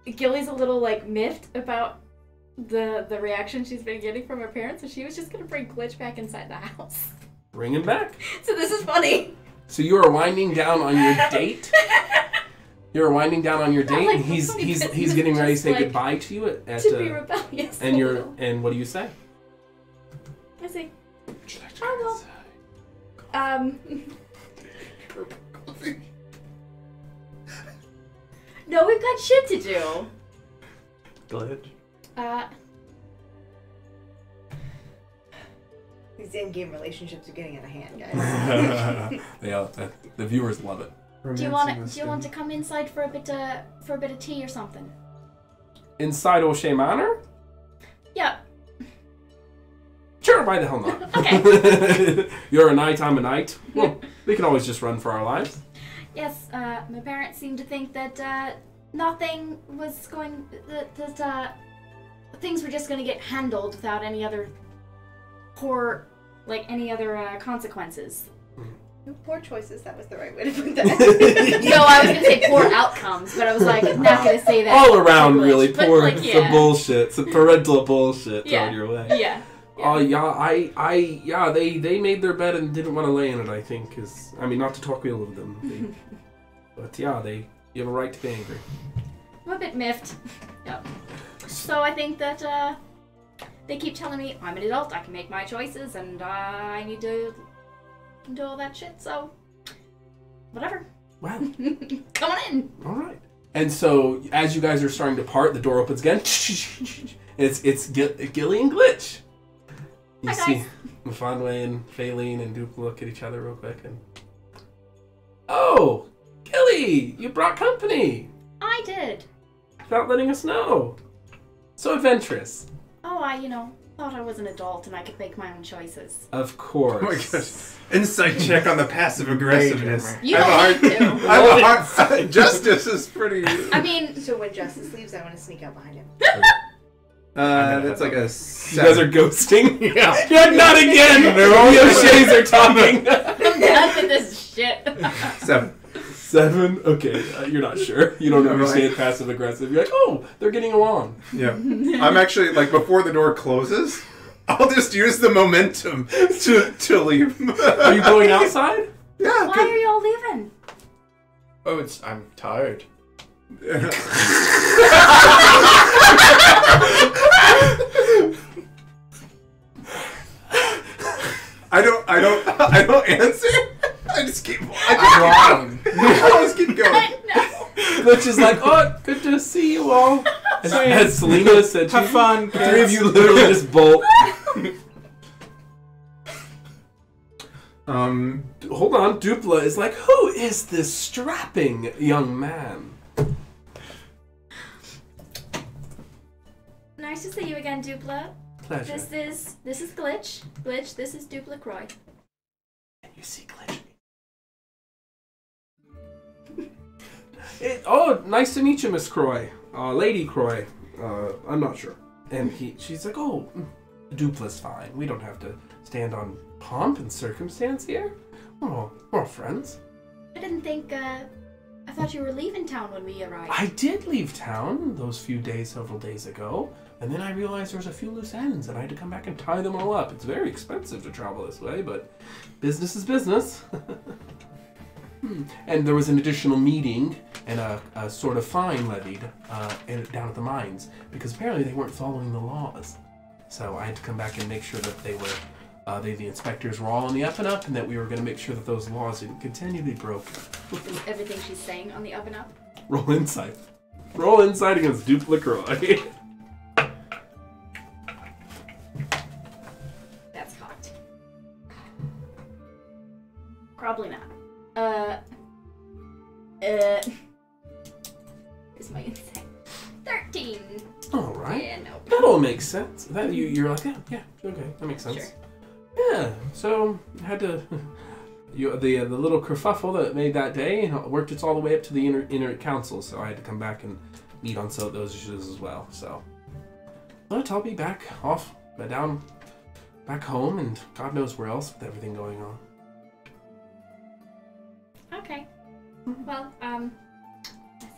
Gilly's a little like miffed about the reaction she's been getting from her parents, so she was just gonna bring Glitch back inside the house. Bring him back. So this is funny. So you are winding down on your date. You're winding down on your date, like, and he's funny business, getting ready to just, say like, goodbye to you at To be rebellious. and a you're little. and what do you say? I see. Would you like to Oh, go No, we've got shit to do. Glitch. These in-game relationships are getting out of hand, guys. Yeah, the viewers love it. Do you want to come inside for a bit of tea or something? Inside O'Shea Manor? Yeah. Sure, why the hell not? Okay. You're a knight, I'm a knight. Well, we can always just run for our lives. Yes, my parents seem to think that nothing was going... that things were just going to get handled without any other any other consequences. Poor choices, that was the right way to put that. No, I was going to say poor outcomes, but I was like, not going to say that. All around, Glitch, really but, poor, like, some bullshit, some parental bullshit Yeah. thrown your way. Yeah. Oh yeah, they made their bed and didn't want to lay in it. I think not to talk ill of them, but yeah, you have a right to be angry. I'm a bit miffed. Yep. So I think that they keep telling me I'm an adult, I can make my choices, and I need to do all that shit. So whatever. Wow. Come on in. All right. And so as you guys are starting to part, the door opens again. It's Gilly and Glitch. You Hi, see guys. Mafanwe and Faylene and Duke look at each other real quick and... Oh! Gilly! You brought company! I did. Without letting us know. So adventurous. Oh, thought I was an adult and I could make my own choices. Of course. Oh my gosh. Insight check on the passive aggressiveness. You don't need to. I have a hard Justice is pretty... I mean, So when Justice leaves, I want to sneak up behind him. that's like a You 7. guys are ghosting? Yeah. You're not again! The O'Sheas are talking. I'm done with this shit. 7. 7? Okay, you're not sure. You don't No, understand passive aggressive. You're like, oh, they're getting along. Yeah. I'm actually, like, before the door closes, I'll just use the momentum to leave. Are you going outside? Yeah. Why are y'all leaving? Oh, I'm tired. I don't answer. I just keep I'm I just keep going. I know. Glitch is like, oh, good to see you all. As Selina said, Have fun, the three of you literally just bolt. Hold on, Dupla is like, who is this strapping young man? Nice to see you again, Dupla. Pleasure. This is Glitch. Glitch, this is Dupla Croy. Can you see Glitch? Oh, nice to meet you, Miss Croy. Lady Croy. I'm not sure. And she's like, oh, Dupla's fine. We don't have to stand on pomp and circumstance here. Oh, we're friends. I didn't think, I thought you were leaving town when we arrived. I did leave town those several days ago, and then I realized there was a few loose ends, and I had to come back and tie them all up. It's very expensive to travel this way, but business is business. And there was an additional meeting and a sort of fine levied down at the mines, because apparently they weren't following the laws. So I had to come back and make sure that they were, the inspectors were all on the up and up, and that we were going to make sure that those laws didn't continue to be broken. Is everything she's saying on the up and up? Roll insight. Roll insight against Dupla Croy. That's hot. Probably not. Here's my insight. 13. All right. Yeah, nope. That all makes sense. That you're like, yeah, okay, that makes sense. Sure. Yeah. So had to the little kerfuffle that made that day worked its all the way up to the inner council. So I had to come back and meet on some of those issues as well. So, but I'll be back back home, and God knows where else with everything going on. Okay. Well, I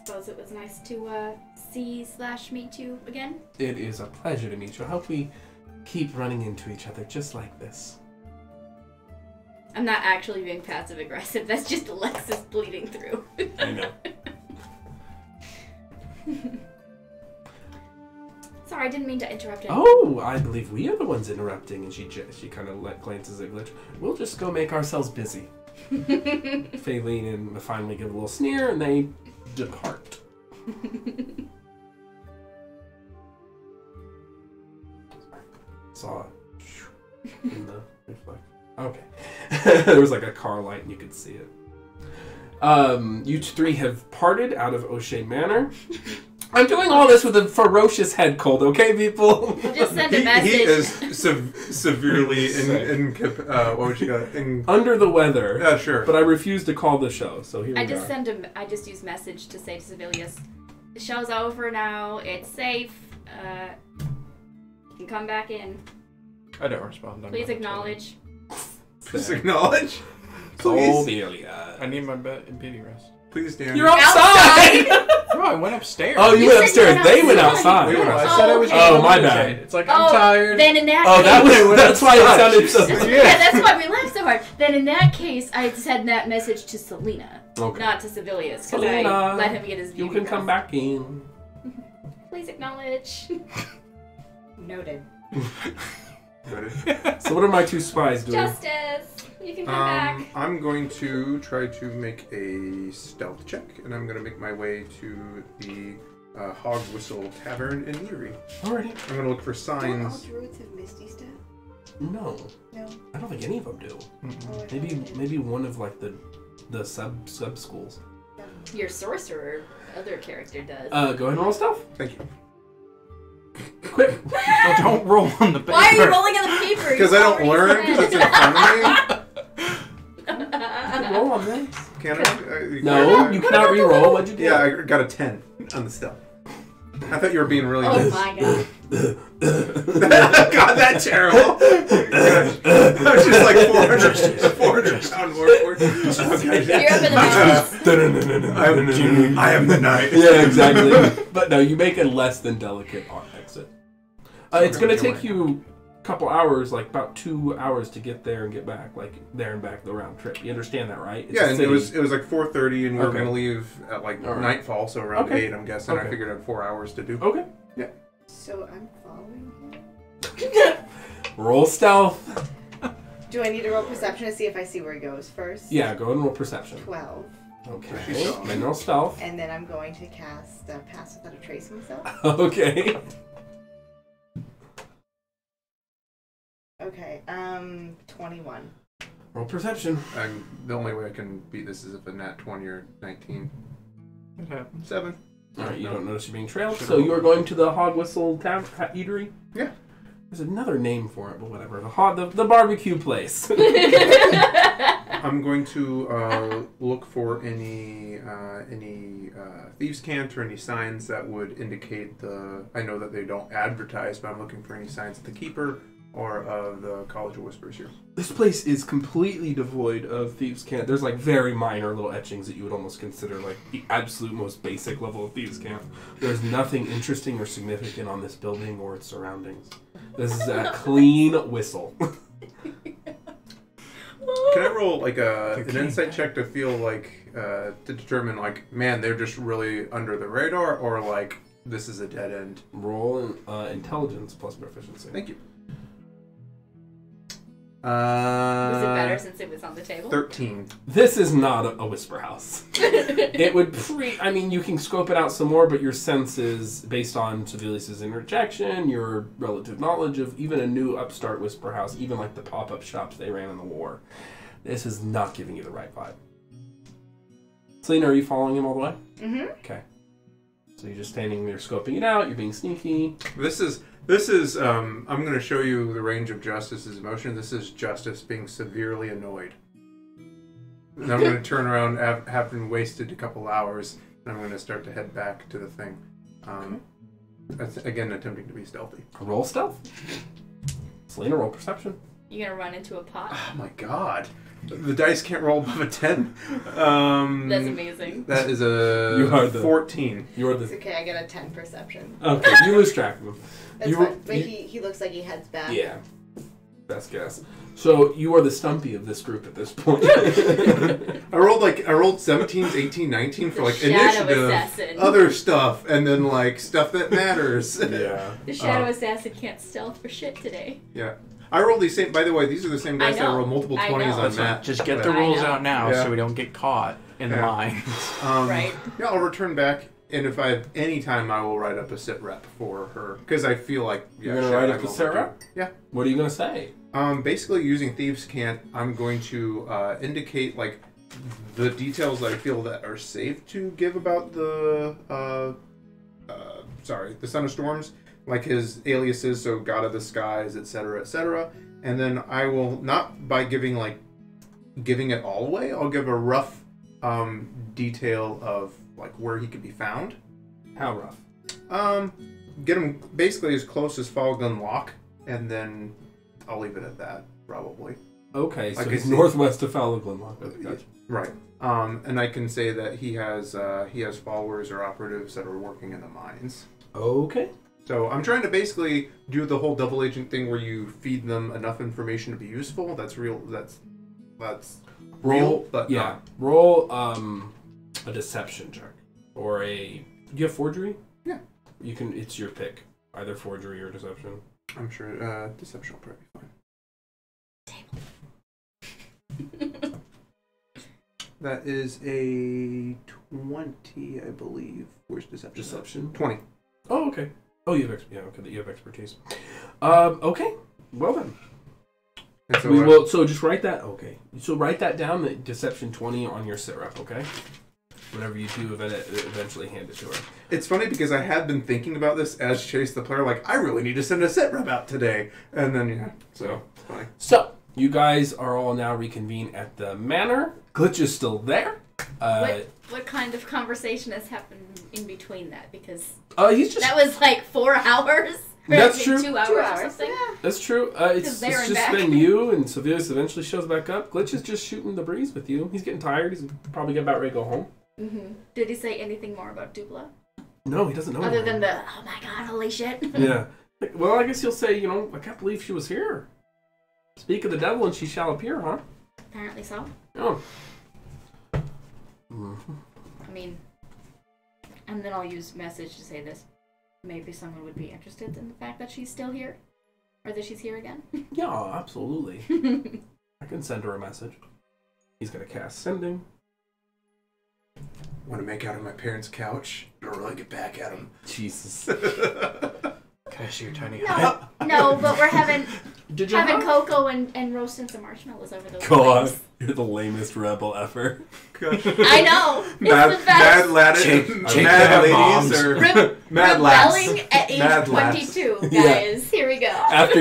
suppose it was nice to see/meet you again. It is a pleasure to meet you. I hope we keep running into each other just like this. I'm not actually being passive aggressive. That's just Alexis bleeding through. I know. Sorry, I didn't mean to interrupt you. Oh, I believe we are the ones interrupting. And she kind of glances at Glitch. We'll just go make ourselves busy. Faylene and finally give a little sneer, and they depart. Saw it in the reflect. Okay. There was like a car light, and you could see it. You three have parted out of O'Shea Manor. I'm doing all this with a ferocious head cold, okay, people? Just send a message. He is severely what would you got? Under the weather. Yeah, sure. But I refuse to call the show, so here we are. I just use message to say to Sovelias, the show's over now. It's safe. You can come back in. I don't respond. Please acknowledge. Please acknowledge. Sovelias. I need my beauty rest. Please, Dan. You're outside! No, I went upstairs. Oh, you You went said upstairs. you They went went outside. outside. We went I outside. said I was. Oh, my going to bad. bed. It's like I'm tired. Then in that Oh, case, that's why it sounded so... yeah, that's why we laughed so hard. Then in that case, I sent that message to Selina, Okay. not to Sovelias, because Selina, I let him get his You beauty can come rest. back in. Please acknowledge. Noted. Ready? So what are my two spies doing? Justice, you can come back. I'm going to try to make a stealth check, and I'm going to make my way to the Hog Whistle Tavern in Erie. Alrighty. I'm going to look for Don't all signs. druids have Misty Step? No. No. I don't think any of them do. Oh, I thought Maybe they did. maybe one of like the sub schools. Your sorcerer, other character does. Go ahead and roll stealth. Thank you. Quick. Oh, don't roll on the paper. Why are you rolling on the paper? Because I don't learn because it's in front of me. Roll on this. Can I? No, you cannot re-roll. What'd you do? Yeah, I got a 10 on the stealth. I thought you were being really Oh nice. my god. God, that's terrible. I was just like 400 pound more. Okay. You're up in the mountains. I am the knight. Yeah, exactly. But no, you make a less than delicate exit. It's going to take you a couple hours, like about 2 hours to get there and get back, like there and back the round trip. You understand that, right? It's Yeah, a and city. it was like 4:30, and we were Okay. gonna leave at like All right. nightfall, so around Okay. 8, I'm guessing. Okay. I figured I had 4 hours to do. Okay. So I'm following him. Roll stealth. Do I need to roll perception to see if I see where he goes first? Yeah, go ahead and roll perception. 12. Okay. She's strong. Then roll stealth. And then I'm going to cast Pass Without a Trace myself. Okay. Okay, 21. Roll perception. The only way I can beat this is if a nat 20 or 19. What happened? 7. Alright, you don't notice you're being trailed, so you are going to the Hog Whistle Eatery? Yeah. There's another name for it, but whatever. The barbecue place. I'm going to look for any thieves' cant or any signs that would indicate I know that they don't advertise, but I'm looking for any signs of the keeper or of the College of Whispers here. This place is completely devoid of thieves' cant. There's like very minor little etchings that you would almost consider like the absolute most basic level of thieves' cant. There's nothing interesting or significant on this building or its surroundings. This is a clean whistle. Can I roll like an insight check to feel like to determine like, man, they're just really under the radar, or like this is a dead end? Roll intelligence plus proficiency. Thank you. Was it better since it was on the table? 13. This is not a whisper house. It would I mean, you can scope it out some more, but your sense is based on Sovelius' interjection, your relative knowledge of even a new upstart whisper house, even like the pop-up shops they ran in the war. This is not giving you the right vibe. Selina, are you following him all the way? Mm-hmm. Okay. So you're just standing there scoping it out, you're being sneaky. This is I'm going to show you the range of Justice's emotion. This is Justice being severely annoyed. And I'm going to turn around, having wasted a couple hours, and I'm going to start to head back to the thing. That's, again, attempting to be stealthy. Roll stealth. Selina, roll perception. You gonna run into a pot? Oh my god. The dice can't roll above a 10. That's amazing. That is You are the- 14. You're It's the... okay, I get a 10 perception. Okay, you lose track of him. That's You- fine. But you- he looks like he heads back. Yeah. Best guess. So you are the stumpy of this group at this point. I rolled 17s, 18, 19 for The like shadow initiative, assassin. other stuff, and then like stuff that matters. Yeah. The shadow assassin can't stealth for shit today. Yeah. I rolled these same, by the way, these are the same dice I that I know. rolled multiple I 20s know. on That's that. right. Just get the But, rules I know. out now Yeah. so we don't get caught in Yeah. line. Right. Yeah, I'll return back, and if I have any time, I will write up a sit rep for her. Because I feel like, yeah, You're gonna shit, write I up a will sit do- rep? Yeah. What are you gonna say? Basically, using Thieves' Cant, I'm going to indicate like the details that I feel that are safe to give about the the Son of Storms, like his aliases, so God of the Skies, etc., etc. And then I will not by giving it all away. I'll give a rough detail of like where he could be found. How rough? Get him basically as close as Falgun Lock, and then I'll leave it at that, probably. Okay, so Like he's I see- northwest of Falglenlock. Okay, gotcha. Right. And I can say that he has followers or operatives that are working in the mines. Okay. So I'm trying to basically do the whole double agent thing where you feed them enough information to be useful. That's real. That's Roll, real, but yeah. not. Roll a deception check or a. Do you have forgery? Yeah. You can. It's your pick. Either forgery or deception. I'm sure deception will probably be fine. That is a 20, I believe. Where's deception? Deception. 20. Oh, okay. Oh, you have you have expertise. Okay. Well then. And so We will. So just write that. Okay. So write that down. The deception 20 on your sit rep. Okay. whatever you do, eventually hand it to her. It's funny because I had been thinking about this as Chase the player, like, I really need to send a sit rep out today. And then, yeah, so it's funny. So, you guys are all now reconvened at the manor. Glitch is still there. What kind of conversation has happened in between that? Because he's just... that was like 4 hours. Or That's like true. 2 hours, 2 or hours. something. Yeah. That's true. It's there and just back. been you, and Sovelias eventually shows back up. Glitch is just shooting the breeze with you. He's getting tired. He's probably about ready to go home. Mm-hmm. Did he say anything more about Dubla? No, he doesn't know. Other anything. than the, oh my god, holy shit. Yeah. Well, I guess he'll say, I can't believe she was here. Speak of the devil and she shall appear, huh? Apparently so. Oh. Mm-hmm. I mean, and then I'll use message to say this. Maybe someone would be interested in the fact that she's still here. Or that she's here again. Yeah, absolutely. I can send her a message. He's going to cast sending. Want to make out on my parents' couch? I don't really get back at them. Jesus. Can I see your tiny eye? No, but we're having Did you cocoa and roasting some marshmallows over those God, flames. you're the lamest rebel ever. I know. It's Mad, the best. mad ladies or mad lads. Rebelling at age Mad lads. 22, guys. Yeah. Here we go. After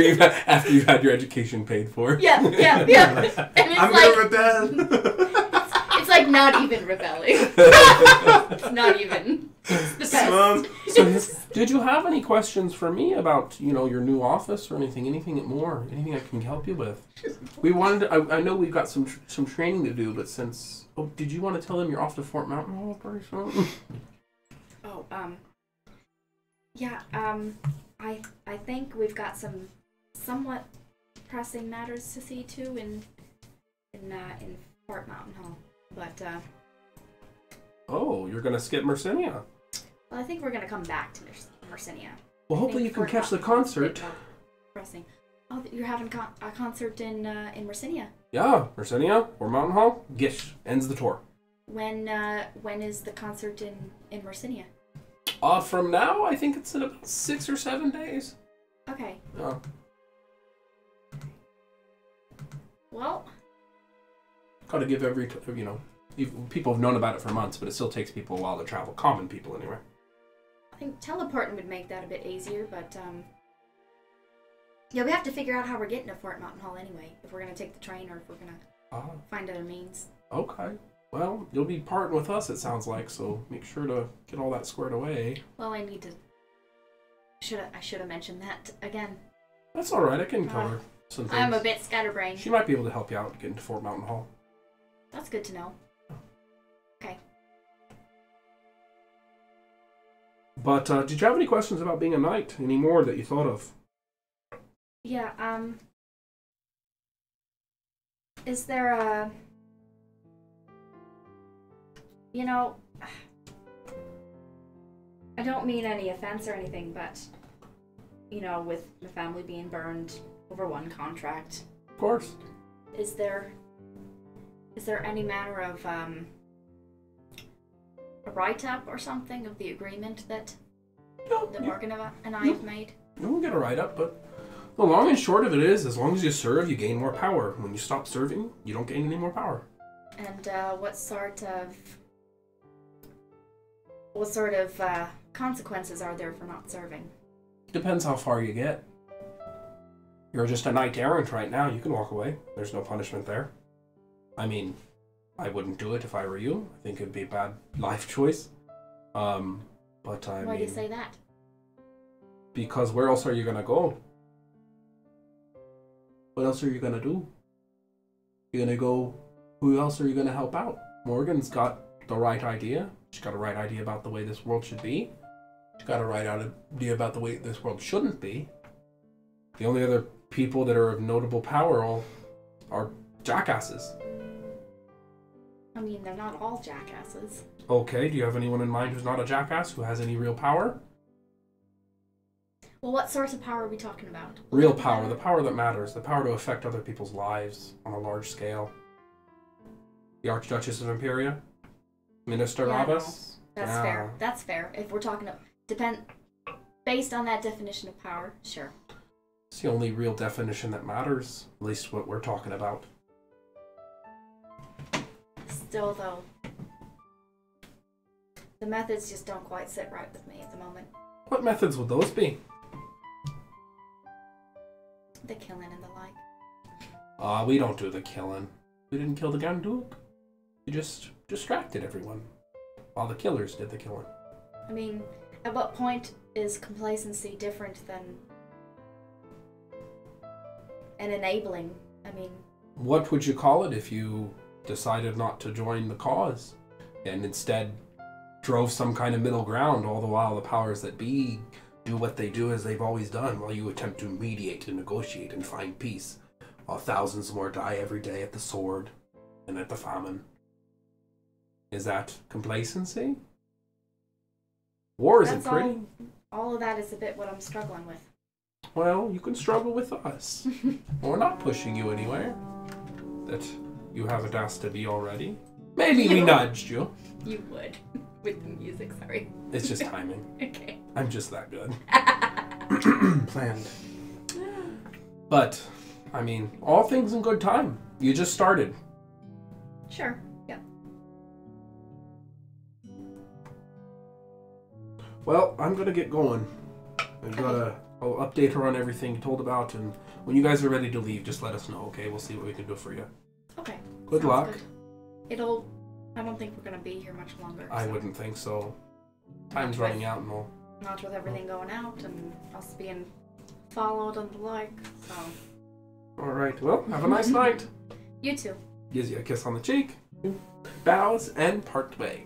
you've had your education paid for. Yeah. And it's I'm like, gonna rebel. it's like not even rebelling. It's not even. It's the best. So, did you have any questions for me about, your new office or anything more? Anything I can help you with? We wanted to, I know we've got some training to do, but since... Oh, did you want to tell them you're off to Fort Mountain Hall pretty soon? Oh, yeah, I think we've got some somewhat pressing matters to see to in Fort Mountain Hall, but Oh, you're gonna skip Mercinia. well, I think we're gonna come back to Mercinia. Well, I hopefully you think can Fort catch the Mountain Hall's a bit concert. more pressing. Oh, you're having a concert in Mercinia. Yeah, Mercinia or Mountain Hall. Gish ends the tour. When is the concert in Mercinia? From now, I think it's in about 6 or 7 days. Okay. Oh. Well, Gotta give people have known about it for months, but it still takes people a while to travel. Common people, anyway. I think teleporting would make that a bit easier, but yeah, we have to figure out how we're getting to Fort Mountain Hall anyway. If we're gonna take the train or if we're gonna find other means. Okay. Well, you'll be parting with us, it sounds like, so make sure to get all that squared away. Well, I need to. I should have mentioned that again. That's all right. I can tell her some things. I'm a bit scatterbrained. She might be able to help you out getting to Fort Mountain Hall. That's good to know. Okay. But did you have any questions about being a knight? Any more that you thought of? Yeah. Is there a? I don't mean any offense or anything, but with the family being burned over one contract, Of course. is there any manner of a write-up or something of the agreement that Morgan and I have made? We'll get a write-up, but the long and short of it is, as long as you serve, you gain more power. When you stop serving, you don't gain any more power. And what sort of consequences are there for not serving? Depends how far you get. You're just a knight errant right now. You can walk away. There's no punishment there. I mean, I wouldn't do it if I were you. I think it'd be a bad life choice. But I Why mean, do you say that? because where else are you gonna go? What else are you gonna do? You're gonna go. Who else are you gonna help out? Morgan's got the right idea. She's got a right idea about the way this world should be. She's got a right idea about the way this world shouldn't be. The only other people that are of notable power are jackasses. I mean, they're not all jackasses. Okay, do you have anyone in mind who's not a jackass, who has any real power? Well, what sort of power are we talking about? Real power, the power that matters, the power to affect other people's lives on a large scale. The Archduchess of Imperia? Minister Yeah, Abbas? no. That's fair. That's fair. If we're talking based on that definition of power, sure. It's the only real definition that matters, at least what we're talking about. Still, though, The methods just don't quite sit right with me at the moment. What methods would those be? The killing and the like. We don't do the killing. We didn't kill the Gandook. We just distracted everyone. While the killers did the killing. I mean, at what point is complacency different than an enabling? I mean... What would you call it if you decided not to join the cause and instead drove some kind of middle ground all the while the powers that be do what they do as they've always done while you attempt to mediate and negotiate and find peace while thousands more die every day at the sword and at the famine? Is that complacency? War isn't That's pretty. all of that is a bit what I'm struggling with. Well, you can struggle with us. We're not pushing you anywhere that you haven't asked to be already. Maybe we nudged you. You would. With the music, sorry. It's just timing. Okay. I'm just that good. Planned. But, I mean, all things in good time. You just started. Sure. Yeah. Well, I'm gonna get going. I'll update her on everything you told about, and when you guys are ready to leave, just let us know, okay? We'll see what we can do for you. Okay. Good Sounds luck. Good. I don't think we're gonna be here much longer. I so. wouldn't think so. Time's running out and all. Not with everything going out and us being followed and the like, so. Alright, well, have a nice night. You too. Gives you a kiss on the cheek, bows, and part way.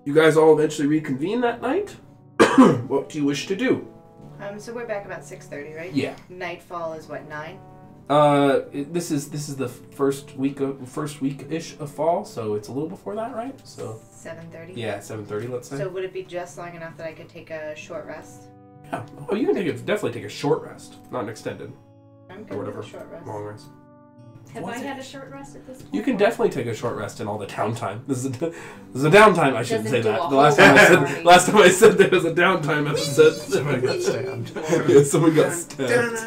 You guys all eventually reconvene that night. What do you wish to do? So we're back about 6:30, right? Yeah. Nightfall is what, 9? This is the first week-ish of fall, so it's a little before that, right? So 7:30. yeah, 7:30, let's say. So would it be just long enough that I could take a short rest? Yeah. Oh, you can definitely take a short rest, not an extended I'm or good whatever with a short rest. long rest. Have I had a short rest at this point? You can definitely take a short rest in all the downtime. This is a downtime. I shouldn't say Doesn't do that. a The last time I said there was a downtime episode. Somebody got stabbed. Yeah, someone got stabbed.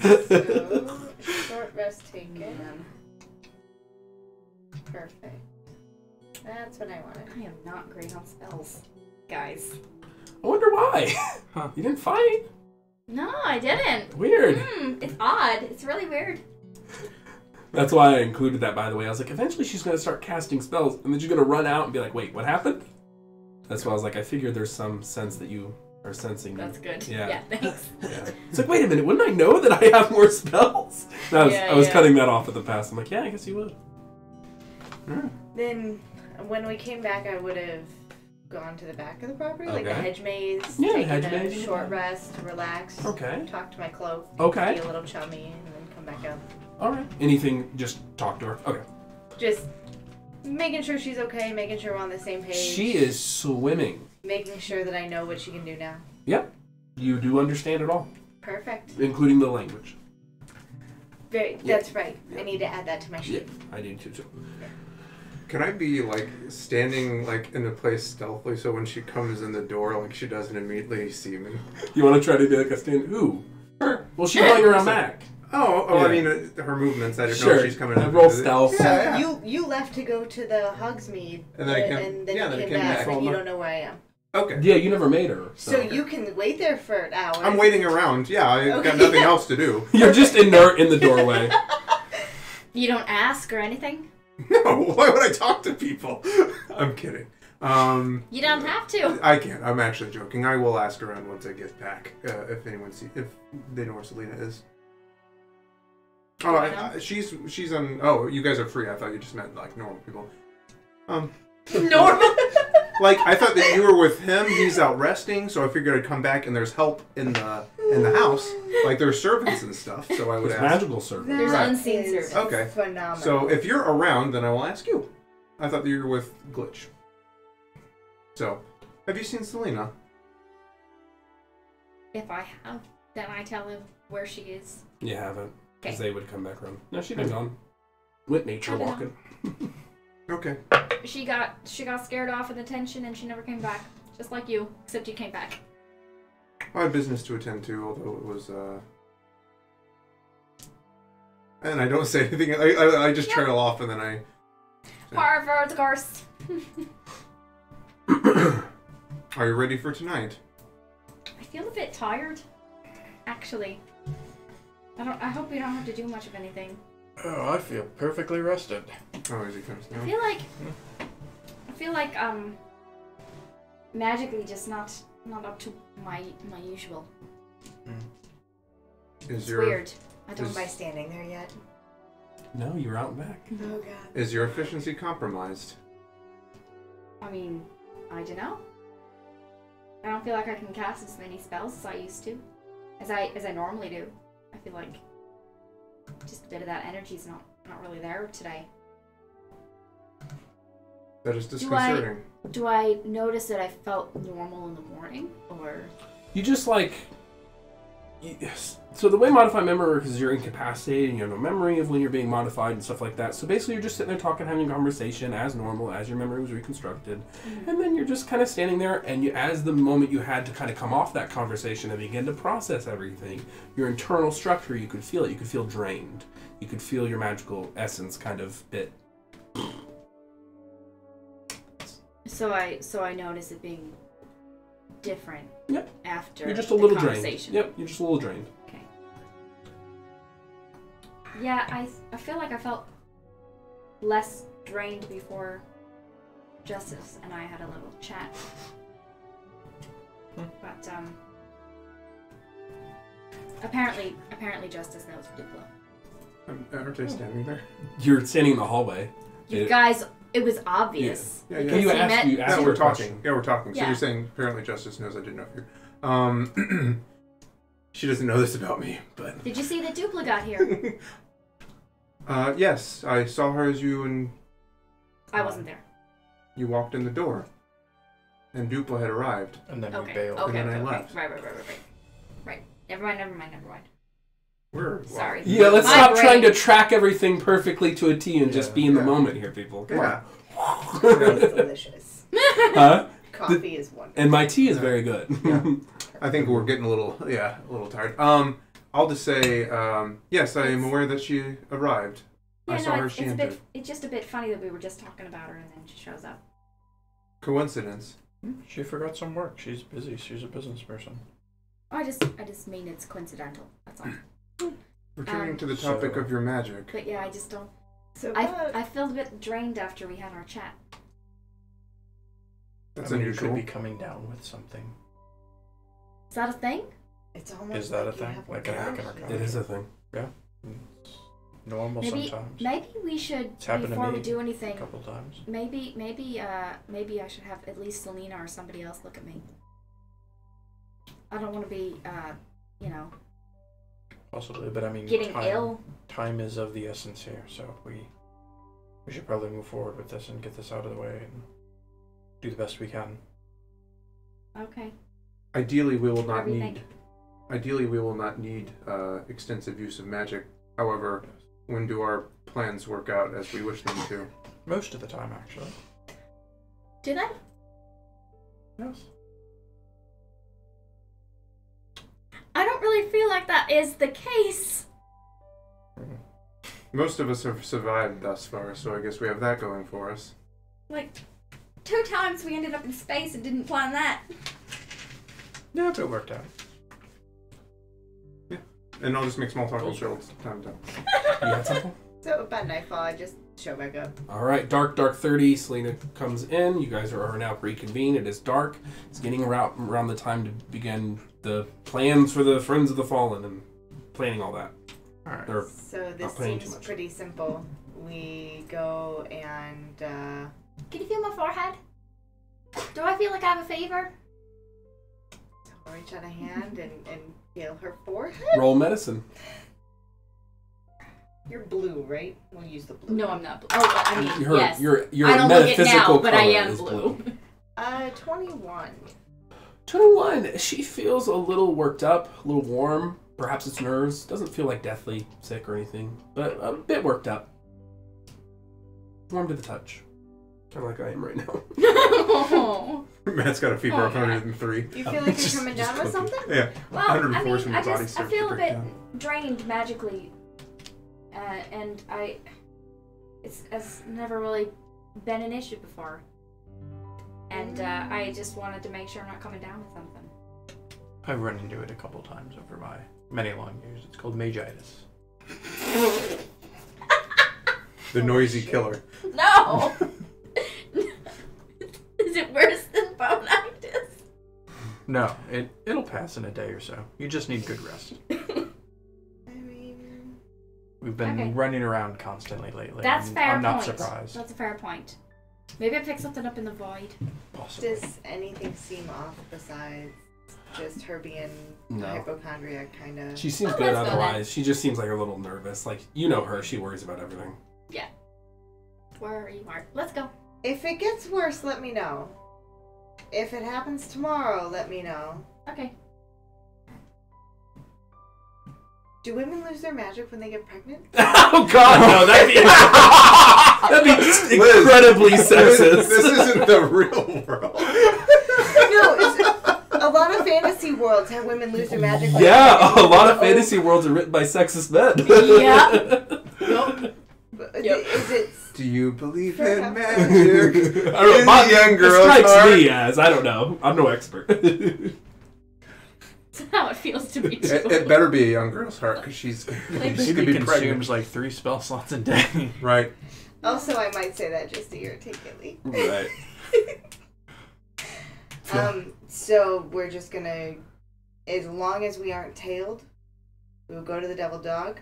So, short rest taken. Perfect. That's what I wanted. I am not great on spells, guys. I wonder why. Huh. You didn't fight? No, I didn't. Weird. It's odd. It's really weird. That's why I included that, by the way. I was like, eventually she's going to start casting spells, and then she's going to run out and be like, wait, what happened? That's why I was like, I figured there's some sense that you are sensing. That's good. Yeah. Thanks. Yeah. It's like, wait a minute, wouldn't I know that I have more spells? And I was Yeah. cutting that off at the past. I'm like, yeah, I guess you would. Yeah. Then, when we came back, I would have gone to the back of the property, like the Okay. hedge maze, Yeah, the taken hedge a maze. short rest, relax, Okay. talk to my cloak, Okay. be a little chummy, and then come back up. All right. Anything, just talk to her. Okay. Just making sure she's okay, making sure we're on the same page. She is swimming. Making sure that I know what she can do now. Yep. You do understand it all, Perfect. including the language. That's right. Yeah. I need to add that to my Yeah, sheet. I do too. Can I be like standing like in a place stealthily so when she comes in the door, like she doesn't immediately see me? You want to try to do like a stand? Who? Her. Well, she's going around Mac. Oh, Yeah. I mean her movements. I didn't know Sure. if she's coming up. Roll stealth. So Yeah. you left to go to the Hogsmeade, And then I came- and then yeah, you then I came came back, back. and you don't know where I am. Okay. Yeah, you never made her. So you can wait there for hours. I'm waiting around. Yeah, I've Okay. got nothing else to do. You're just inert in the doorway. You don't ask or anything? No, why would I talk to people? I'm kidding. You don't have to. I can't. I'm actually joking. I will ask around once I get back if they know where Selina is. Oh, Do I know? she's on. Oh, you guys are free. I thought you just meant like normal people. Normal. Like I thought that you were with him. He's out resting, so I figured I'd come back and there's help in the house. Like there's servants and stuff. So I would There's ask. magical servant. There's That unseen is service. Okay. Phenomenal. So if you're around, then I will ask you. I thought that you were with Glitch. So, have you seen Selina? If I have, then I tell him where she is. You haven't. Because Okay. they would come back around. No, she'd been gone. Went nature I don't walking. Okay. She got scared off in the tension and she never came back. Just like you, except you came back. I had business to attend to, although it was, and I don't say anything. I just trail off and then I... Par for the course. Are you ready for tonight? I feel a bit tired, actually. I hope we don't have to do much of anything. Oh, I feel perfectly rested. Oh, as he comes I down. feel like magically just not up to my usual. Is It's your weird. I Am don't. I standing there yet? No, you're out and back. Oh god. is your efficiency compromised? I mean, I don't know. I don't feel like I can cast as many spells as I used to, as I normally do. I feel like just a bit of that energy's not really there today. That is disconcerting. Do I notice that I felt normal in the morning, or? You just like... So the way Modify Memory works is you're incapacitated and you have no memory of when you're being modified and stuff like that. So basically you're just sitting there talking, having a conversation as normal, as your memory was reconstructed. Mm-hmm. And then you're just kind of standing there, and you, as the moment you had to kind of come off that conversation and begin to process everything, your internal structure, you could feel it. You could feel drained. You could feel your magical essence kind of bit. So I notice it being different. Yep. After You're just a the little drained. conversation. Yep, you're just a little drained. Okay. Yeah, I feel like I felt less drained before Justice and I had a little chat. But apparently Justice knows Duplo. Aren't they standing there? You're standing in the hallway. You guys, it was obvious. Yeah, yeah. because You he asked- met you asked Yeah, her we're a talking. question. Yeah, we're talking. So Yeah. you're saying apparently Justice knows I didn't know you. She doesn't know this about me, but Did you see that Duplo got here? yes, I saw her as you and I wasn't there. you walked in the door, and Duplo had arrived. And then we Okay. bailed. Okay. And then I Okay. left. Right. Never mind. We're Sorry. Yeah, let's My stop brain. trying to track everything perfectly to a T and just Yeah. be in the Yeah. moment here, people. Come Yeah. It's delicious. on. Huh? Coffee is wonderful. And my tea is Yeah. very good. Yeah. I think we're getting a little tired. I'll just say, yes, I am aware that she arrived. I saw her as she entered. it's just a bit funny that we were just talking about her and then she shows up. Coincidence. She forgot some work. She's busy. She's a business person. I just mean it's coincidental. That's all. Returning to the topic So- of your magic. But yeah, I just don't. So I felt a bit drained after we had our chat. That's I mean, unusual. you could be coming down with something. Is that a thing? it's almost Is that like a you thing? have Like an connection. arcana? It is a thing. It's normal Maybe sometimes. maybe we should It's happened to before we me do a anything. couple times. Maybe I should have at least Selina or somebody else look at me. I don't want to be Possibly, but I mean, getting ill. Time is of the essence here, so we should probably move forward with this and get this out of the way and do the best we can. Okay. Ideally, we will not Whatever you need. think. Ideally, we will not need extensive use of magic. However, when do our plans work out as we wish them to? Most of the time, actually. Do they? Yes. I don't really feel like that is the case. Most of us have survived thus far, so I guess we have that going for us. Like 2 times we ended up in space and didn't plan that. Yeah, but it worked out. And I'll just make small talk and Bullshit. shields time to time. You had something? So about nightfall, I just show back up. All right, dark 30. Selina comes in. You guys are now reconvened. It is dark. It's getting around the time to begin the plans for the Friends of the Fallen and planning all that. All right. Or So this not playing too seems much. pretty simple. We go and Can you feel my forehead? Do I feel like I have a fever? I'll reach out a hand and feel her forehead. roll medicine. You're blue, right? We'll use the blue. No, I'm not blue. Oh, I mean, yes. Your I don't look it metaphysical now, but I color am is blue. 21. 21. She feels a little worked up, a little warm. Perhaps it's nerves. Doesn't feel like deathly sick or anything, but a bit worked up. Warm to the touch. Kind of like I am right now. Oh. Matt's got a fever of Oh, God. 103. You feel like Just- you're coming just down with cookie. something? Yeah. Well, I 104 mean, is when your body I starts feel to a break bit down. drained magically, and it's never really been an issue before. And I just wanted to make sure I'm not coming down with something. I've run into it a couple times over my many long years. It's called Magitis. The noisy killer. No! Is it worse than bonitis? No, it'll pass in a day or so. You just need good rest. I mean, We've been running around constantly lately. That's and fair I'm not point. surprised. That's a fair point. Maybe I picked something up in the void. Possibly. does anything seem off besides just her being No. hypochondriac kind of? She seems Oh, good let's go then. otherwise. She just seems like a little nervous. Like, you know her. She worries about everything. Where you are. Let's go. If it gets worse, let me know. If it happens tomorrow, let me know. Okay. Do women lose their magic when they get pregnant? Oh God, no! That'd be incredibly sexist. This isn't the real world. No, a lot of fantasy worlds have women lose their magic. when Yeah, they're a lot of pregnant. fantasy worlds are written by sexist men. Yeah. Nope. Is it? Do you believe Fair in enough. magic? I don't know. In My, the young it girl's strikes heart? me as I don't know. I'm no expert. That's how it feels to me too. It better be a young girl's heart because she's Like, she could Maybe be consumes pregnant. like 3 spell slots a day. Right. Also, I might say that just to irritate Gilly. Right. So we're just gonna, as long as we aren't tailed, we will go to the Devil Dog.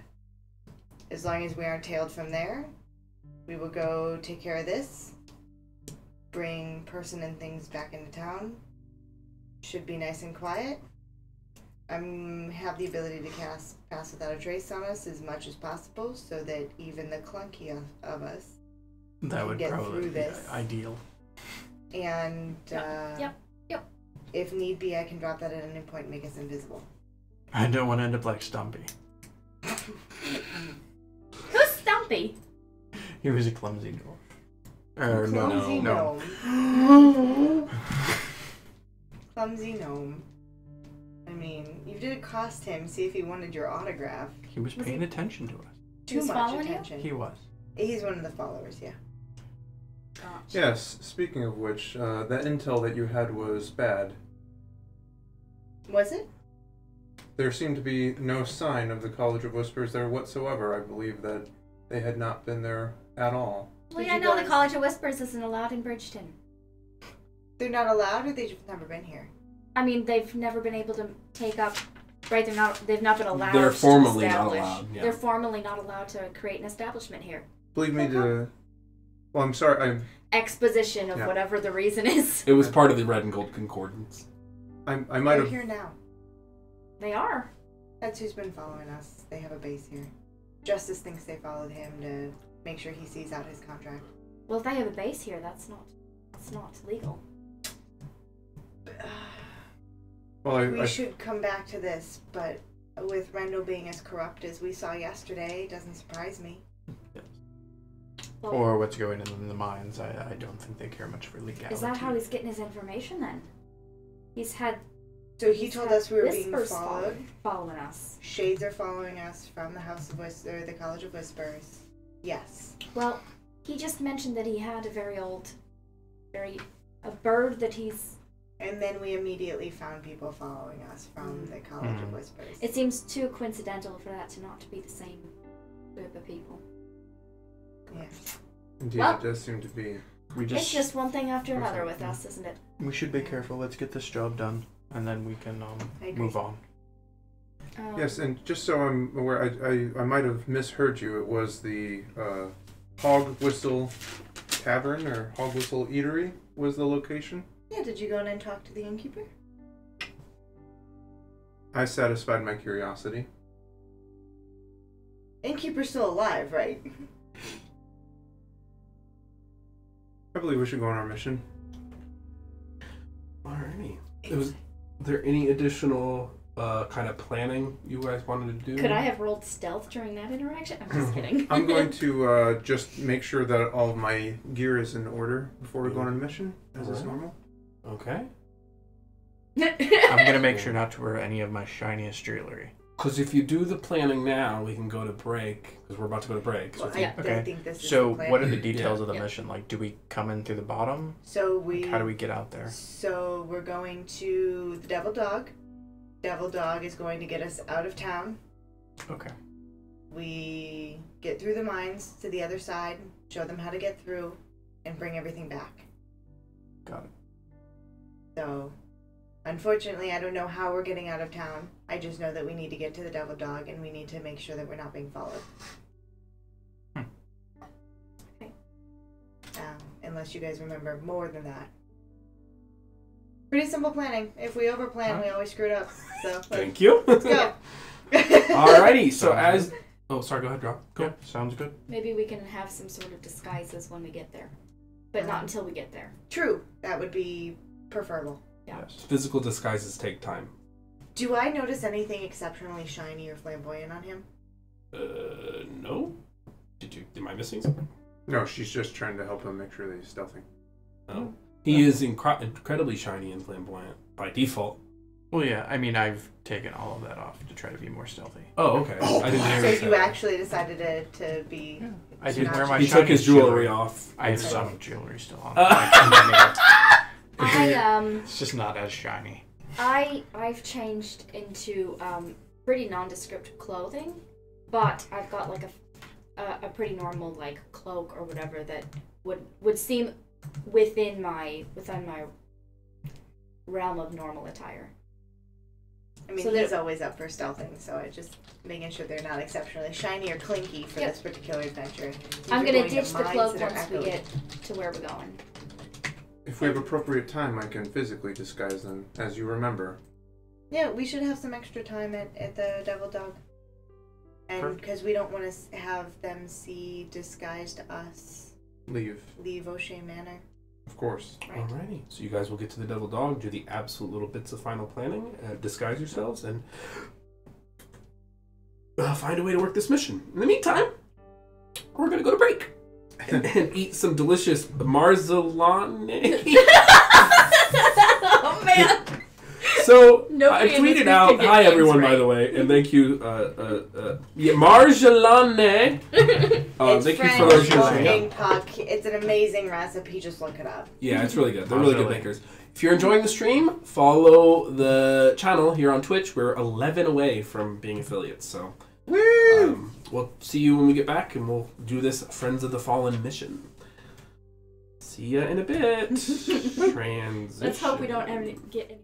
As long as we aren't tailed from there, we will go take care of this. Bring person and things back into town. Should be nice and quiet. Have the ability to cast Pass Without a Trace on us as much as possible, so that even the clunky of us That can would get probably through be this. ideal. And Yep. if need be, I can drop that at any point and make us invisible. I don't want to end up like Stumpy. Who's Stumpy? He was a clumsy dwarf. Or Clumsy no. gnome. Clumsy gnome. I mean, you did cost him, see if he wanted your autograph. He was paying attention to us. Too was much following you? attention. He was. He's one of the followers, yeah. Gotcha. Yes. Speaking of which, that intel that you had was bad. Was it? There seemed to be no sign of the College of Whispers there whatsoever. I believe that they had not been there at all. Well, Did yeah, I you know guys- the College of Whispers isn't allowed in Bridgeton. They're not allowed, or they've just never been here? I mean, they've never been able to take up. Right, they've not been allowed. They're formally to not establish. allowed, yeah. They're formally not allowed to create an establishment here. Believe me to. Well, I'm sorry. Exposition of Yeah. whatever the reason is. It was part of the Red and Gold Concordance. I might They're have. here now. They are. That's who's been following us. They have a base here. Justice thinks they followed him to make sure he sees out his contract. Well, if they have a base here, that's not legal. Well, We should come back to this, but with Rendell being as corrupt as we saw yesterday, it doesn't surprise me. Well, Or what's going on in the mines. I don't think they care much for legality. is that how he's getting his information then? He's had. So he told us we were being Whispers followed. following us. Shades are following us from the House of Whispers, the College of Whispers. Yes. Well, he just mentioned that he had a bird that he's. And then we immediately found people following us from the College of Whispers. It seems too coincidental for that to not to be the same group of people. Yeah. Indeed, Well- it does seem to be. It's just one thing after another with us, isn't it? We should be careful. Let's get this job done, and then we can I agree. move on. Yes, and just so I'm aware, I might have misheard you. It was the Hog Whistle Tavern or Hog Whistle Eatery was the location. Yeah, did you go in and talk to the innkeeper? I satisfied my curiosity. Innkeeper's still alive, right? I believe we should go on our mission. Alrighty. Was there any additional kind of planning you guys wanted to do? Could I have rolled stealth during that interaction? I'm just kidding. I'm going to just make sure that all of my gear is in order before we go on a mission, as is Alright. normal. Okay. I'm gonna make sure not to wear any of my shiniest jewelry. Because if you do the planning now, we can go to break. Because we're about to go to break. So Well, if you- I think this is So the plan. what are the details of the Yeah. mission? Like, do we come in through the bottom? So Like, how do we get out there? So we're going to the Devil Dog. Devil Dog is going to get us out of town. Okay. We get through the mines to the other side, show them how to get through, and bring everything back. Got it. So, unfortunately, I don't know how we're getting out of town. I just know that we need to get to the Devil Dog, and we need to make sure that we're not being followed. Okay. Unless you guys remember more than that. Pretty simple planning. If we overplan, we always screw it up. So Thank you. let's go. Alrighty. So Sounds as oh, sorry. Go ahead, Rob. Go. Yeah, sounds good. Maybe we can have some sort of disguises when we get there. But not until we get there. True, that would be preferable. Yeah. Yes. Physical disguises take time. Do I notice anything exceptionally shiny or flamboyant on him? No. Did you? Am I missing something? No, she's just trying to help him make sure that he's stealthing. No. He is incredibly shiny and flamboyant by default. Well, yeah. I mean, I've taken all of that off to try to be more stealthy. Oh, okay. I didn't hear So you say you that. actually decided to be... Yeah. I didn't wear my He shiny took his jewelry off. I have Okay. some jewelry still on. I It's just not as shiny. I've changed into pretty nondescript clothing, but I've got like a pretty normal like cloak or whatever that would seem within my realm of normal attire. I mean, So he's there- always up for stealthing, so I just making sure they're not exceptionally shiny or clinky for Yep. this particular adventure. Since I'm you're gonna going to ditch the mines cloak that are once we echoed. get to where we're going. If we have appropriate time, I can physically disguise them, as you remember. Yeah, we should have some extra time at the Devil Dog. And Perfect. because we don't want to have them see disguised us Leave, leave O'Shea Manor. of course. Right. Alrighty. So you guys will get to the Devil Dog, do the absolute little bits of final planning, disguise yourselves, and find a way to work this mission. In the meantime, we're gonna go to break and eat some delicious marzolane. Oh man! So Nobody I in this tweeted group out, can get hi names everyone, by right." the way, and thank you, yeah, marjolane. It's Thank you French for those cooking puck. It's an amazing recipe. Just look it up. Yeah, it's really good. They're really good Marjolane. makers. If you're enjoying the stream, follow the channel here on Twitch. We're 11 away from being affiliates, so we'll see you when we get back, and we'll do this Friends of the Fallen mission. See ya in a bit. Transition. Let's hope we don't ever get any.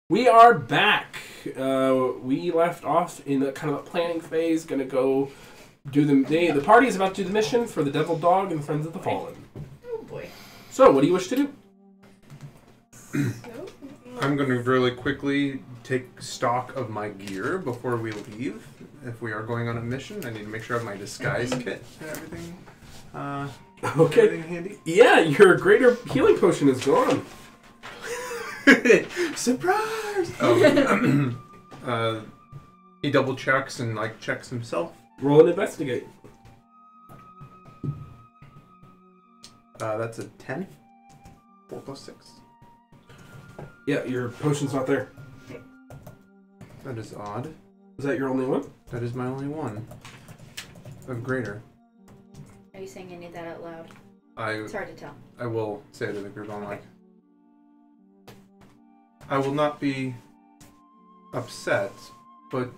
We are back. We left off in the kind of a planning phase. Gonna go do the party is about to do the mission for the Devil Dog and the Friends of the Fallen. Oh boy. So, what do you wish to do? I'm going to really quickly take stock of my gear before we leave. If we are going on a mission, I need to make sure I have my disguise kit and everything. Okay. Everything handy. Yeah, your greater healing potion is gone. Surprise! He double checks and checks himself. Roll and investigate. That's a 10. 4 plus 6. Yeah, your potion's not there. That is odd. Is that your only one? That is my only one. Of greater. Are you saying any of that out loud? I It's hard to tell. I will say to the group, I will not be upset, but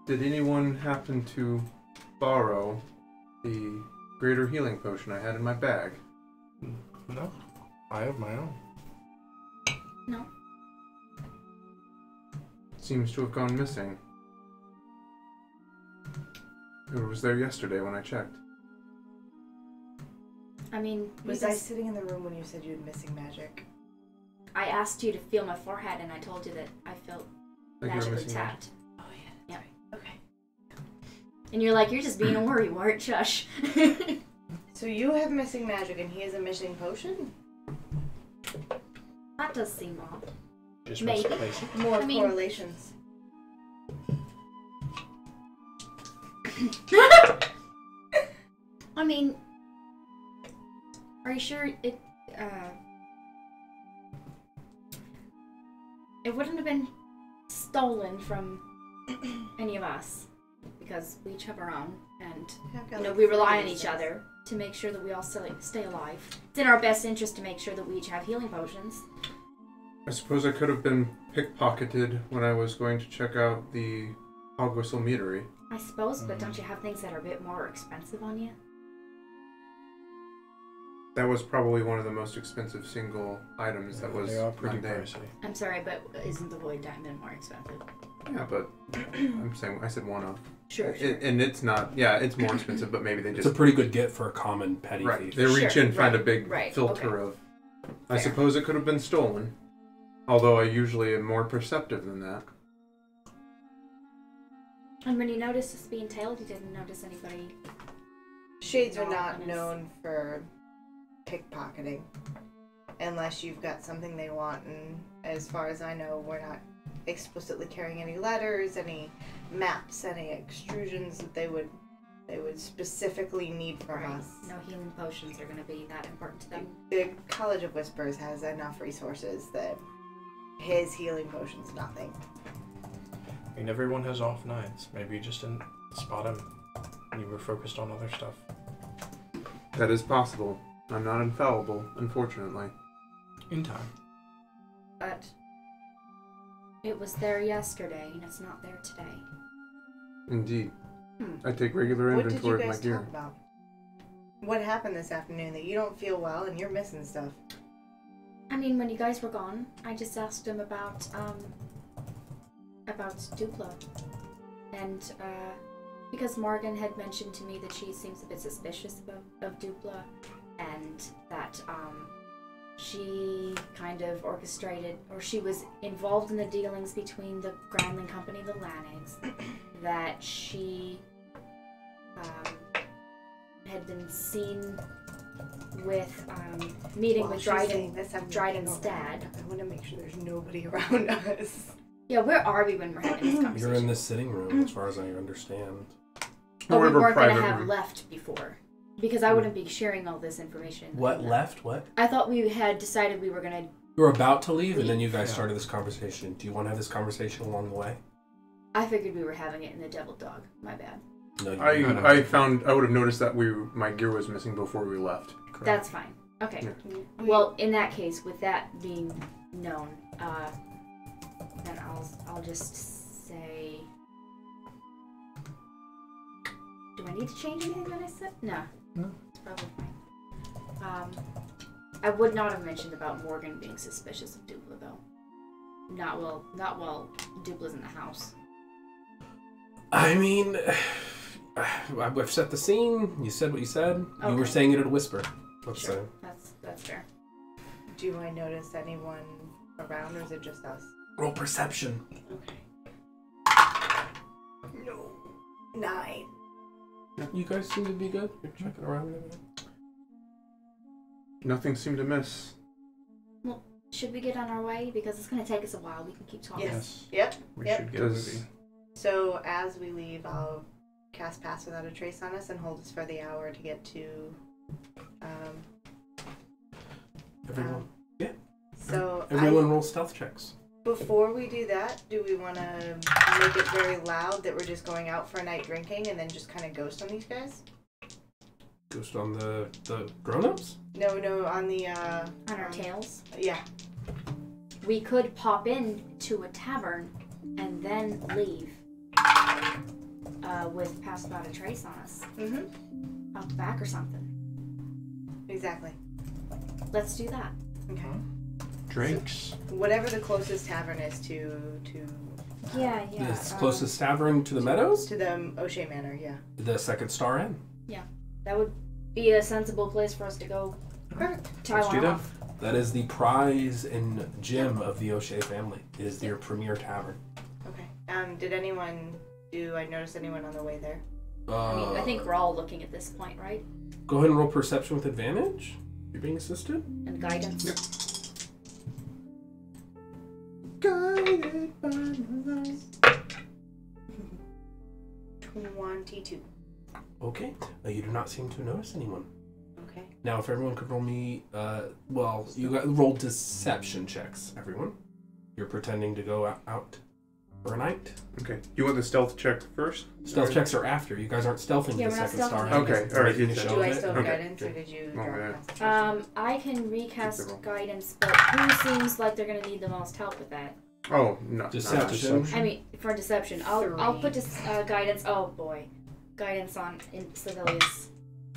did anyone happen to borrow the greater healing potion I had in my bag? No, I have my own. No. Seems to have gone missing. It was there yesterday when I checked. I mean, Was I sitting in the room when you said you had missing magic? I asked you to feel my forehead, and I told you that I felt Like you were magically missing tapped. Oh yeah. Yeah. Right. Okay. And you're like, you're just being a worrywart, shush. So you have missing magic and he has a missing potion? That does seem odd. Just Maybe. misplace it. More I mean- correlations. I mean, are you sure it wouldn't have been stolen from any of us, because we each have our own, and we rely on each other to make sure that we all stay alive. It's in our best interest to make sure that we each have healing potions. I suppose I could have been pickpocketed when I was going to check out the Hog Whistle Meadery. I suppose, but don't you have things that are a bit more expensive on you? That was probably one of the most expensive single items that was They are pretty mundane. pricey. I'm sorry, but isn't the Void Diamond more expensive? Yeah, but I said one of. Sure. And it's not. Yeah, it's more expensive, but maybe they It's just a pretty good get for a common petty right. thief. They reach Sure, in, find a right, big right, filter okay. of. I Fair. suppose it could have been stolen, although I usually am more perceptive than that. And when you noticed us being tailed, you didn't notice anybody. Shades are No, not goodness. known for pickpocketing. Unless you've got something they want, and as far as I know, we're not explicitly carrying any letters, any maps, any extrusions that they would specifically need from Right. us. No healing potions are going to be that important to them. The College of Whispers has enough resources that his healing potion's nothing. I mean, everyone has off nights. Maybe you just didn't spot him and you were focused on other stuff. That is possible. I'm not infallible, unfortunately. In time. But it was there yesterday, and it's not there today. Indeed. Hmm. I take regular What did you inventory of my guys gear. talk about? What happened this afternoon that you don't feel well and you're missing stuff? I mean, when you guys were gone, I just asked him about Duplo. And, because Morgan had mentioned to me that she seems a bit suspicious of Duplo, and that, she kind of orchestrated, or she was involved in the dealings between the Grandling Company and the Lanigs, that she, had been seen with, meeting While with she's Dryden. saying this, I'm Dryden's looking over. dad. I want to make sure there's nobody around us. Yeah, where are we when we're having this conversation? You're in the sitting room, as far as I understand. Oh, we Whatever weren't going to private have room. left before. Because I wouldn't be sharing all this information. What left? What? I thought we had decided we were going to... You were about to leave, and then you guys Yeah. started this conversation. Do you want to have this conversation along the way? I figured we were having it in the Devil Dog. My bad. No, you I don't. would have noticed that my gear was missing before we left. Correct. That's fine. Okay. Yeah. Well, in that case, with that being known, then I'll just say... Do I need to change anything that I said? No. No. It's probably fine. I would not have mentioned about Morgan being suspicious of Duplo, though. Not while Dupla's in the house. I mean, I've set the scene. You said what you said. Okay. You were saying it in a whisper. Let's Sure. say. That's fair. Do I notice anyone around, or is it just us? Roll perception. Okay. No. 9. You guys seem to be good. You're checking around and everything. Nothing seemed to miss. Should we get on our way? Because it's going to take us a while. We can keep talking. Yes. Yep. We Yep. should get moving. So as we leave, I'll cast Pass Without a Trace on us and hold us for the hour to get to. Everyone. So Everyone roll stealth checks. before we do that, do we want to make it very loud that we're just going out for a night drinking and then just kind of ghost on these guys? Ghost on the grown-ups? No, on the On our tails. Yeah. We could pop in to a tavern and then leave with Pass Without a Trace on us. Mm-hmm. Out the back or something. Exactly. Let's do that. Okay. Drinks. Whatever the closest tavern is to Yeah. This closest tavern to the meadows? the O'Shea Manor. Yeah. The Second Star Inn. That would be a sensible place for us to go. Perfect. Tie Let's do one that. off. That is the prize and gem of the O'Shea family. It is their premier tavern. Okay. Did anyone? Do I notice anyone on the way there? I think we're all looking at this point, right? Go ahead and roll perception with advantage. You're being assisted. And guidance. Guided by my light. 22. Okay. You do not seem to notice anyone. Okay. Now, if everyone could roll me, you got roll deception checks. Everyone, you're pretending to go out for a night. Okay. You want the stealth check first? Stealth checks are after. You guys aren't stealthing Yeah, the we're not Second stealthing Star it. Inn. Okay, all right, Making you a said- show Do of I it. still have Okay. guidance, or did you Oh, drop yeah. Constitution? I can recast Keep it roll. guidance, but who seems like they're gonna need the most help with that? Oh, no. Deception. I mean, for deception, I'll put 3. this guidance. Oh boy, guidance on in Sovelias.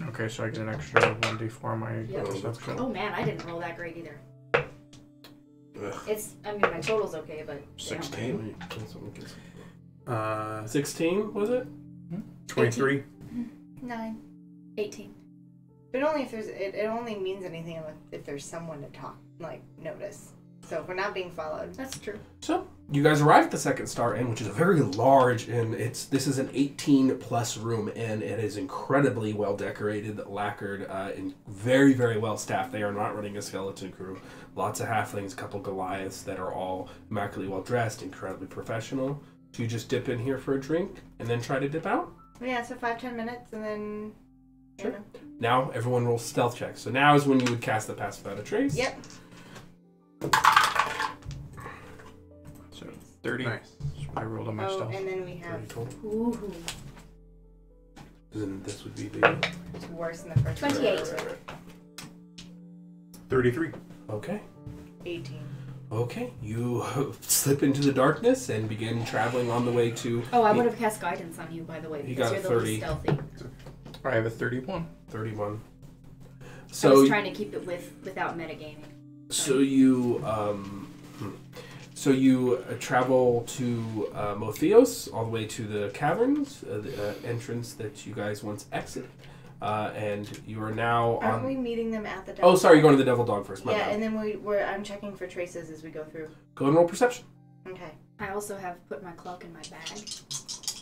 Okay, so I get an extra 1d4 on my Yep. perception. Oh man, I didn't roll that great either. Ugh. I mean, my total's okay, but 16. 16 was it? 23. 9. 18. But only if it only means anything if there's someone to talk, notice. So if we're not being followed. That's true. So you guys arrive at the Second Star Inn, which is a very large inn. This is an 18+ room inn. It is incredibly well decorated, lacquered, and very, very well staffed. They are not running a skeleton crew. Lots of halflings, a couple Goliaths that are all immaculately well dressed, incredibly professional. So you just dip in here for a drink and then try to dip out. Yeah, so 5-10 minutes and then. Sure. Now everyone rolls stealth checks. So now is when you would cast the Pass Without a Trace. Yep. So 30. Nice. That's what I rolled on my Oh, stealth. and then we have. 30 total. Ooh. Then this would be the... It's worse than the first 28. one. 33. Okay. 18. Okay. You slip into the darkness and begin traveling on the way to... Oh, I would have cast guidance on you, by the way, You because got you're the 30. least stealthy. I have a 31. 31. I So was trying to keep it without metagaming. So you travel to Mothios, all the way to the caverns, the entrance that you guys once exited, and you are now Aren't on. we meeting them at the devil? Oh, sorry, you're going to the Devil Dog first. My Yeah, bad. and then I'm checking for traces as we go through. Go and roll perception. Okay. I also have put my cloak in my bag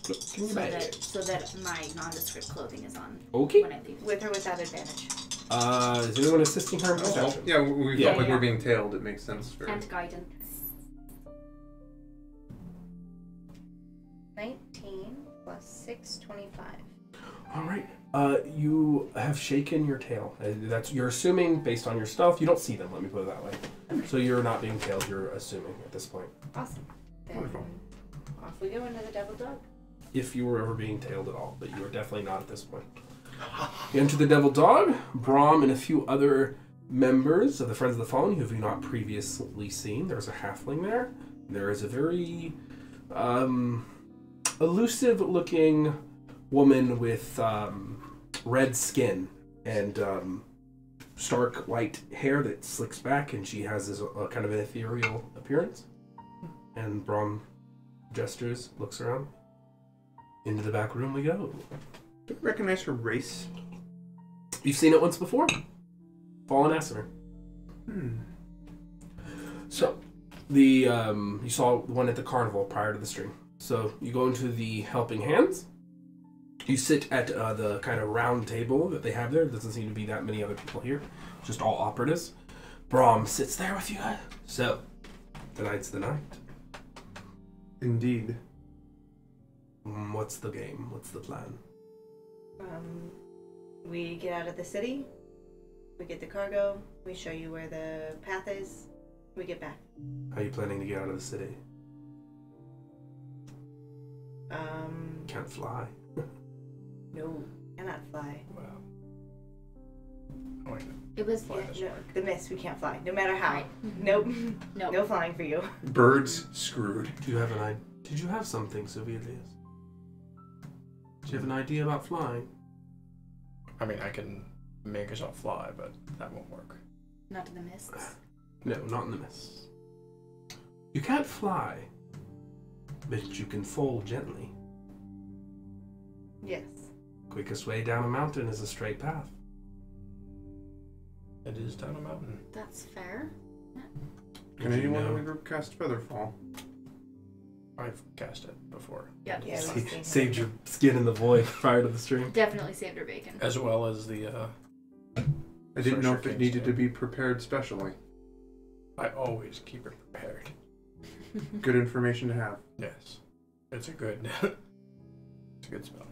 Look in your bag. so that my nondescript clothing is on Okay. when I leave. With or without advantage. Is anyone assisting her in Oh, perception? yeah, we Yeah. felt like Yeah. we're being tailed. It makes sense. For... And guidance. 19 plus 6, 25. All right. You have shaken your tail. You're assuming based on your stealth. You don't see them. Let me put it that way. So you're not being tailed. You're assuming at this point. Awesome. Then Wonderful. off we go into the Devil Dog. If you were ever being tailed at all, but you are definitely not at this point. You enter the Devil Dog. Brahm and a few other members of the Friends of the Fallen who have you not previously seen. There's a halfling there. There is a very elusive-looking woman with red skin and stark white hair that slicks back, and she has this kind of an ethereal appearance. And Brahm gestures, looks around. Into the back room we go. Do you recognize her race? You've seen it once before. Fallen Asimir. So, you saw the one at the carnival prior to the stream. So, you go into the helping hands. You sit at the kind of round table that they have there. There doesn't seem to be that many other people here. Just all operatives. Brahm sits there with you guys. So, tonight's the night. Indeed. What's the game? What's the plan? We get out of the city, we get the cargo, we show you where the path is, we get back. How are you planning to get out of the city? Can't fly. No, cannot fly. Wow. Oh, wait. It was Fly doesn't No, work. the mist, we can't fly, no matter how. Right. Nope. no. No flying for you. Birds screwed. Do you have an idea? Did you have something, Sovelias? Do you have an idea about flying? I mean, I can make yourself fly, but that won't work. Not in the mists. No, not in the mist. You can't fly, but you can fall gently. Yes. Quickest way down a mountain is a straight path. It is down a mountain. That's fair. Can Did you anyone know- in the group cast Featherfall? I've cast it before. Yep. Yeah, Sa- we've seen saved your skin in the void prior to the stream. Definitely saved her bacon. As well as the, I didn't know Sorcerer if it King's needed to Tale. be prepared specially. I always keep it prepared. Good information to have. Yes. It's a good, it's a good spell.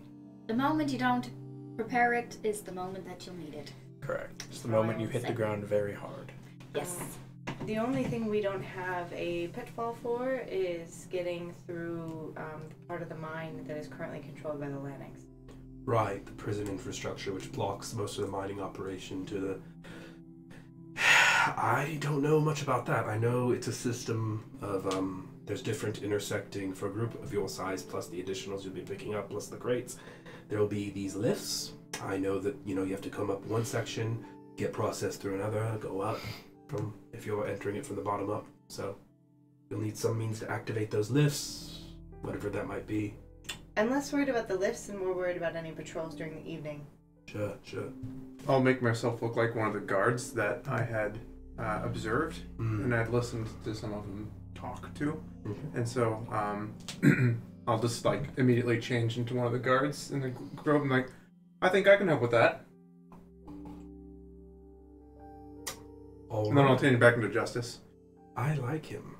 The moment you don't prepare it is the moment that you'll need it. Correct. It's the That's all moment I you will hit the say. ground very hard. Yes. The only thing we don't have a pitfall for is getting through part of the mine that is currently controlled by the Lanix. Right, the prison infrastructure, which blocks most of the mining operation to the... I don't know much about that. I know it's a system of, there's different intersecting for a group of your size, plus the additionals you'll be picking up, plus the crates. There will be these lifts. I know that, you have to come up one section, get processed through another, go up from, if you're entering it from the bottom up. So, you'll need some means to activate those lifts, whatever that might be. I'm less worried about the lifts and more worried about any patrols during the evening. Sure. I'll make myself look like one of the guards that I had observed, Mm. and I'd listened to some of them talk to. Okay. And so I'll just immediately change into one of the guards in the group and I think I can help with that. All And then I'll right. turn it back into Justice. I like him.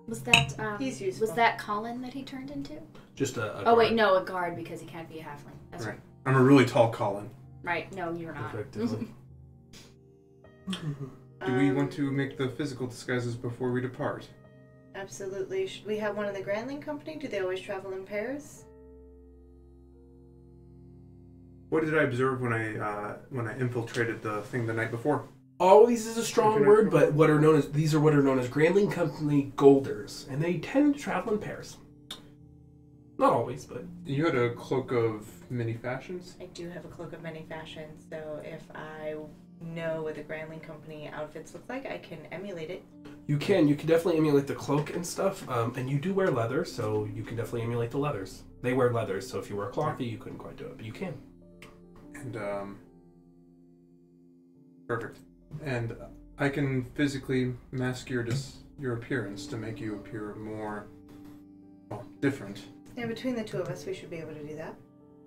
Was that He's useful. was that Colin that he turned into? Just a Oh wait, guard. no, a guard because he can't be a halfling. That's right. I'm a really tall Colin. Right. No, you're not. Effectively. Do we want to make the physical disguises before we depart? Absolutely. Should we have one in the Grandling Company? Do they always travel in pairs? What did I observe when I infiltrated the thing the night before? Always is a strong Okay. word, but these are what are known as Grandling Company Golders, and they tend to travel in pairs. Not always, but You had a cloak of many fashions? I do have a cloak of many fashions, so if I know what the Grandling Company outfits look like, I can emulate it. you can definitely emulate the cloak and stuff, and you do wear leather, so you can definitely emulate the leathers. They wear leathers, so if you wear clothy, you couldn't quite do it, but you can. And perfect. And I can physically mask your appearance to make you appear more different. Yeah, between the two of us, we should be able to do that.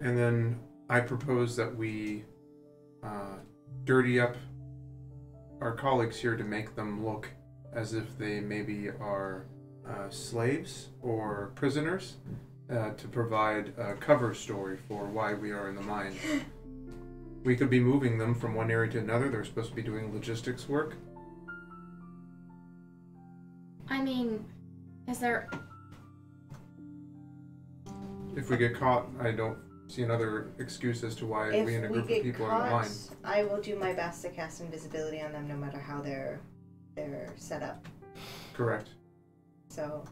And then I propose that we dirty up our colleagues here to make them look as if they maybe are slaves or prisoners to provide a cover story for why we are in the mine. We could be moving them from one area to another. They're supposed to be doing logistics work. I mean, is there? If we get caught, I don't see another excuse as to why If we and a we group of get people are in the caught, mine. I will do my best to cast invisibility on them, no matter how they're set up. Correct. So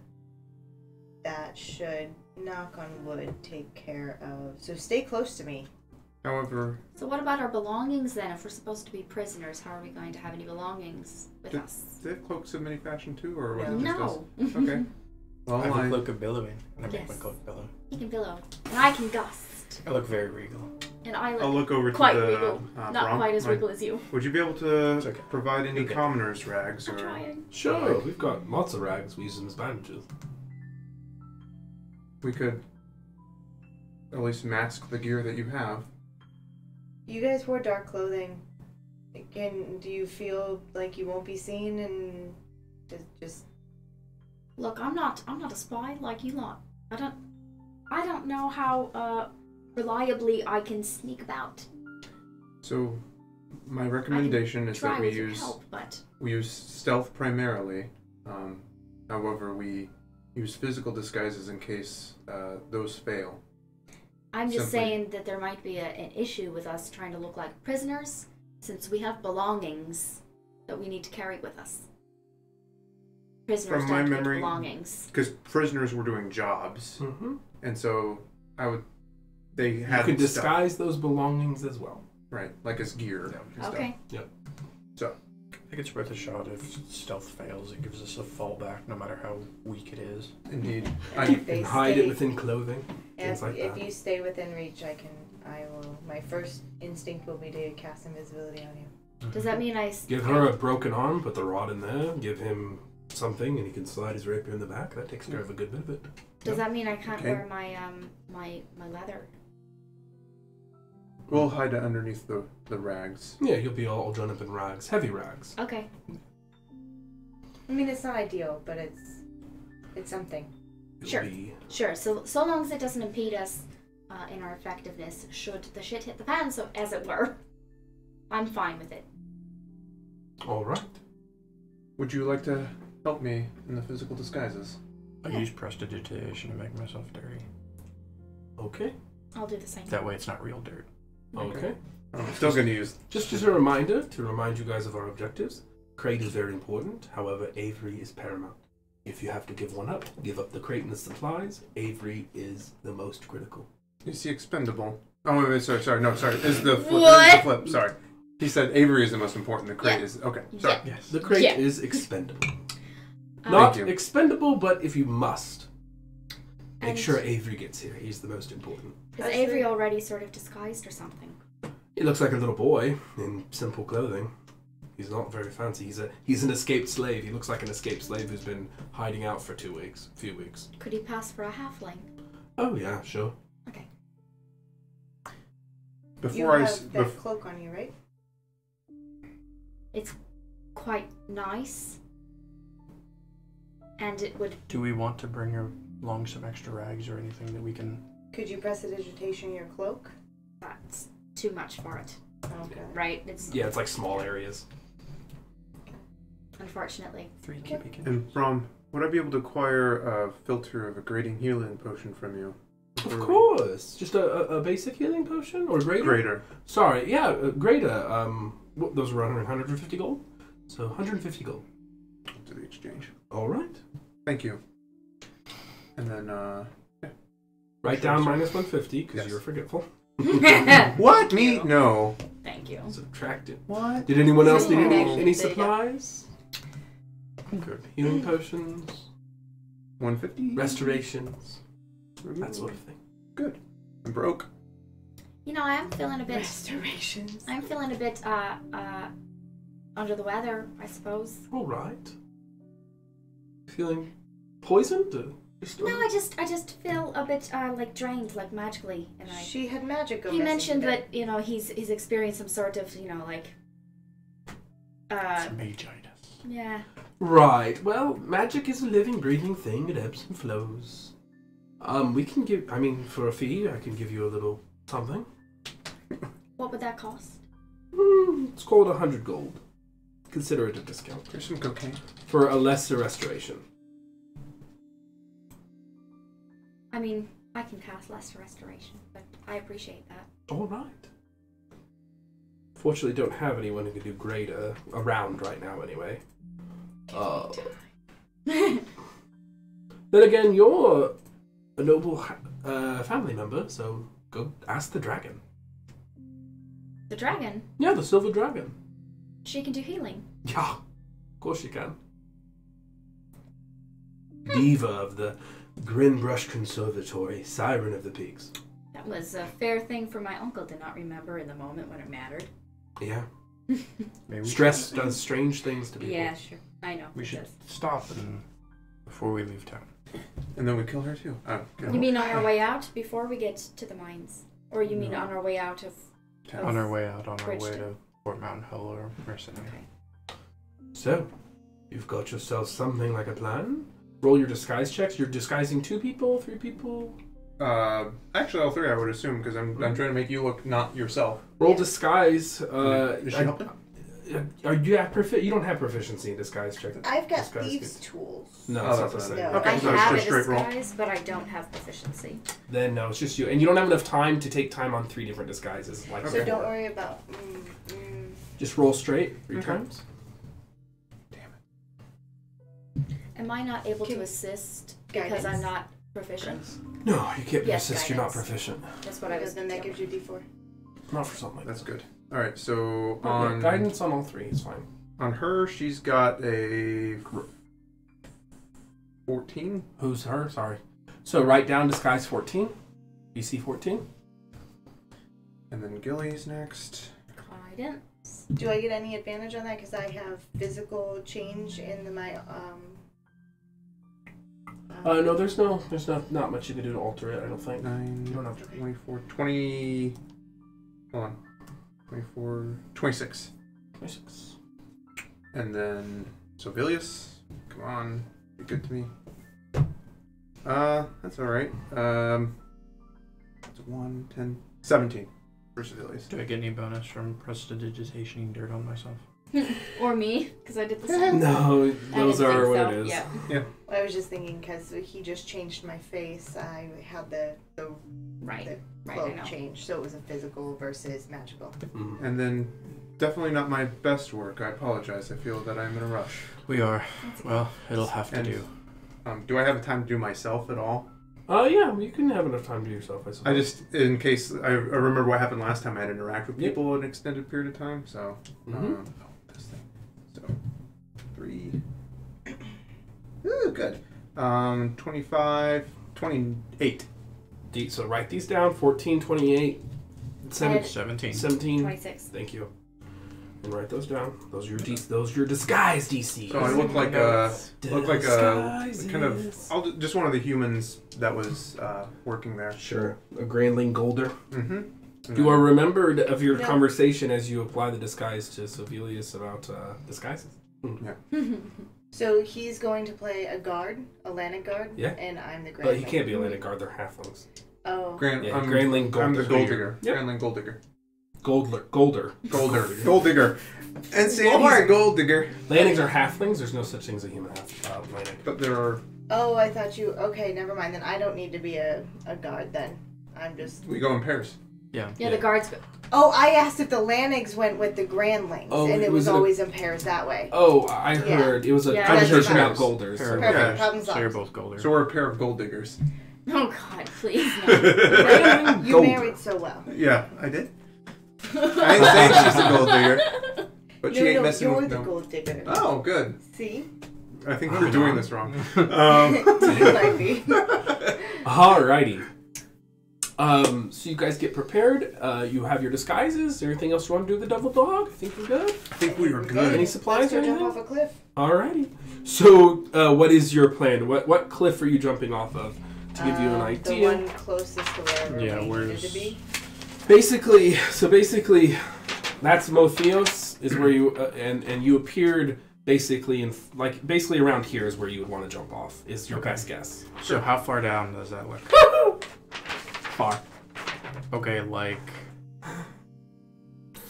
that should, knock on wood, take care of. So stay close to me. However, So what about our belongings then? If we're supposed to be prisoners, how are we going to have any belongings with Do- us? do they have cloaks of many fashion too, or was No. it just us? No. Okay. Well, I have a cloak of billowing, and I make my Yes. cloak billow. He can billow, and I can gust, I look very regal. and I I'll look look over quite to the regal, not Brom. quite as Like, regal as you. would you be able to It's okay. provide any Okay. commoners' rags? I'm Or trying. Sure, we've got lots of rags. We use them as bandages. we could at least mask the gear that you have. You guys wore dark clothing. Again, do you feel like you won't be seen and just Look, I'm not a spy like you lot. I don't know how reliably I can sneak about. So, my recommendation is Try that we with your use help, but stealth primarily. However, we use physical disguises in case those fail. I'm just Simply- saying that there might be an issue with us trying to look like prisoners, since we have belongings that we need to carry with us. Prisoners From my don't memory- get belongings. Because prisoners were doing jobs, Mm-hmm. and so they You had can stuff, disguise those belongings as well. right, like as gear. and stuff. Okay. I think it's worth a shot if stealth fails. It gives us a fallback, no matter how weak it is. Indeed. if they And hide stay, it within clothing. Things like if that. you stay within reach, I will. My first instinct will be to cast invisibility on you. Does that mean I Give her a broken arm, put the rod in there, give him something, and he can slide his rapier in the back. That takes care of a good bit of it. Does that mean I can't Okay. wear my my leather? We'll hide it underneath the rags. Yeah, you'll be all done up in rags. Heavy rags. Okay. I mean, it's not ideal, but it's something. It'll Sure. be- Sure. So long as it doesn't impede us in our effectiveness, should the shit hit the fan, so as it were, I'm fine with it. All right. Would you like to help me in the physical disguises? I use prestidigitation to make myself dirty. Okay. I'll do the same. That way it's not real dirt. Okay. I'm still going to use. Just as a reminder, to remind you guys of our objectives, crate is very important. However, Avery is paramount. If you have to give one up, give up the crate and the supplies. Avery is the most critical. Is he expendable? Oh, wait, sorry. No, sorry. Is the flip? What? Is the flip? Sorry. He said Avery is the most important. The crate Yeah. is okay. Sorry. Yeah. Yes. The crate Yeah. is expendable. Um, Not Thank you. expendable, but if you must, make And- sure Avery gets here. He's the most important. Is Avery already sort of disguised or something? He looks like a little boy in simple clothing. He's not very fancy. He's an escaped slave. He looks like an escaped slave who's been hiding out for few weeks. Could he pass for a halfling? Oh yeah, sure. Okay. You Before I. have that cloak on you, right? It's quite nice. And it would... Do we want to bring along some extra rags or anything that we can... Could you prestidigitation your cloak? That's too much for it, Okay. right? It's... Yeah, it's like small areas. Unfortunately. 3 cubic inches? And from, would I be able to acquire a filter of a grading healing potion from you? Of course. Just a basic healing potion or greater? Greater. Sorry, yeah, greater. Those were 150 gold. So 150 gold. To the exchange. All right. Thank you. And then, Write down minus 150 because Yes. you're forgetful. What? Me? No. Thank you. Subtract it. What? Did anyone else need No. any supplies? Good. Healing potions, 150? restorations, that sort of thing. Good. I'm broke. You know, I am feeling a bit... Restorations. I'm feeling a bit, under the weather, I suppose. All right. Feeling poisoned? Just, No, I just feel a bit, like, drained, like, magically. And She had magic go he missing mentioned today. that, you know, he's experienced some sort of, you know, like... It's magitis. yeah. Right. Well, magic is a living, breathing thing. It ebbs and flows. We can give... I mean, for a fee, I can give you a little something. What would that cost? It's called 100 gold. Consider it a discount. Here's some cocaine. For a lesser restoration. I mean, I can cast less restoration, but I appreciate that. All right. Fortunately, don't have anyone who can do greater around right now, anyway. Then again, you're a noble family member, so go ask the dragon. The dragon, Yeah, the silver dragon. she can do healing. Yeah, of course you can. diva of the Grinbrush Conservatory, siren of the peaks. That was a fair thing for my uncle to not remember in the moment when it mattered. Yeah. Maybe Stress does strange things to people. Yeah, sure. I know. we it should does. stop before we leave town. And then we kill her too. Oh, okay. You mean on our way out before we get to the mines? Or you mean on our way out of... On our way out, on our way Bridgeton. to Fort Mountain Hill or Mercenary. Okay. So, you've got yourself something like a plan? Roll your disguise checks. You're disguising 2 people, 3 people? Actually, all 3 I would assume, because I'm trying to make you look not yourself. Roll Yeah. disguise. Is she helping? Are you you don't have proficiency in disguise check. I've got Disguise thieves' good. tools. No, Oh, it's not that's the what I same. meant. Okay, I so it's have a just straight roll. disguise, but I don't have proficiency. Then no, it's just you, and you don't have enough time to take time on 3 different disguises. Like Okay. So before. don't worry about. Just roll straight 3 Okay. times. Am I not able to Can- assist because Guidance? I'm not proficient? No, you can't Yes, assist. You're not guidance. proficient. That's what I was Then that thinking. gives you D4. Not for something like That's that. good. All right, so Yeah, on guidance on all 3 is fine. on her, she's got a 14. Who's her? Sorry. So write down disguise 14. DC 14. And then Gilly's next. Guidance. Do I get any advantage on that? Because I have physical change in my No, there's not much you can do to alter it. I don't think. 9, You don't have to. 24, 20. Hold on. 24, 26. 26. And then Sovelias. Come on. Be good to me. That's alright. That's 1, 10, 17 for Sovelias. Do I get any bonus from prestidigitating dirt on myself? Or me, because I did the same. No, I those didn't are think what so. it is. Yeah. I was just thinking because he just changed my face. I had the Right. Right, I cloak know. change, so it was a physical versus magical. Mm. And then definitely not my best work. I apologize. I feel that I'm in a rush. We are. Well, it'll have to And- do. Do I have time to do myself at all? Yeah, you can have enough time to yourself, I suppose. I just, in case, I remember what happened last time I had to interact with Yep. people an extended period of time, so. Mhm. This thing. So, 3. Ooh, good. 25, 28. So write these down. 14, 28, 7, 17. 17. 26. Thank you. And write those down. Those are your disguise DCs. So I look like a Disguises. kind of, just one of the humans that was working there. Sure. A Grandling Golder. Mm-hmm. You are remembered of your No. conversation as you apply the disguise to Sovelius about disguises. So he's going to play a guard, a Lannic guard, Yeah. and I'm the Grand. But he can't be a Atlantic Guard, they're halflings. Oh, Yeah, Grandling Gold I'm the Digger. gold digger. Yep. Grandling gold digger. Golder. Gold digger. And Sandy's a gold digger. Landings are halflings, there's no such thing as a human Atlantic. But there are, oh, I thought you. Okay, never mind. Then I don't need to be a guard. Then I'm just. we go in pairs. Yeah. Yeah, the guards go. Oh, I asked if the Lannigs went with the Grandlings, Oh, and it was was it a- always in pairs that way. Oh, I Yeah. heard it was a Yeah, conversation that's about fine. Golders. Pair of Perfect. golders. Problem So you're solved. both golders. So we're a pair of gold diggers. Oh God, please no. You Golder. married so well. Yeah, I did. I ain't saying she's a gold digger. But she no, ain't no, messing you're with the no. gold digger. Oh, good. See, I think Oh, we're doing no. this wrong. you might be. Alrighty. So you guys get prepared. You have your disguises. Is there anything else you want to do with the double dog? I think we're good. I think we were Any good. supplies Let's or go jump anything? off a cliff. Alrighty. So, what is your plan? What cliff are you jumping off of? To give you an The idea. one closest to wherever Yeah, we needed where's- to be. Basically, that's Mothios is where you and you appeared basically basically around here is where you would want to jump off. Is your Okay. best guess. So how far down does that look? Far. Okay, like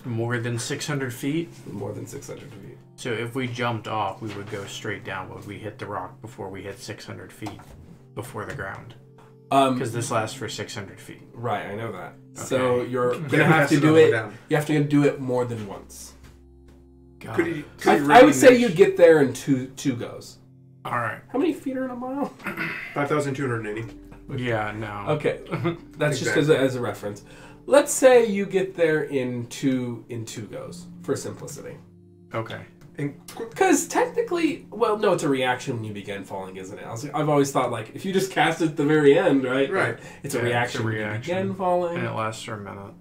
more than 600 feet. More than 600 feet. So if we jumped off, we would go straight down. Would we hit the rock before we hit 600 feet before the ground? Because this lasts for 600 feet. Right, I know that. So Okay. you're Can't gonna have pass to it do all the way it. down. You have to do it more than once. God. Could he I really would say niche- you'd get there in two goes. All right. How many feet are in a mile? 5,280. Yeah. No. Okay, that's just Exactly. as a reference. Let's say you get there in two goes for simplicity. Okay. Because technically, well, no, it's a reaction when you begin falling, isn't it? I've always thought, like, if you just cast it at the very end, right? Right. Like, it's a reaction when you begin falling. And it lasts for a minute.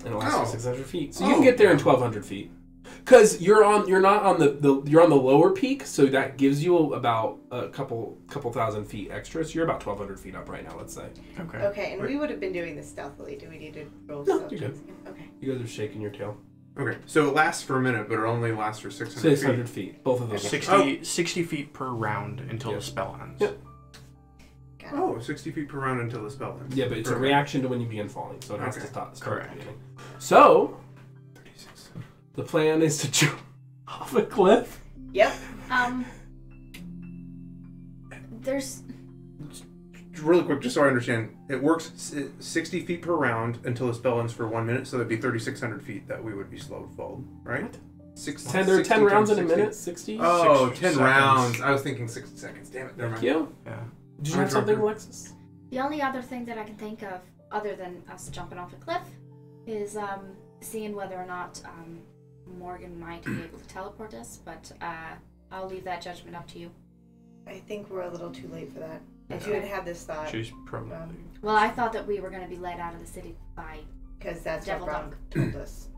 And it lasts for 600 feet. So you can get there in 1,200 feet. Because you're not on you're on the lower peak, so that gives you about a couple thousand feet extra. So you're about 1,200 feet up right now, let's say. Okay. Okay, and we would have been doing this stealthily. Do we need to roll No, stealth you're checks good. again? Okay. You guys are shaking your tail. Okay, so it lasts for a minute, but it only lasts for 600 600 feet. Both of those. 60 feet per round until the spell ends. Yep. Got it. Oh, 60 feet per round until the spell ends. Yeah, but it's a reaction to when you begin falling, so it has to Okay. start Correct. at the beginning. So, 36. the plan is to jump off a cliff. Yep. There's Really quick, just so I understand, it works 60 feet per round until the spell ends for 1 minute, so that'd be 3,600 feet that we would be slowed fall, right? What? 10 10 rounds in a minute? 60? Oh, 60 10 seconds. rounds. I was thinking 60 seconds. Damn it. Never Thank mind. you. Yeah. Did you have something, Alexis? the only other thing that I can think of, other than us jumping off a cliff, is seeing whether or not Morgan might be able to teleport us. But I'll leave that judgment up to you. I think we're a little too late for that. If you had had this thought, She's probably. Well, I thought that we were going to be let out of the city by. because that's what Devil Bronk told us.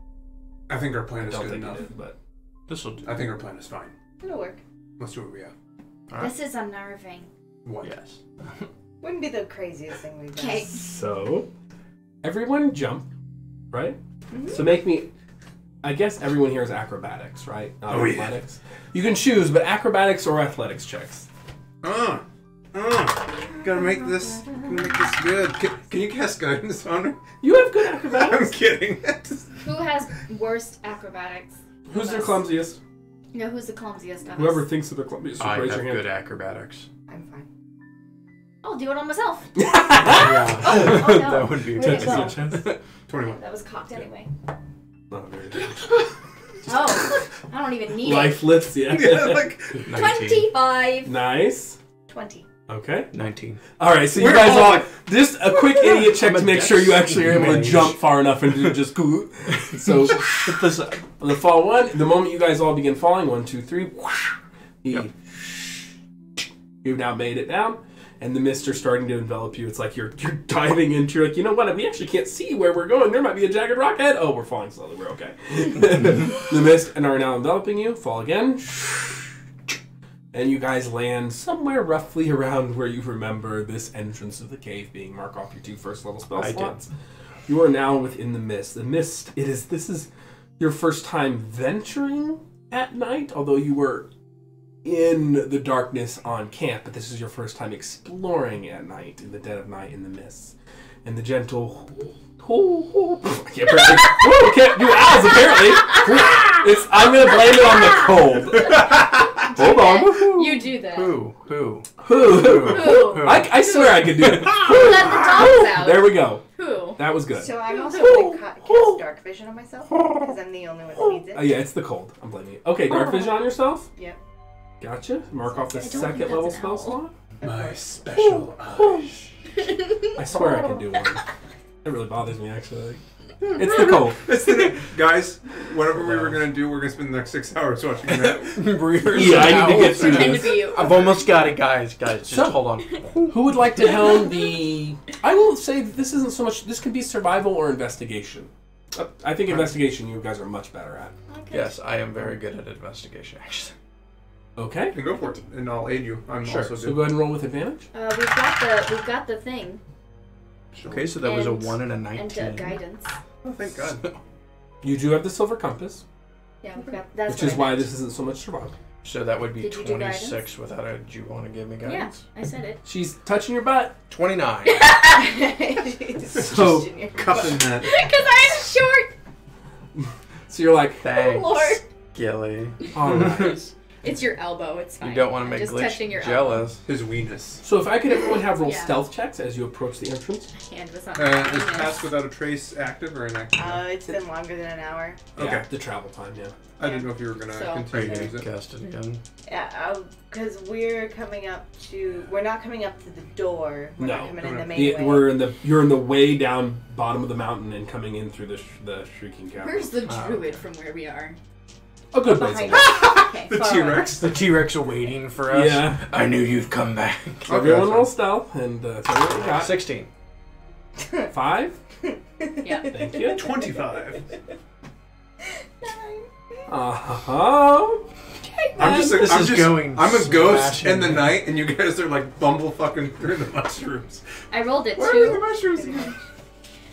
I think our I plan is don't good think enough. you did, but... This'll do. I think our plan is fine. It'll work. Let's do what we have. Alright. This is unnerving. What? Yes. Wouldn't be the craziest thing we've done. Okay. So, everyone jump, right? So make me... I guess everyone here is acrobatics, right? Not Oh, yeah. athletics. You can choose, but acrobatics or athletics checks. Gotta make this good. Can you cast guidance on her? You have good I'm acrobatics. kidding. Who has worst acrobatics? Who's their Us. clumsiest? No, who's the clumsiest of Whoever us? thinks that they're clumsiest, just I raise have your good hand. acrobatics. I'm fine. I'll do it on myself. Yeah. Oh, no. That would be a Where'd it good go? 21. That was cocked anyway. Not very good. Oh, I don't even need Life lifts you. Yeah, like, it. 19. 25. Nice. 20. Okay. 19. All right, so you We're guys all all like- just a quick idiot check I'm a to make dex sure you actually are able to mage. jump far enough and to just go. So the fall one, the moment you guys all begin falling, 1, 2, 3, whoosh, you've now made it down, and the mist are starting to envelop you. It's like you're diving into. You're like, you know what? We actually can't see where we're going. There might be a jagged rock ahead. Oh, we're falling slowly. We're okay. The mist and are now enveloping you. Fall again. And you guys land somewhere roughly around where you remember this entrance of the cave being. Mark off your 2 first level spell I did. slots. You are now within the mist. The mist, this is your first time venturing at night, although you were in the darkness on camp, but this is your first time exploring at night, in the dead of night, in the mists. And the gentle... I can't do owls, apparently. I'm going to blame it on the cold. Hold on. You do that. Who? Who? Who? I swear I could do it. Who let the dogs out? There we go. Who? That was good. So I'm also going to cast Dark Vision on myself, because I'm the only one that needs it. Oh, yeah, it's the cold. I'm blaming you. Okay, dark vision on yourself? Yep. Gotcha. Mark off the I don't think second that's level an spell owl. slot. My special eyes. I swear I can do one. It really bothers me, actually. It's the cold. Guys, whatever we were going to do, we're going to spend the next 6 hours watching that. Yeah, I need to get through Pretend to this. be you. I've almost got it, guys. Just So- hold on. Who would like to helm the... I will say that this isn't so much... This can be survival or investigation. I think investigation you guys are much better at. Okay. Yes, I am very good at investigation, actually. Okay. Then go for it, and I'll aid you. I'm Sure. also So good. go ahead and roll with advantage. We've got the thing Okay, so that was a And- 1 and a and 19. guidance. Oh, thank God. You do have the silver compass, Yeah, we've got that's which what is I why meant. this isn't so much survival. So that would be Did you do 26 without a... Do you want to give me Yeah, guidance? I said it. She's touching your butt. 29. So, Cupping that. Because I'm short. so you're like, Thanks, Lord. Gilly. all right. It's your elbow. It's fine. You don't want to I'm make just touching your Glitch jealous. His weenus. So if I could everyone have roll Yeah. stealth checks as you approach the entrance. elbow. Hand was on Is my Pass Without a Trace active or inactive? It's been longer than an hour. Yeah, Okay. the travel time, yeah. I didn't know if you were going to So- Are you continue to going use to it. cast it again? Yeah, because we're coming up to. We're not coming up to the door. We're No. not coming in the main Yeah, way. you're in the way down bottom of the mountain and coming in through the shrieking cavern. Where's the Ah, druid from where we are? A good ways Behind away. us. Okay, The far away. T-Rex. The T-Rex are waiting for us. Yeah. I knew you'd come back. So everyone roll stealth and tell me what you got. 16. 5? Yeah. Thank you. 25. I'm just This is going I'm a ghost smashing. in the night, and you guys are like bumble fucking through the mushrooms. I rolled it Where are the 2. mushrooms again?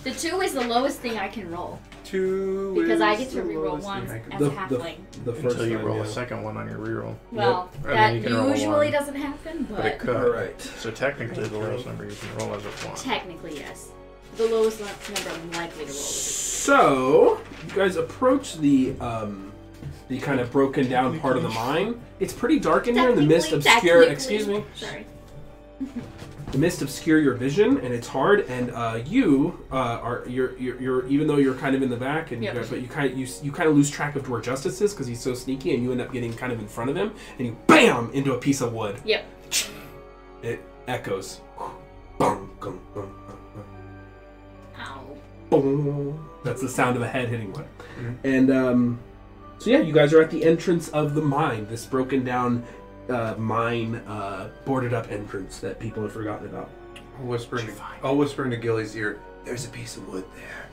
The 2 is the lowest thing I can roll. 2 Because is I get to the reroll lowest one thing I can as do. a halfling. The first Until you time, roll yeah. a second one on your reroll. Well, And that then you can roll usually one. doesn't happen, But it but could. Alright. So technically the lowest number you can roll is a 1. technically, yes. The lowest number I'm likely to roll is So, you guys approach the kind of broken down part of the mine. It's pretty dark in here, and the mist obscure. Excuse me. Sorry. The mist obscure your vision, and it's hard. And you you're even though you're kind of in the back, and Yep. but you kind of lose track of where Justice is because he's so sneaky, and you end up getting kind of in front of him, and you bam into a piece of wood. Yep. It echoes. Bum, gum, bum, bum, Ow. boom. That's the sound of a head hitting wood. And so yeah, you guys are at the entrance of the mine. This broken down mine, boarded up entrance that people have forgotten about. I'll whisper into Gilly's ear. There's a piece of wood there.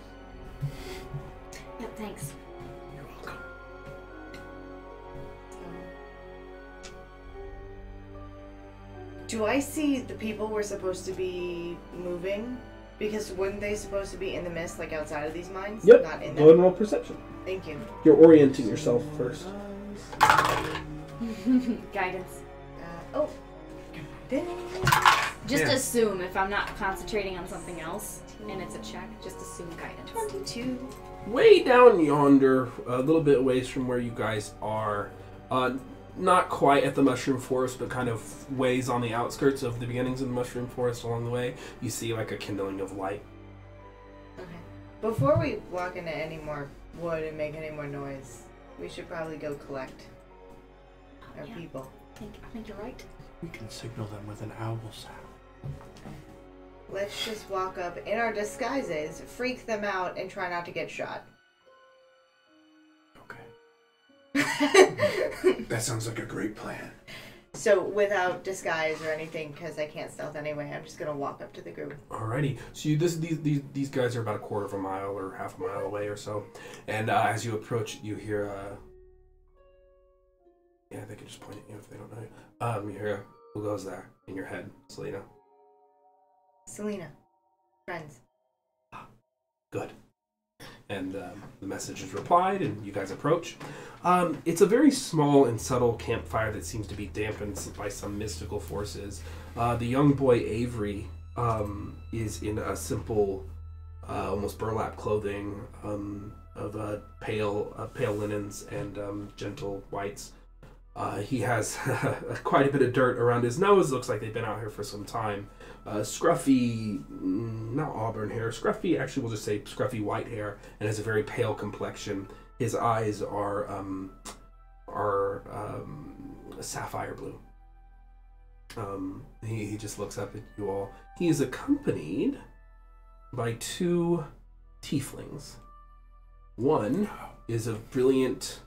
Yep, thanks. You're welcome. Do I see the people we're supposed to be moving? Because weren't they supposed to be in the mist, like outside of these mines? Yep. Not in Go ahead and them? roll perception. Thank you. You're orienting yourself first. Guidance. Oh. Just Yeah. assume if I'm not concentrating on something else and it's a check, just assume guidance. 22. Way down yonder, a little bit ways from where you guys are, not quite at the mushroom forest, but kind of ways on the outskirts of the beginnings of the mushroom forest along the way, you see like a kindling of light. Okay. Before we walk into any more wood and make any more noise, we should probably go collect our Yeah. people. I think you're right. We can signal them with an owl sound. Let's just walk up in our disguises, freak them out, and try not to get shot. Okay. That sounds like a great plan. So without disguise or anything, because I can't stealth anyway, I'm just gonna walk up to the group. Alrighty, so these guys are about a quarter of a mile or half a mile away or so, and as you approach, you hear yeah, they can just point at you if they don't know you. You hear who goes there in your head, Selina. Selina. Friends. Good. And the message is replied, and you guys approach. It's a very small and subtle campfire that seems to be dampened by some mystical forces. The young boy Avery is in a simple, almost burlap clothing of pale linens and gentle whites. He has quite a bit of dirt around his nose. Looks like they've been out here for some time. Scruffy, not auburn hair. Scruffy, actually, we'll just say scruffy white hair, and has a very pale complexion. His eyes are sapphire blue. He just looks up at you all. He is accompanied by 2 tieflings. One is a brilliant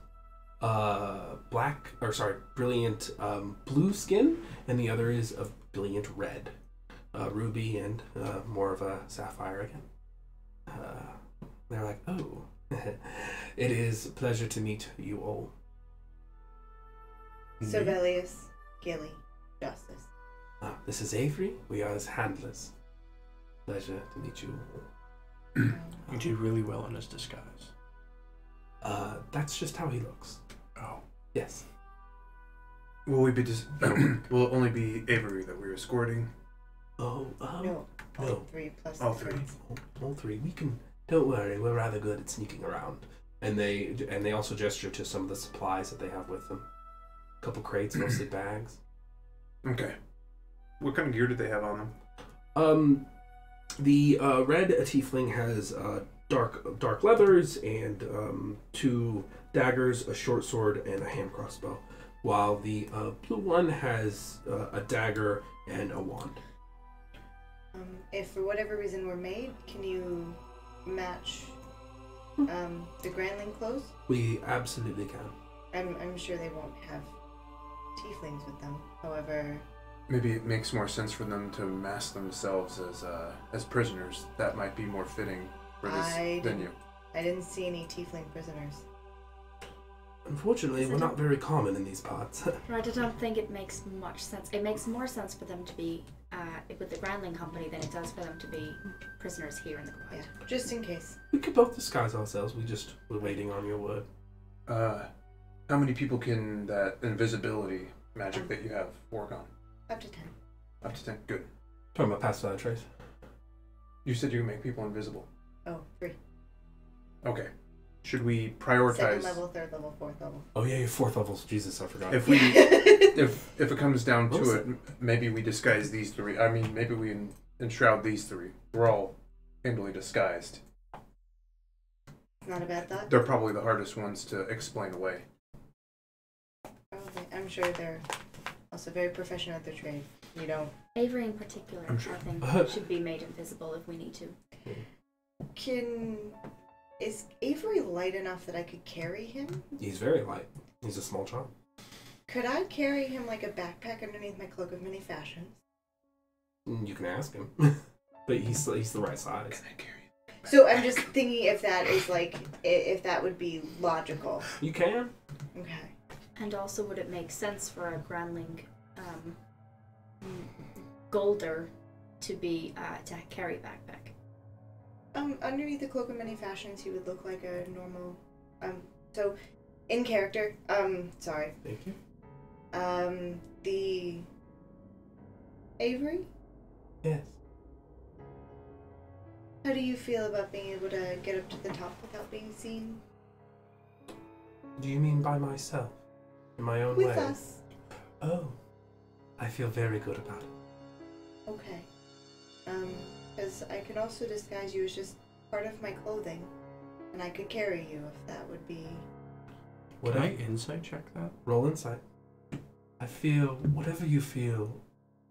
brilliant blue skin, and the other is of brilliant red, ruby, and more of a sapphire again. They're like, oh, it is a pleasure to meet you all. Sovelias, Gilly, Justice. This is Avery. We are his handlers. Pleasure to meet you all. You do really well in his disguise. That's just how he looks. Oh. Yes. Will we be will it only be Avery that we're escorting? Oh, No, all no. 3 plus All the 3. friends. All 3. We can. Don't worry. We're rather good at sneaking around. And they also gesture to some of the supplies that they have with them. A couple crates, mostly bags. Okay. What kind of gear do they have on them? The red tiefling has dark leathers and 2 daggers, a short sword, and a hand crossbow, while the blue one has a dagger and a wand. If for whatever reason we're made, can you match the Grandling clothes? We absolutely can. I'm sure they won't have tieflings with them. However, Maybe it makes more sense for them to mask themselves as prisoners. That might be more fitting for this venue. I didn't see any tiefling prisoners. Unfortunately, we're not very common in these parts. Right, I don't think it makes much sense. It makes more sense for them to be with the Groundling Company than it does for them to be prisoners here in the Quiet. Yeah, just in case. We could both disguise ourselves. We're waiting on your word. How many people can that invisibility magic that you have work on? Up to 10. Up to 10. Good. Talking about pass without trace. You said you can make people invisible. Oh, 3. Okay. Should we prioritize? 2nd level, 3rd level, 4th level. Oh yeah, you're 4th levels. Jesus, I forgot. If we, if it comes down What to was it, maybe we disguise these 3. I mean, maybe we enshroud these 3. We're all handily disguised. Not a bad thought. They're probably the hardest ones to explain away. Probably. I'm sure they're also very professional at their trade. You don't. Avery in particular, I'm sure. I think, should be made invisible if we need to. Is Avery light enough that I could carry him? He's very light. He's a small child. Could I carry him like a backpack underneath my cloak of many fashions? You can ask him, but he's the right size. Can I carry it? So I'm just thinking if that is like, if that would be logical. You can. Okay. And also, would it make sense for a Groundling Golder to be to carry a backpack? Underneath the cloak of many fashions, he would look like a normal. So, in character. Sorry. Thank you. The Avery. Yes. How do you feel about being able to get up to the top without being seen? Do you mean by myself? In my own way? With us. Oh. I feel very good about it. Okay. Because I can also disguise you as just part of my clothing, and I could carry you if that would be. Would I insight check that? Roll insight. I feel whatever you feel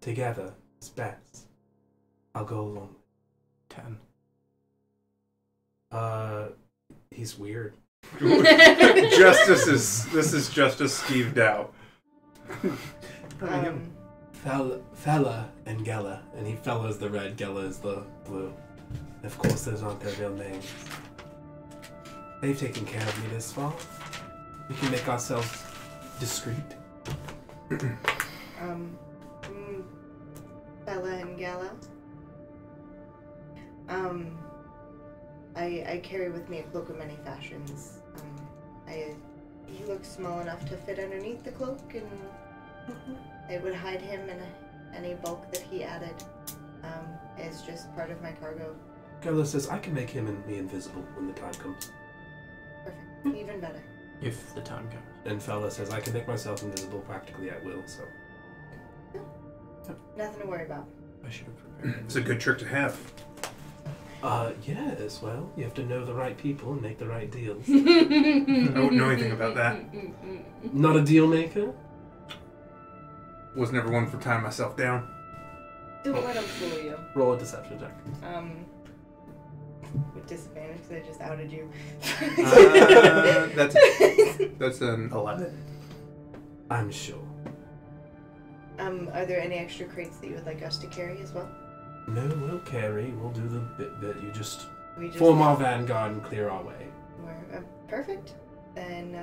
together is best. I'll go along. 10. He's weird. This is Justice skeeved out. Fella and Gella, and Fella's the red, Gella is the blue. Of course, those aren't their real names. They've taken care of me this far. We can make ourselves discreet. Bella and Gala. I carry with me a cloak of many fashions. He looks small enough to fit underneath the cloak, and it would hide him in any bulk that he added. Is just part of my cargo. Gella says I can make him and me invisible when the time comes. Perfect. Even better. If the time comes. And Fella says I can make myself invisible practically at will, so. Nothing to worry about. I should have prepared. It's a good trick to have. Yes, well, you have to know the right people and make the right deals. I wouldn't know anything about that. Not a deal maker? Was never one for tying myself down. Don't let him fool you. Roll a deception check. With disadvantage because I just outed you. That's an 11. I'm sure. Are there any extra crates that you would like us to carry as well? No, we'll carry. We'll do the bit. You just We just form our vanguard and clear our way. We're, perfect. Then,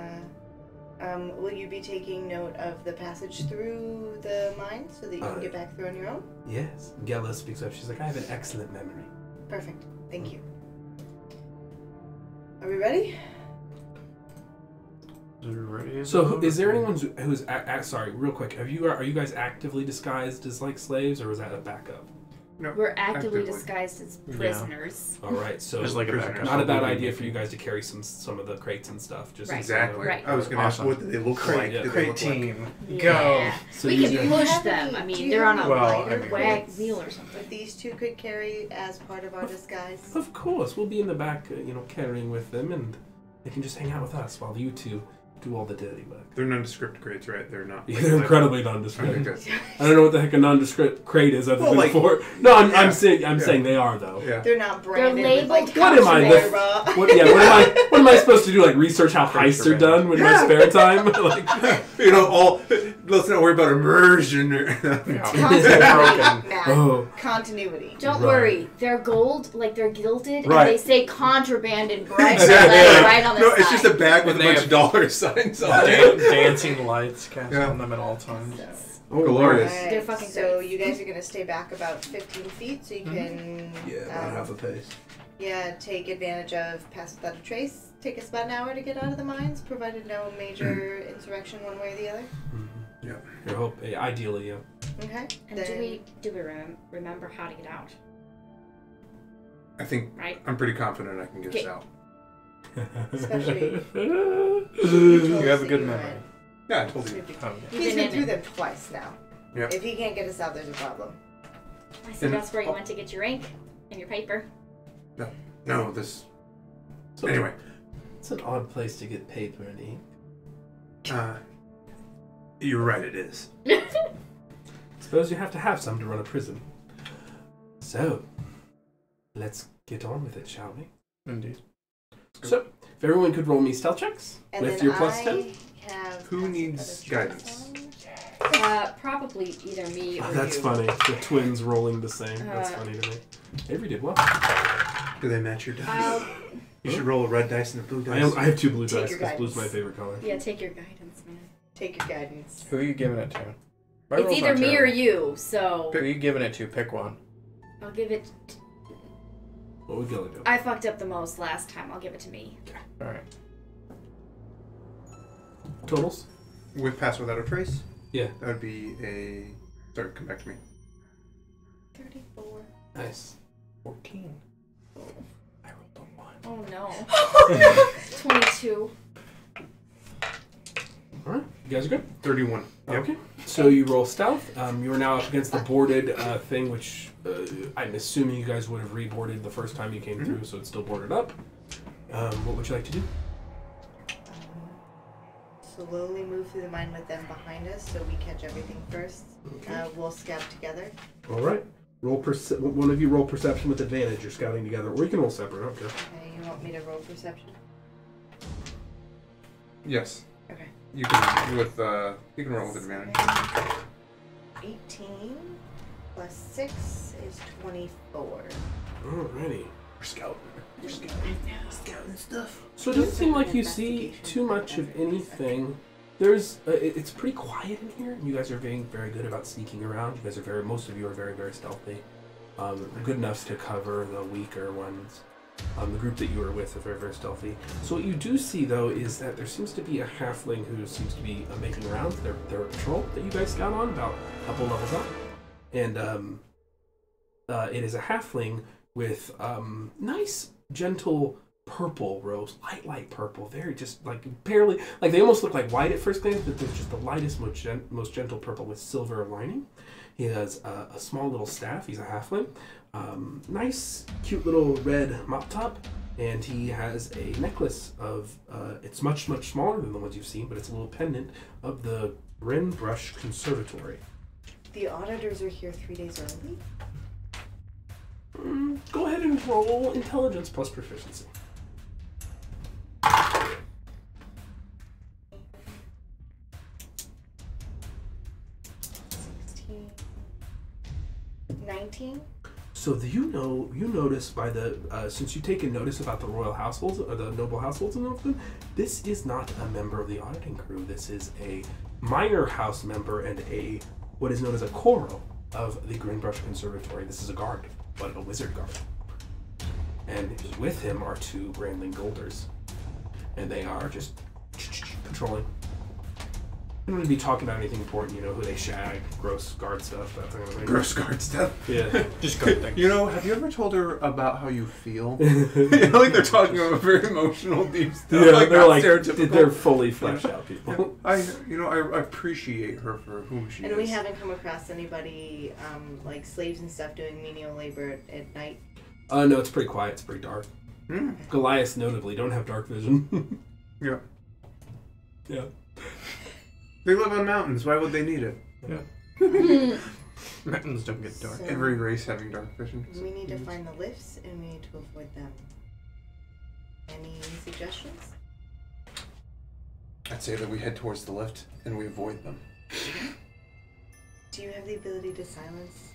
will you be taking note of the passage through the mine so that you can get back through on your own? Yes. Gella speaks up. She's like, I have an excellent memory. Perfect. Thank you. Are we ready? So, is there anyone who's sorry, real quick? Are you guys actively disguised as like slaves, or is that a backup? No, We're actively disguised as prisoners. All right, so Just like a prisoners. backup. not a bad idea for you guys to carry some of the crates and stuff. Just Right. Exactly. Right. I was going to ask, what do they look like? Yeah. Do they Great look like- team. Yeah. So We you can guys- push them. I Do mean, you they're on have a Well, lighter I mean- wag crates wheel or something. that these two could carry as part of our disguise? Of course, we'll be in the back, carrying with them, and they can just hang out with us while you two do all the dirty work. They're nondescript crates, right? They're not. Yeah, they're incredibly Okay, nondescript. good. I don't know what the heck a nondescript crate is other Well, than like- for. No, I'm Yeah. saying they are though. Yeah. They're not branded. labeled with, like, What am I, contraband. What am I supposed to do? Like research how heists are done with my spare time? Like, Let's not worry about immersion. Continuity. Matt. oh, Continuity. Don't Right. worry, they're gold, like they're gilded, Right. and they say contraband in bright Exactly. red right on the No, side. it's just a bag with And a they bunch have- of dollar signs on it. Dancing lights cast Yeah. on them at all times. oh, Glorious. wow. They're fucking So great. you guys are gonna stay back about 15 feet, so you can Yeah, about half a pace. take advantage of pass without a trace. Take us about an hour to get out of the mines, provided no major insurrection one way or the other. Yeah. I hope. Ideally, yeah. Okay. And do we remember how to get out? I think Right? I'm pretty confident I can get us Okay. out. Especially- You have a good memory. Yeah, I told you. Oh, You've He's been been in through it. them twice now. Yeah. If he can't get us out, there's a problem. I said And- that's where you went to get your ink and your paper. No, this. So Anyway, it's an odd place to get paper and ink. you're right. It is. Suppose you have to have some to run a prison. So, let's get on with it, shall we? Indeed. So, if everyone could roll me stealth checks And with then your plus 10. have Who pass needs without a trace guidance? Probably either me or Oh, that's you. funny. The twins rolling the same. That's Uh, funny to me. Avery did well. Do they match your dice? I'll, You should roll a red dice and a blue dice. I have two blue Take dice your because blue's guidance. my favorite color. yeah, take your guidance, man. Take your guidance. Who are you giving it to? My It's roll's either not me or terrible. you, so Who are you giving it to? Pick one. I'll give it. What would Gilly do? I fucked up the most last time. I'll give it to me. Alright. Totals? With pass without a trace? Yeah. That would be a. Sorry, come back to me. 34. Nice. 14. I rolled a 1. Oh no. 22. Alright, you guys are good? 31. Yep. Okay. So you roll stealth. You are now up against the boarded thing, which I'm assuming you guys would have reboarded the first time you came through, so it's still boarded up. What would you like to do? Slowly move through the mine with them behind us so we catch everything first. Okay. We'll scout together. Alright. Roll one of you roll perception with advantage. You're scouting together. Or you can roll separate, I don't care. Okay, you want me to roll perception? Yes. Okay. You can you can roll with advantage. 18 plus 6 is 24. Alrighty. We're scouting. We're scouting. Scouting stuff. So it doesn't seem like you see too much of anything. There's, it's pretty quiet in here. You guys are being very good about sneaking around. You guys are most of you are very, very stealthy. Good enough to cover the weaker ones. The group that you were with are very, very stealthy. So what you do see, though, is that there seems to be a halfling who seems to be making rounds. They're a patrol that you guys scout on, about a couple levels up. And it is a halfling with nice, gentle purple robes, light purple, very just like barely, like they almost look like white at first glance, but they're just the lightest, most gentle purple with silver lining. He has a small little staff. He's a halfling. Nice, cute little red mop top, and he has a necklace of, it's much smaller than the ones you've seen, but it's a little pendant of the Grinbrush Conservatory. The auditors are here 3 days early? Go ahead and roll intelligence plus proficiency. 16. 19? So you notice by the since you've taken notice about the royal households or the noble households and everything, this is not a member of the auditing crew. This is a minor house member and a what is known as a Koro of the Grinbrush Conservatory. This is a guard, but a wizard guard. And with him are two Brandling Golders, and they are just patrolling. I don't want to be talking about anything important, who they shag, gross guard stuff, that kind of thing. Gross guard stuff. Yeah. Just good things. Have you ever told her about how you feel? Like they're talking about very emotional, deep stuff. Yeah, like they're not like stereotypical. they're fully fleshed out people. I appreciate her for whom she is. And we haven't come across anybody, like slaves and stuff doing menial labor at night. No, it's pretty quiet. It's pretty dark. Goliaths notably don't have dark vision. Yeah. Yeah. They live on mountains. Why would they need it? Mountains don't get dark. So- Every race having dark vision. We need to find the lifts and we need to avoid them. Any suggestions? I'd say that we head towards the lift and we avoid them. Do you have the ability to silence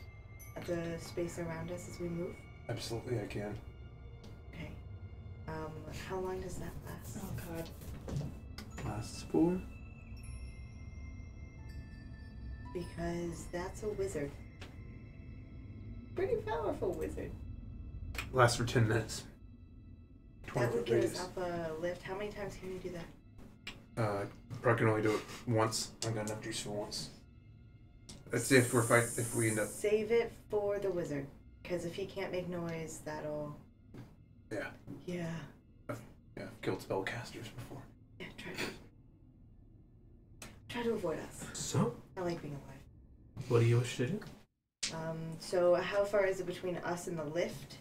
the space around us as we move? Absolutely, I can. Okay. How long does that last? Oh god. Lasts 4. Because that's a wizard. Pretty powerful wizard. Lasts for 10 minutes. That would 20-foot get radius. us up a lift. How many times can you do that? Probably can only do it once. I got enough juice for once. Let's see if if we end up. Save it for the wizard. Because if he can't make noise, that'll... Yeah. Yeah. Yeah, I've killed spellcasters before. Yeah, try to avoid us. So, I like being alive. what do you wish to do? So how far is it between us and the lift?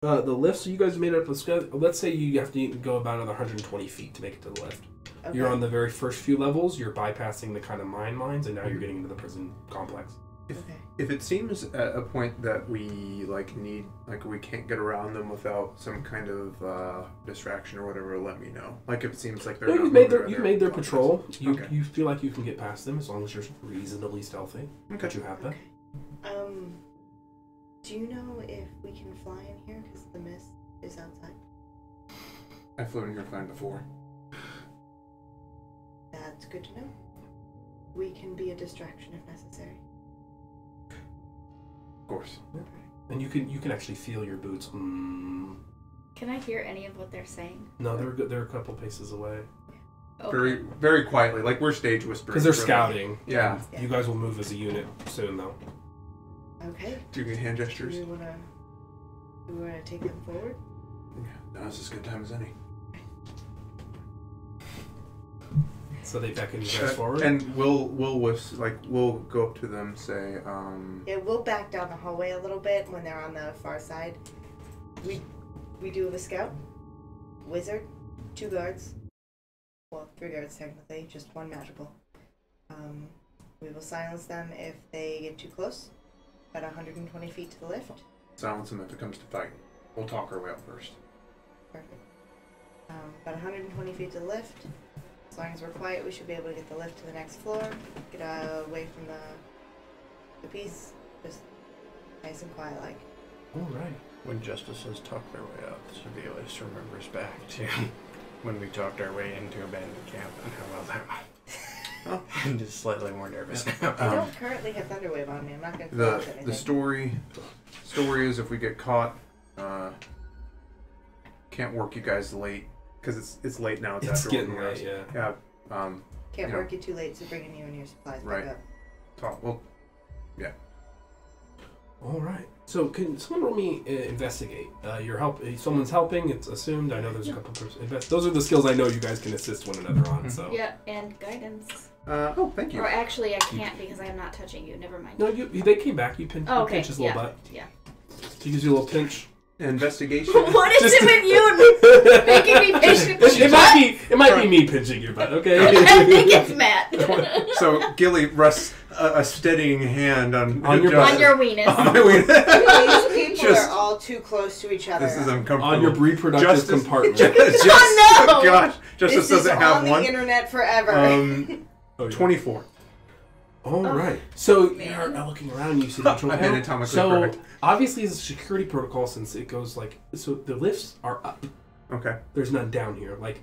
The lift, so you guys made it up. Let's say you have to go about another 120 feet to make it to the lift. Okay. You're on the very first few levels. You're bypassing the kind of mines, and now you're getting into the prison complex. If it seems at a point that we need we can't get around them without some kind of distraction or whatever, let me know. Like if it seems like they're No, not you've made their complex. patrol. Okay. You feel like you can get past them as long as you're reasonably stealthy. Okay. But you have that. Okay. Do you know if we can fly in here? Because the mist is outside. I flew in here fine before. That's good to know. We can be a distraction if necessary. Of course. And you can actually feel your boots. Can I hear any of what they're saying? No, they're a couple paces away. Okay. Very, very quietly, like we're stage whispering. Because they're really. scouting. Yeah. Yeah. You guys will move as a unit soon, though. Okay. Doing hand Do gestures. we wanna take them forward? Yeah, now's as good time as any. So they beckon you guys forward. And we'll go up to them, say, Yeah, we'll back down the hallway a little bit when they're on the far side. We do have a scout, wizard, 2 guards. Well, 3 guards technically, just 1 magical. We will silence them if they get too close. About 120 feet to the lift. silence them if it comes to fighting. We'll talk our way out first. Perfect. About 120 feet to the lift. As long as we're quiet, we should be able to get the lift to the next floor. Get away from the piece. Just nice and quiet like. Alright. When justices talk their way out, Sovelias remembers back to when we talked our way into abandoned camp and how well that went. Oh. I'm just slightly more nervous now. I don't currently have Thunderwave on me. I'm not going to close anything. The story is if we get caught, can't work you guys late because it's late now. It's after getting working late, hours. yeah. Yeah. Can't you work you too late, so bringing you and your supplies Right. back up. Talk. Well, yeah. Alright. So can someone roll me investigate? Your help. Someone's helping. It's assumed. I know there's a couple person. Those are the skills I know you guys can assist one another on. So. Yeah, and guidance. Oh, thank you. Or actually, I can't because I am not touching you. Never mind. No, they came back. You Oh, okay. pinch his little Yeah. butt. Yeah. He gives you a little pinch. Investigation. What is Just- it with you making me pinch your It might be me pinching your butt. Okay. I think it's Matt. So Gilly rests a steadying hand on your butt. On your weenus. These people Just- are all too close to each other. This is uncomfortable. On your reproductive Justice- compartment. Oh, no! Gosh, Justice This is doesn't on have the one. internet forever. Oh, yeah. 24. All right. So man. you're looking around. You see the control I've been panel. atomically So correct. obviously, it's a security protocol since it goes so the lifts are up. Okay. There's none down here. Like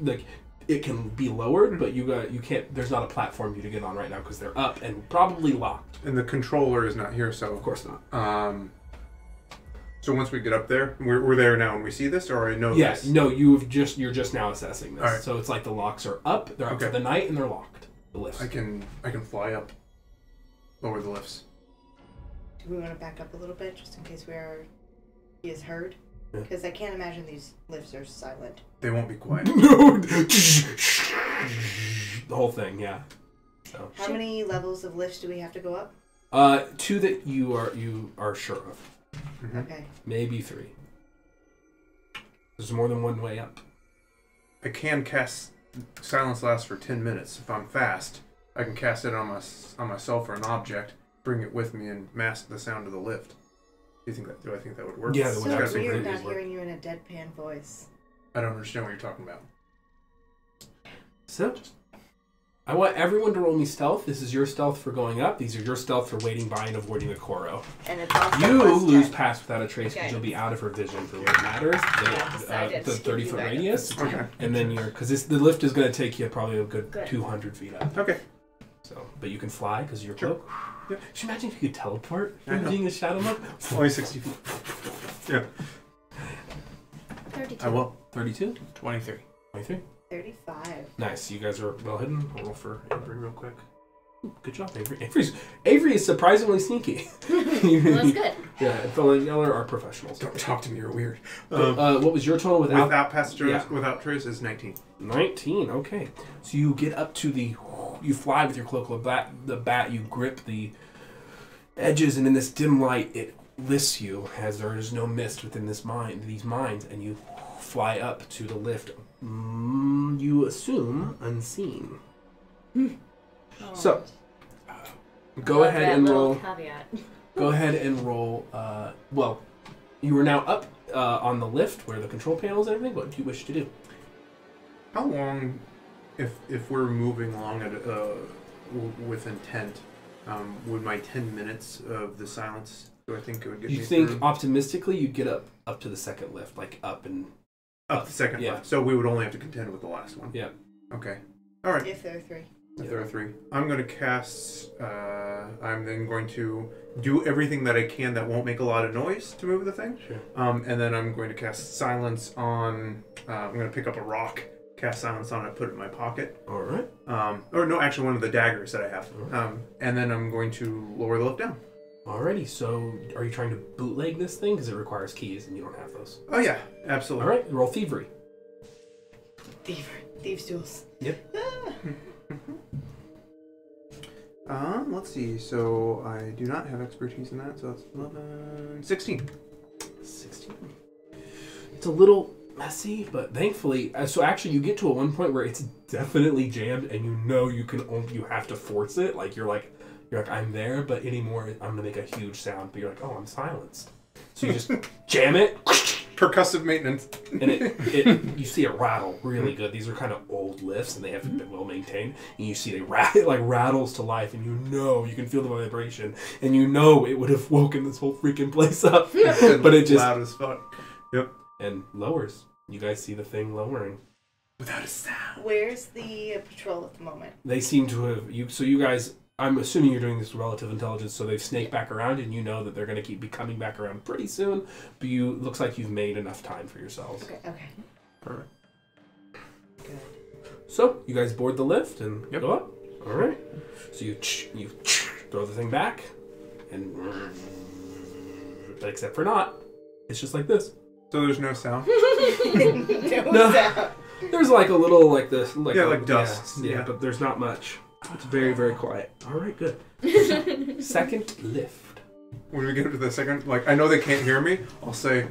it can be lowered, but you can't. There's not a platform for you to get on right now because they're up and probably locked. And the controller is not here, so Of course not. So once we get up there, we're there now, and we see this, or I know Yes. this. No. You're just now assessing this. All right. So it's like the locks are up. They're up Okay. for the night and they're locked. The lifts. I can fly up, lower the lifts. Do we want to back up a little bit just in case he is heard? Yeah. Because I can't imagine these lifts are silent. They won't be quiet. No. The whole thing. Yeah. So. How many levels of lifts do we have to go up? 2 that you are sure of. Mhm. Okay. Maybe 3. There's more than one way up. I can cast silence lasts for 10 minutes. If I'm fast, I can cast it on myself or an object, bring it with me, and mask the sound of the lift. Do I think that would work? Yeah, that So would absolutely weird not work. hearing you in a deadpan voice. I don't understand what you're talking about. So, I want everyone to roll me stealth. This is your stealth for going up. These are your stealth for waiting by and avoiding the Koro. And it's also You plus lose 10. pass without a trace because Okay. you'll be out of her vision for what matters. decided The to give 30-foot you radius. Okay. And then because the lift is going to take you probably a good Good. 200 feet up. Okay. So, but you can fly because of your Sure. cloak. Yep. Should you imagine if you could teleport I from know. being a shadow monk? Only 60 feet. Yeah. 32. I will. 32? 23. 23? 35. Nice. You guys are well hidden. I'll roll for Avery real quick. Good job, Avery. Avery is surprisingly sneaky. Well, that's good. Yeah, Phil and Yeller are professionals. Don't talk to me, you're weird. What was your total without? Without pass trace, Yeah. without trace is 19. 19. Okay. So you get up to you fly with your cloak of the bat. You grip the edges, and in this dim light, it lists you as there is no mist within these mines, and you fly up to the lift. You assume unseen. Oh, So, go love ahead that and little roll. Caveat. Go ahead and roll. Well, you are now up on the lift where the control panels and everything. What do you wish to do? How long, if we're moving along at with intent, would my 10 minutes of the silence, do I think it would get You me think through? optimistically you'd get up to the second lift, like up and Up the second yeah. left. So we would only have to contend with the last one. yeah. Okay. All right. If there are 3. If there are 3. I'm going to cast... I'm then going to do everything that I can that won't make a lot of noise to move the thing. Sure. And then I'm going to cast silence on... I'm going to pick up a rock, cast silence on it, put it in my pocket. All right. Or no, actually one of the daggers that I have. And then I'm going to lower the lift down. Alrighty. So, are you trying to bootleg this thing because it requires keys and you don't have those? Oh, yeah. Absolutely. All right. Roll thievery. Thieves' tools. Yep. Let's see. So I do not have expertise in that. So that's 11... 16. 16. It's a little messy, but thankfully, so actually you get to a one point where it's definitely jammed, and you know you have to force it. Like you're like I'm there, but anymore I'm gonna make a huge sound. But you're like, oh, I'm silenced. So you just jam it, Percussive maintenance. and it you see it rattle really good. These are kind of old lifts, and they haven't been well maintained. And you see it rattles to life, and you can feel the vibration, and you know it would have woken this whole freaking place up, but it just loud as fuck. Yep. and lowers. You guys see the thing lowering. Without a sound. Where's the patrol at the moment? They seem to have so you guys. I'm assuming you're doing this with relative intelligence, so they've snaked back around, and you know that they're going to be coming back around pretty soon. But looks like you've made enough time for yourselves. Okay. Perfect. Good. So you guys board the lift and Yep. go up. All right. So you throw the thing back, and but except for not, it's just like this. So there's no sound? No. There's like a little like this, like dust. Yeah, Yeah. but there's not much. It's very, very quiet. All right, good. Second lift. When we get to the second, I know they can't hear me. I'll say,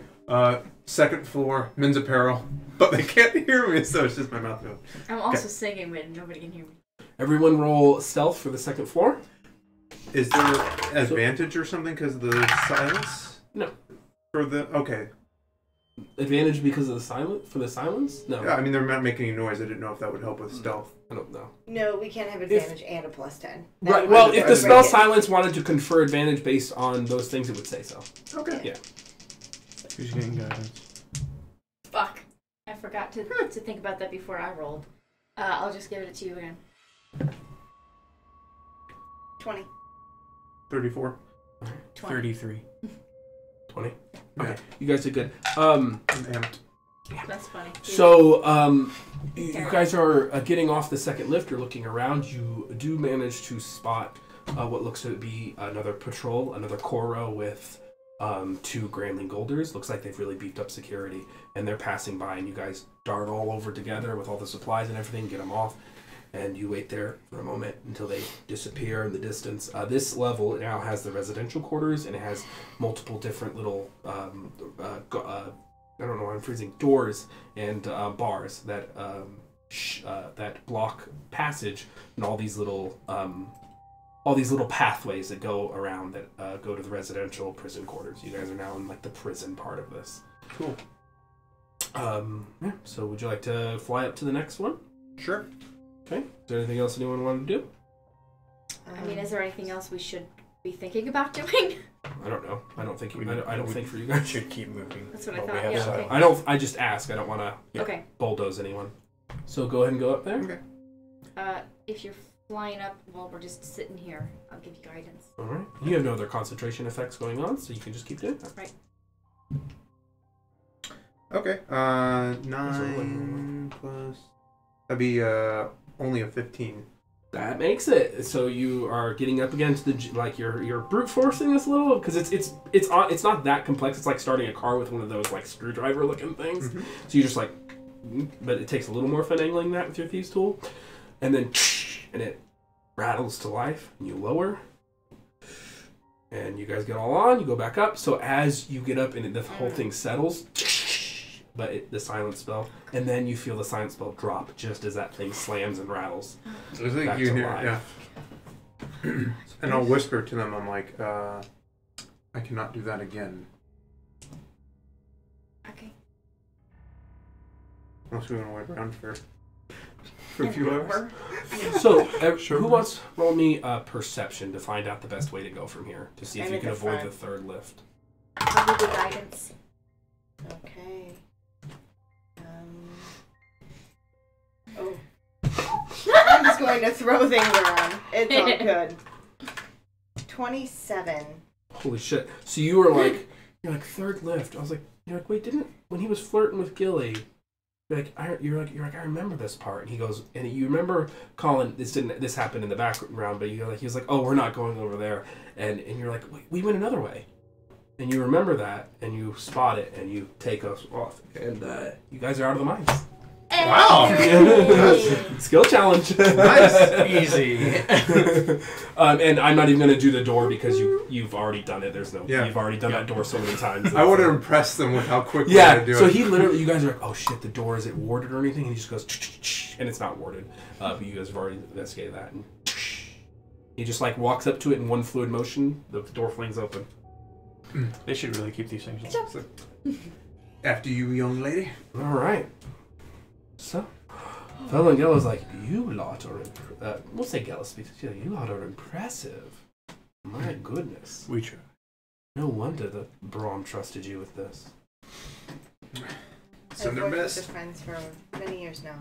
second floor, men's apparel. But they can't hear me, so it's just my mouth moving. I'm also singing, but nobody can hear me. Everyone roll stealth for the second floor. Is there advantage or something because of the silence? No. Okay. Advantage because of the silence? No. Yeah, I mean, they're not making any noise. I didn't know if that would help with stealth. I don't know. No, we can't have advantage and a plus 10. That Right. would Well, be if the break spell it. silence wanted to confer advantage based on those things, it would say so. Okay. Yeah. Who's getting guidance? Fuck. I forgot to think about that before I rolled. I'll just give it to you again. 20. 34. 20. 33. 20. Yeah. Okay. You guys did good. I'm amped. That's funny. So, you guys are getting off the second lift. You're looking around. You do manage to spot what looks to be another patrol, another Koro with 2 Grandling Golders. Looks like they've really beefed up security, and they're passing by, and you guys dart all over together with all the supplies and everything, get them off, and you wait there for a moment until they disappear in the distance. This level now has the residential quarters, and it has multiple different little I don't know why I'm freezing, doors and bars that that block passage and all these little pathways that go around that go to the residential prison quarters. You guys are now in like the prison part of this. Cool. Yeah. So would you like to fly up to the next one? Sure. Okay. Is there anything else anyone wanted to do? I mean, is there anything else we should be thinking about doing? I don't know. I don't think We think for you guys. should keep moving. That's what I while thought, we have yeah, silence. okay. I just ask. I don't want to Okay. bulldoze anyone. So go ahead and go up there. Okay. If you're flying up while we're just sitting here, I'll give you guidance. All right. You have no other concentration effects going on, so you can just keep doing that. Right. Okay. 9 plus. That'd be only a 15. That makes it. So you are getting up against the like you're brute forcing this a little because it's not that complex. It's like starting a car with one of those like screwdriver looking things. Mm-hmm. So you just like, but it takes a little more finagling that with your thieves tool, and then and it rattles to life. And you lower, and you guys get all on. You go back up. So as you get up and the whole thing settles. But the silence spell, and then you feel the silence spell drop just as that thing slams and rattles. So I think Back you to hear, life. yeah. And I'll whisper to them. I'm like, I cannot do that again. Okay. Unless we want to wait around for a few hours. So, who wants roll me perception to find out the best way to go from here to see if I'm you at can the avoid front. the third lift? I'll give you guidance. Okay. Oh. I'm just going to throw things around. It's all good. 27. Holy shit! So you were like, you're like third lift. I was like, you're like, wait, when he was flirting with Gilly? You're like, I remember this part. And he goes, and you remember Colin. This happened in the background, but he was like, oh, we're not going over there. And you're like, wait, we went another way. And you remember that, and you spot it, and you take us off, and you guys are out of the mines. Wow. Skill challenge. Nice. Easy. And I'm not even going to do the door because you've already done it. There's no. Yeah. You've already done that door so many times. I want to impress them with how quickly I Yeah. do So it. he literally, you guys are like, oh shit, the door, is it warded or anything? And he just goes, and it's not warded. But you guys have already investigated that. And he just like walks up to it in one fluid motion. The door flings open. They should really keep these things. After you, young lady. All right. So, Fella and Gella's like, you lot are, we'll say Gella speaks, you lot are impressive. My goodness. We try. No wonder that Braum trusted you with this. Send I've their worked best. with the friends for many years now.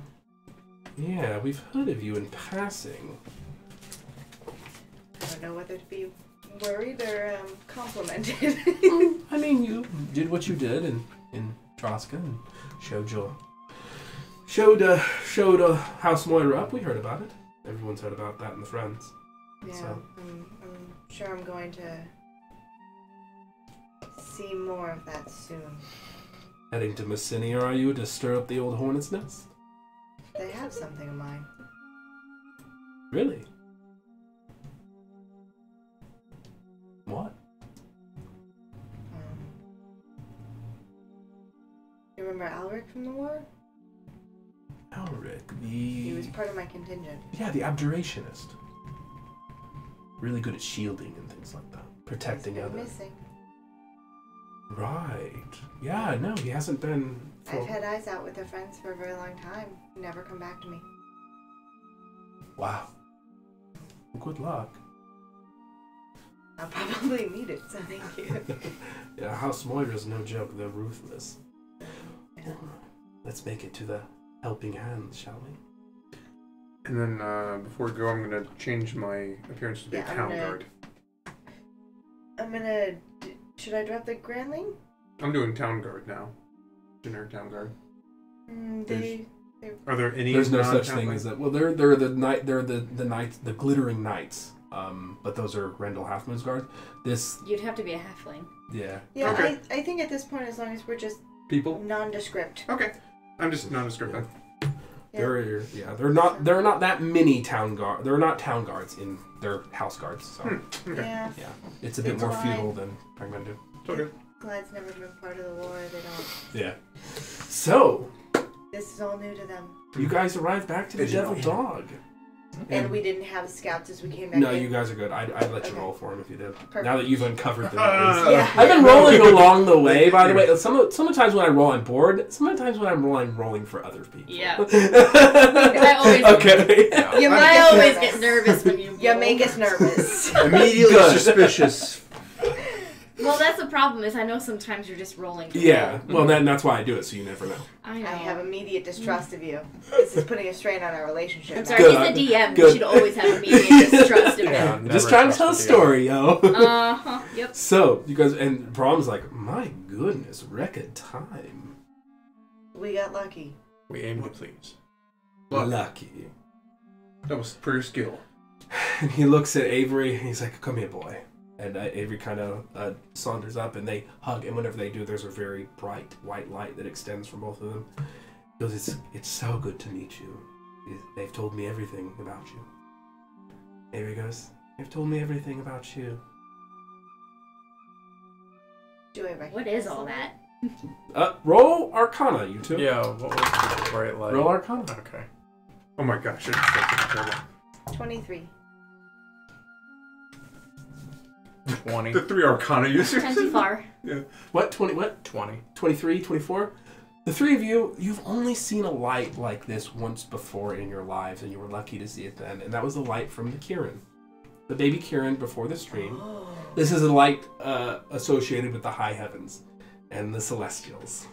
Yeah, we've heard of you in passing. I don't know whether to be worried or complimented. I mean, you did what you did in Troska and showed House Moira up. We heard about it. Everyone's heard about that in the Friends. Yeah, So. I'm sure I'm going to see more of that soon. Heading to Messinia, are you, to stir up the old hornet's nest? They have something of mine. Really? What? You remember Alric from the war? Alric, He was part of my contingent. Yeah, the abjurationist. Really good at shielding and things like that. Protecting He's been others. missing. Right. Yeah, no, he hasn't been... I've had eyes out with their friends for a very long time. Never come back to me. Wow. Well, good luck. I'll probably need it, so thank you. Yeah, House Moira's no joke. They're ruthless. Yeah. Let's make it to the helping hands, shall we? And then before we go, I'm going to change my appearance to be a Yeah, town guard. Should I drop the Grandling? I'm doing town guard now. Generic town guard. Are there any? There's no such non-town thing guard? as that. Well, they're the knight. They're the knights, the glittering knights. But those are Rendell Halfmoon's guard. This, You'd have to be a halfling. yeah. Yeah, Okay. I think at this point, as long as we're just People? nondescript. Okay. I'm just nondescript then. Yeah. They're not that many town guard. They're not town guards in their house guards. So Okay. Yeah. yeah, it's a bit It's more fine. feudal than Pragman do. It's okay. Glad's never been part of the war. They don't. Yeah. So, This is all new to them. You guys arrived back to the Devil Dog. And we didn't have scouts as we came back No, in. you guys are good. I'd let you Okay. roll for him if you did. Perfect. Now that you've uncovered the Yeah. I've been rolling along the way, by the way. Sometimes when I roll, I'm bored. Sometimes when I'm rolling for other people. Yeah. I always Okay. You make I us always nervous. get nervous when you. You roll. make us nervous. Immediately Good. suspicious. Well, that's the problem. Is I know sometimes you're just rolling. Yeah. Well, that's why I do it, so you never know. I know. I have immediate distrust of you. This is putting a strain on our relationship. I'm now. sorry, Good. he's the DM. Good. You should always have immediate distrust of Yeah, him. never Just trying to tell a trust the other. story, yo. Yep. So, you guys, and Brahm's like, my goodness, record time. We got lucky. We aim to please. Lucky. That was pure skill. And he looks at Avery, and he's like, come here, boy. And Avery kind of saunters up, and they hug. And whenever they do, there's a very bright white light that extends from both of them. He goes, it's so good to meet you. They've told me everything about you. Avery goes, they've told me everything about you. Do I recognize What is all that? Roll Arcana, you two. Yeah, what was the bright light? Roll Arcana. Okay. Oh my gosh, that's terrible. 23. 20. The 3 Arcana users. Not too far. What? 20? What? 20. 23, 24? The three of you, you've only seen a light like this once before in your lives, and you were lucky to see it then. And that was the light from the Kieran. The baby Kieran before the stream. Oh. This is a light associated with the high heavens and the celestials.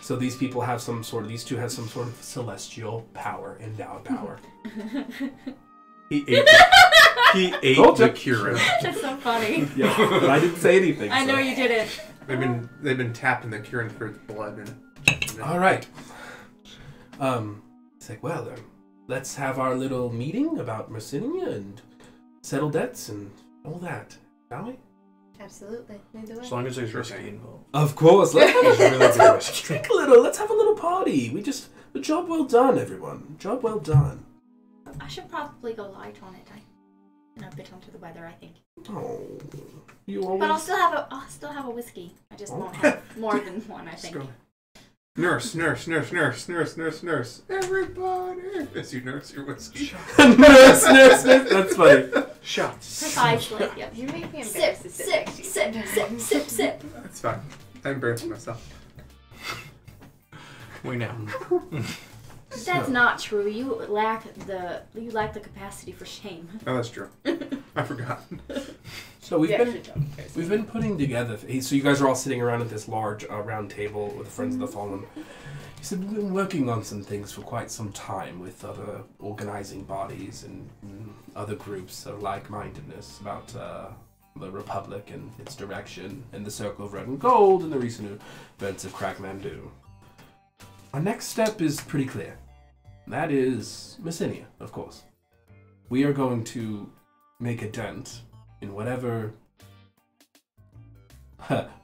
So these people have these two have some sort of celestial power, endowed power. He ate Told the ya. Kieran. That's so funny. Yeah, but I didn't say anything. I so. know you didn't. They've been tapping the Kieran for its blood and All right. It's like, well then, let's have our little meeting about Mercinia and settle debts and all that, shall we? Absolutely. Lead the way. As long as there's Sure whiskey thing. involved. Of course. Let's There's really good whiskey. drink a little. Let's have a little party. A job well done, everyone. Job well done. I should probably go light on it. I'm a bit under the weather, I think. Oh, you always. But I'll still have a whiskey. I just won't have more than one, I think. go. Nurse. Everybody. As you nurse your whiskey. nurse. That's funny. Shots. Precisely. Yep. You make me Sip, embarrassed to sit sip, next to you. sip, sip, sip. That's fine. I embarrassed myself. We know. That's not true. You lack the capacity for shame. Oh, that's true. I forgot. So we've Yeah, been should jump first. We've been putting together. So you guys are all sitting around at this large round table with the Friends of the Fallen. He said we've been working on some things for quite some time with other organizing bodies and other groups of like-mindedness about the Republic and its direction and the Circle of Red and Gold and the recent events of Cragmandu. Our next step is pretty clear. That is Mercinia, of course. We are going to make a dent in whatever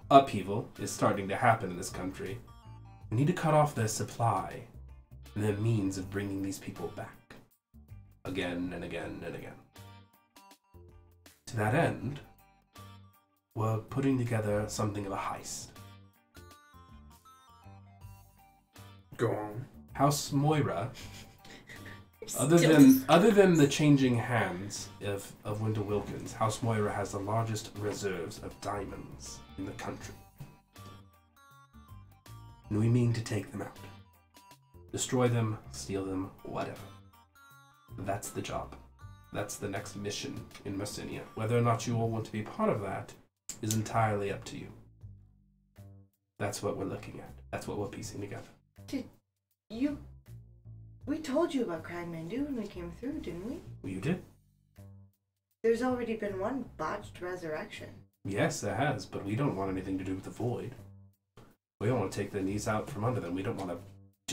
upheaval is starting to happen in this country. We need to cut off their supply and their means of bringing these people back. Again and again and again. To that end, we're putting together something of a heist. Go on. House Moira, Still- other than the changing hands of Winter Wilkins, House Moira has the largest reserves of diamonds in the country. And we mean to take them out. Destroy them, steal them, whatever. That's the job. That's the next mission in Mercinia. Whether or not you all want to be part of that is entirely up to you. That's what we're looking at. That's what we're piecing together. We told you about Cragmandu when we came through, didn't we? Well, you did? There's already been one botched resurrection. Yes, there has, but we don't want anything to do with the Void. We don't want to take their knees out from under them. We don't want to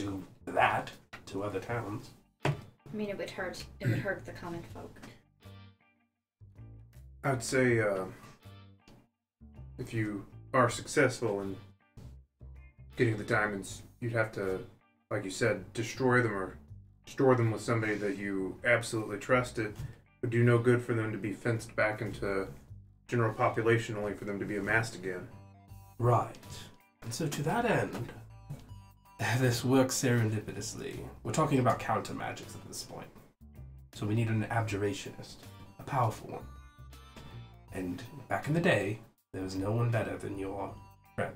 do that to other towns. I mean, it would hurt. It would hurt the common folk. I'd say if you are successful in getting the diamonds, you'd have to, like you said, destroy them or store them with somebody that you absolutely trusted. It would do no good for them to be fenced back into general population, only for them to be amassed again. Right. And so to that end, This works serendipitously. We're talking about counter magics at this point. So we need an abjurationist, a powerful one. And back in the day, there was no one better than your friend.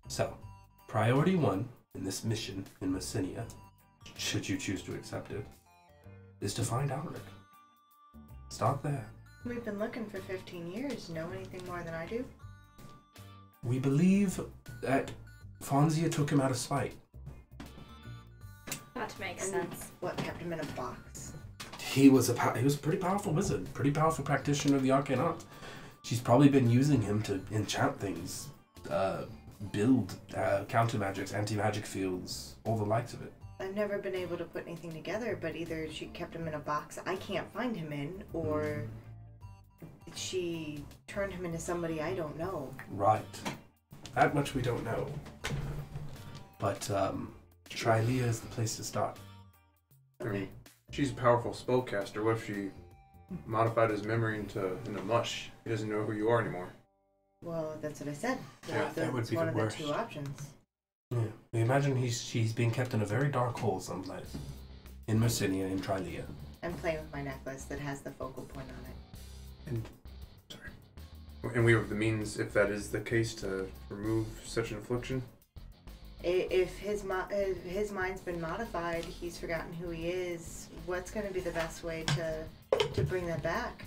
So, priority 1 in this mission in Messinia, should you choose to accept it, is to find Alric. Start there. We've been looking for 15 years. Know anything more than I do? We believe that Fonzia took him out of spite. That makes And sense. what kept him in a box? He was a pretty powerful wizard, pretty powerful practitioner of the arcane art. She's probably been using him to enchant things, build counter magics, anti-magic fields, all the likes of it. I've never been able to put anything together, but either she kept him in a box I can't find him in, or she turned him into somebody I don't know. Right. That much we don't know. But Trilea is the place to start. I mean, she's a powerful spellcaster. What if she modified his memory into mush? He doesn't know who you are anymore. Well, that's what I said. Yeah, that would be one the of worst. the 2 options. Yeah. We imagine she's being kept in a very dark hole someplace. In Messinia, in Trilea. I'm playing with my necklace that has the focal point on it. And and we have the means, if that is the case, to remove such an affliction. If his mind's been modified, he's forgotten who he is. What's going to be the best way to bring that back?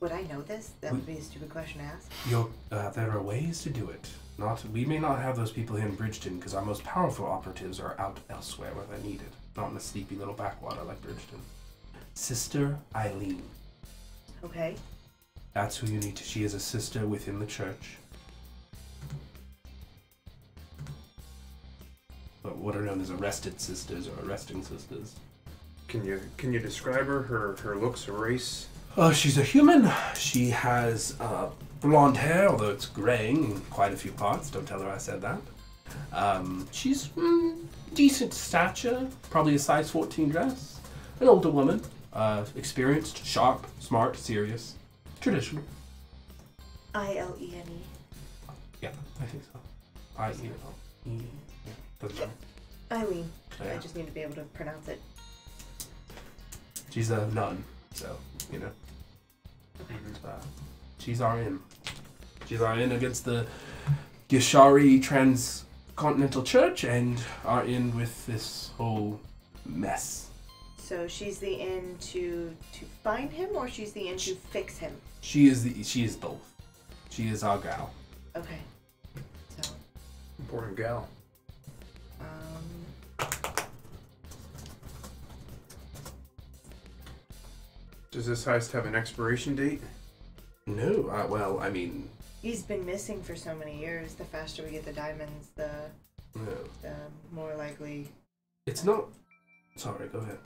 Would I know this? That would be a stupid question to ask. There are ways to do it. We may not have those people here in Bridgeton because our most powerful operatives are out elsewhere where they're needed, not in a sleepy little backwater like Bridgeton. Sister Eileen. Okay. That's who you need to. She is a sister within the church. But what are known as arrested sisters or arresting sisters. Can you describe her looks, her race? She's a human. She has blonde hair, although it's graying in quite a few parts. Don't tell her I said that. She's decent stature, probably a size 14 dress. An older woman, experienced, sharp, smart, serious, traditional. Ilene. Yeah, I think so. I-E-L-E. Doesn't matter. Eileen. Yeah. I just need to be able to pronounce it. She's a nun, so, you know. Okay. She's our in. She's our in against the Gishari Transcontinental Church and our in with this whole mess. So she's the in to find him, or she's the in to fix him? She is both. She is our gal. Okay. So, Important gal. Does this heist have an expiration date? No, well, I mean, he's been missing for so many years. The faster we get the diamonds, the no. more likely. It's not. Sorry, go ahead.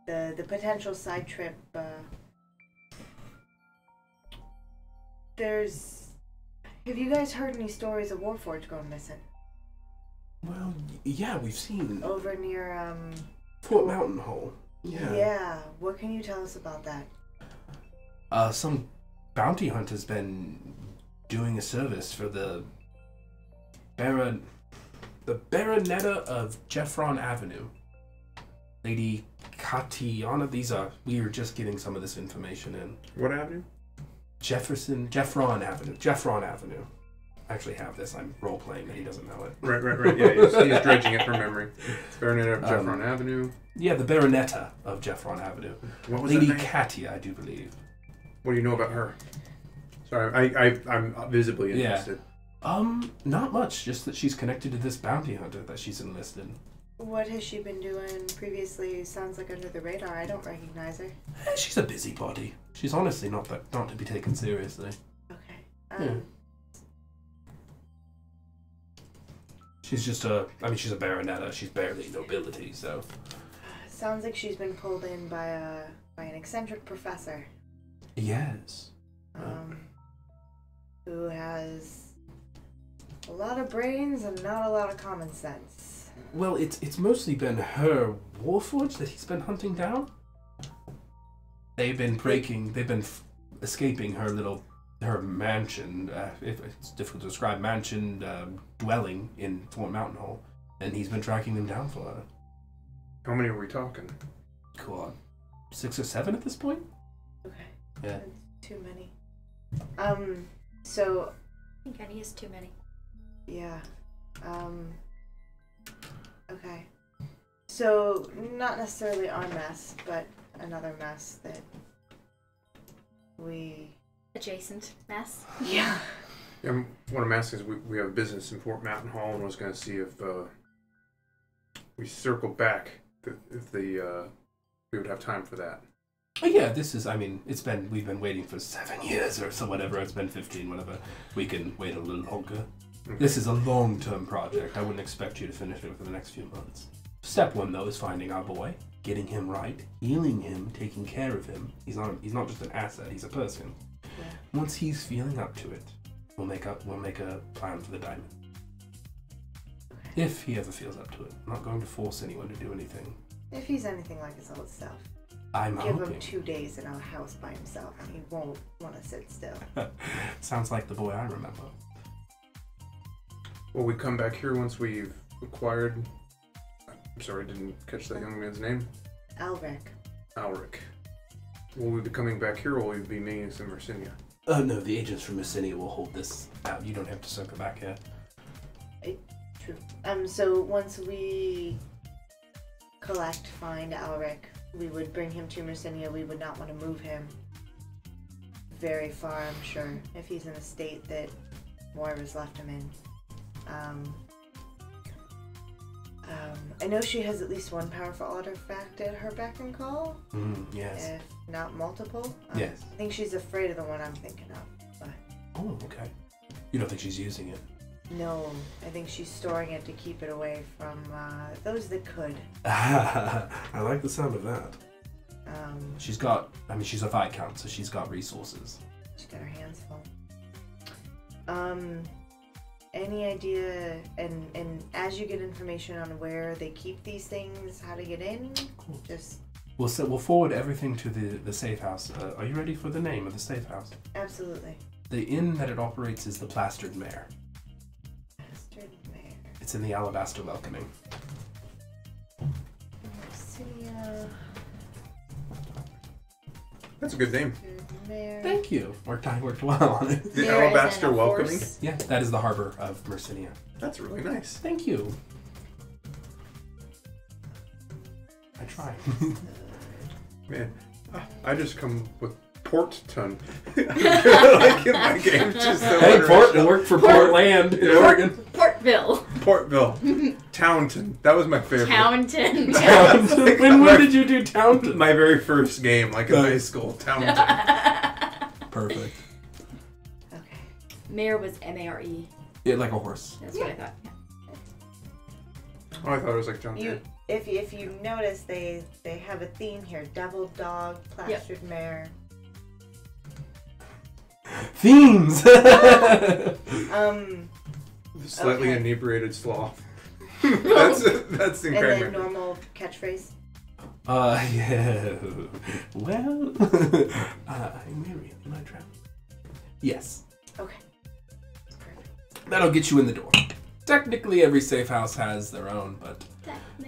The potential side trip. Have you guys heard any stories of Warforged going missing? Well, yeah, we've seen Over near Fort Mountain Hole. Yeah. Yeah. What can you tell us about that? Some bounty hunter's been doing a service for the Baronetta of Jeffron Avenue. Lady Katiana. We were just getting some of this information in. What avenue? Jeffron Avenue. I actually have this. I'm role-playing that he doesn't know it. Right. Yeah, he's dredging it from memory. It's Baronetta of Jeffron Avenue. Yeah, the Baronetta of Jeffron Avenue. What was Lady that name? Katia, I do believe. What do you know about her? Sorry, I'm visibly interested. Not much. Just that she's connected to this bounty hunter that she's enlisted. What has she been doing previously? Sounds like under the radar. I don't recognize her. She's a busybody. She's honestly not to be taken seriously. Okay. She's just she's a baronetta. She's barely nobility, so. Sounds like she's been pulled in by an eccentric professor. Yes. Who has a lot of brains and not a lot of common sense. Well, it's mostly been her Warforged that he's been hunting down. They've been escaping her little her mansion, if it's difficult to describe, mansion dwelling in Fort Mountain Hall, and he's been tracking them down for her. How many are we talking? Cool. 6 or 7 at this point? Okay. Yeah. That's too many. So, I think Annie is too many. yeah. Okay. So, not necessarily our mess, but another mess that we... Adjacent mess. Yeah. Yeah, what I'm asking is we have business in Fort Mountain Hall, and I was going to see if we circle back, if we would have time for that. Oh, yeah, this is, I mean, we've been waiting for 7 years or so, whatever, it's been 15, whatever. We can wait a little longer. Okay. This is a long-term project. I wouldn't expect you to finish it within the next few months. Step 1, though, is finding our boy, getting him right, healing him, taking care of him. He's not just an asset, he's a person. Yeah. Once he's feeling up to it, we'll make a plan for the diamond. Okay. If he ever feels up to it. I'm not going to force anyone to do anything. If he's anything like his old self, I'm give hoping. him 2 days in a house by himself, and he won't want to sit still. Sounds like the boy I remember. Will we come back here once we've acquired... I'm sorry, I didn't catch that young man's name. Alric. Alric. Will we be coming back here, or will we be meeting us in Mercinia? No, the agents from Messenia will hold this out. You don't have to circle back here. True. So once we find Alric, we would bring him to Mercinia. We would not want to move him very far, I'm sure, if he's in a state that Moira's left him in. I know she has at least one powerful artifact at her beck and call, Yes. if not multiple. Yes. I think she's afraid of the one I'm thinking of, but Oh, okay. You don't think she's using it? no, I think she's storing it to keep it away from those that could. I like the sound of that. She's She's a Viscount, so she's got resources. got her hands full. Any idea, and as you get information on where they keep these things, how to get in, Cool. just We'll forward everything to the safe house. Are you ready for the name of the safe house? absolutely. The inn that it operates is the Plastered Mare. Bastard Mare. It's in the Alabaster Welcoming. Mercinia. That's a good name. Bastard Mare. Thank you. Worked well on it. The Mare is Alabaster in a Welcoming? horse. Yeah, that is the harbor of Mercinia. That's really nice. Thank you. I try. Man, I just come with Port Ton. Like in my game, just so Hey, Port, original. it worked for Portland in Oregon. Portville. Portville. Townton. That was my favorite. Townton. Townton. When did you do Townton? My very first game, like in high school. Townton. Perfect. Okay. Mare was M-A-R-E. Yeah, like a horse. That's what I thought. Yeah. Oh, I thought it was like John You, Deere. if you notice, they have a theme here: devil dog, plastered mare. Themes! Slightly okay. inebriated sloth. that's the And then incredible. normal catchphrase. Yeah. Well, I'm Mary. Am I trapped? Yes. Okay. Perfect. That'll get you in the door. Technically, every safe house has their own, but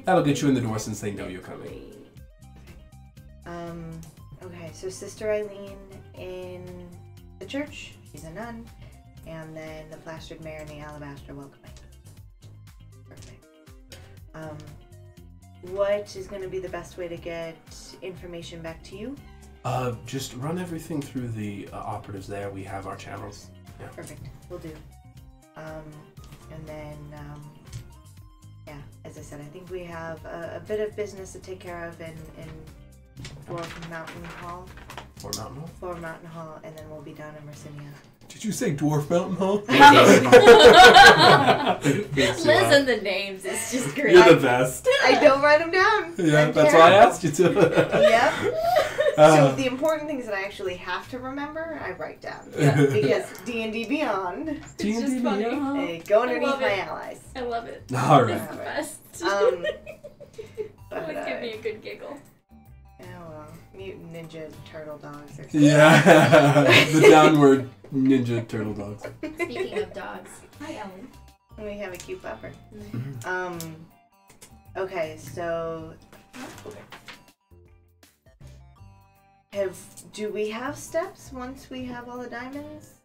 that'll get you in the door since they know you're coming. Okay, so Sister Eileen in the church, she's a nun, and then the plastered mare and the alabaster welcoming. Perfect. What is going to be the best way to get information back to you? Just run everything through the operatives there. We have our channels. Yeah. Perfect, we'll do. And then, yeah, as I said, I think we have a bit of business to take care of in Dwarf Mountain Hall. Or Mountain Hall. For Mountain Hall, and then we'll be down in Mercinia. Did you say Dwarf Mountain Hall? Listen, the names is just great. You're the best. I don't write them down. Yeah, I'm that's why I terrible. asked you to. Yep. So the important things that I actually have to remember, I write down. Yeah. Because D&D Beyond, It's just funny. they go underneath love my it. allies. I love it. All It's right. the best. But, Always give me a good giggle. oh well, mutant ninja turtle dogs or something. Yeah. The Ninja turtle dogs. Speaking of dogs, hi Ellen. We have a cute pupper. Mm-hmm. Okay, so do we have steps once we have all the diamonds?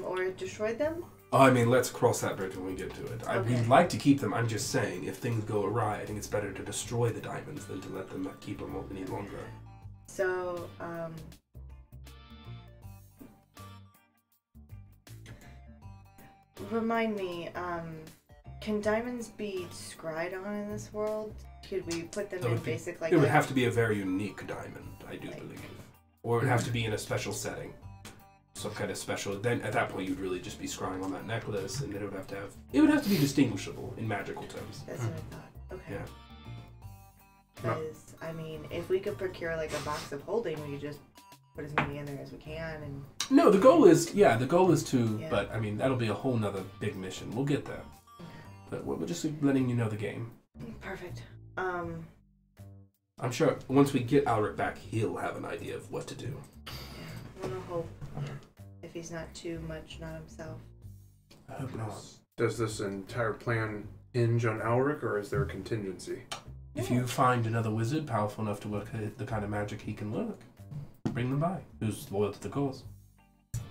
Or destroyed them? Oh, I mean, let's cross that bridge when we get to it. Okay. We'd like to keep them. I'm just saying, if things go awry, I think it's better to destroy the diamonds than to let them keep them any longer. So, remind me, can diamonds be scryed on in this world? Could we put them in basic, like... It would have to be a very unique diamond, I do Like- believe. Or it would have to be in a special setting. Some kind of special... Then, at that point, you'd really just be scrying on that necklace, and then it would have to be distinguishable in magical terms. That's what I thought. Okay. Yeah. Because, I mean, if we could procure, like, a box of holding, we could just put as many in there as we can, and... No, the goal is to... Yeah. But, I mean, that'll be a whole nother big mission. We'll get there. But we're just letting you know the game. Perfect. I'm sure once we get Alric back, he'll have an idea of what to do. Yeah, I wanna hope. If he's not too much not himself. I hope not. Does this entire plan hinge on Alric, or is there a contingency? If you find another wizard powerful enough to work the kind of magic he can work, bring them by. Who's loyal to the cause.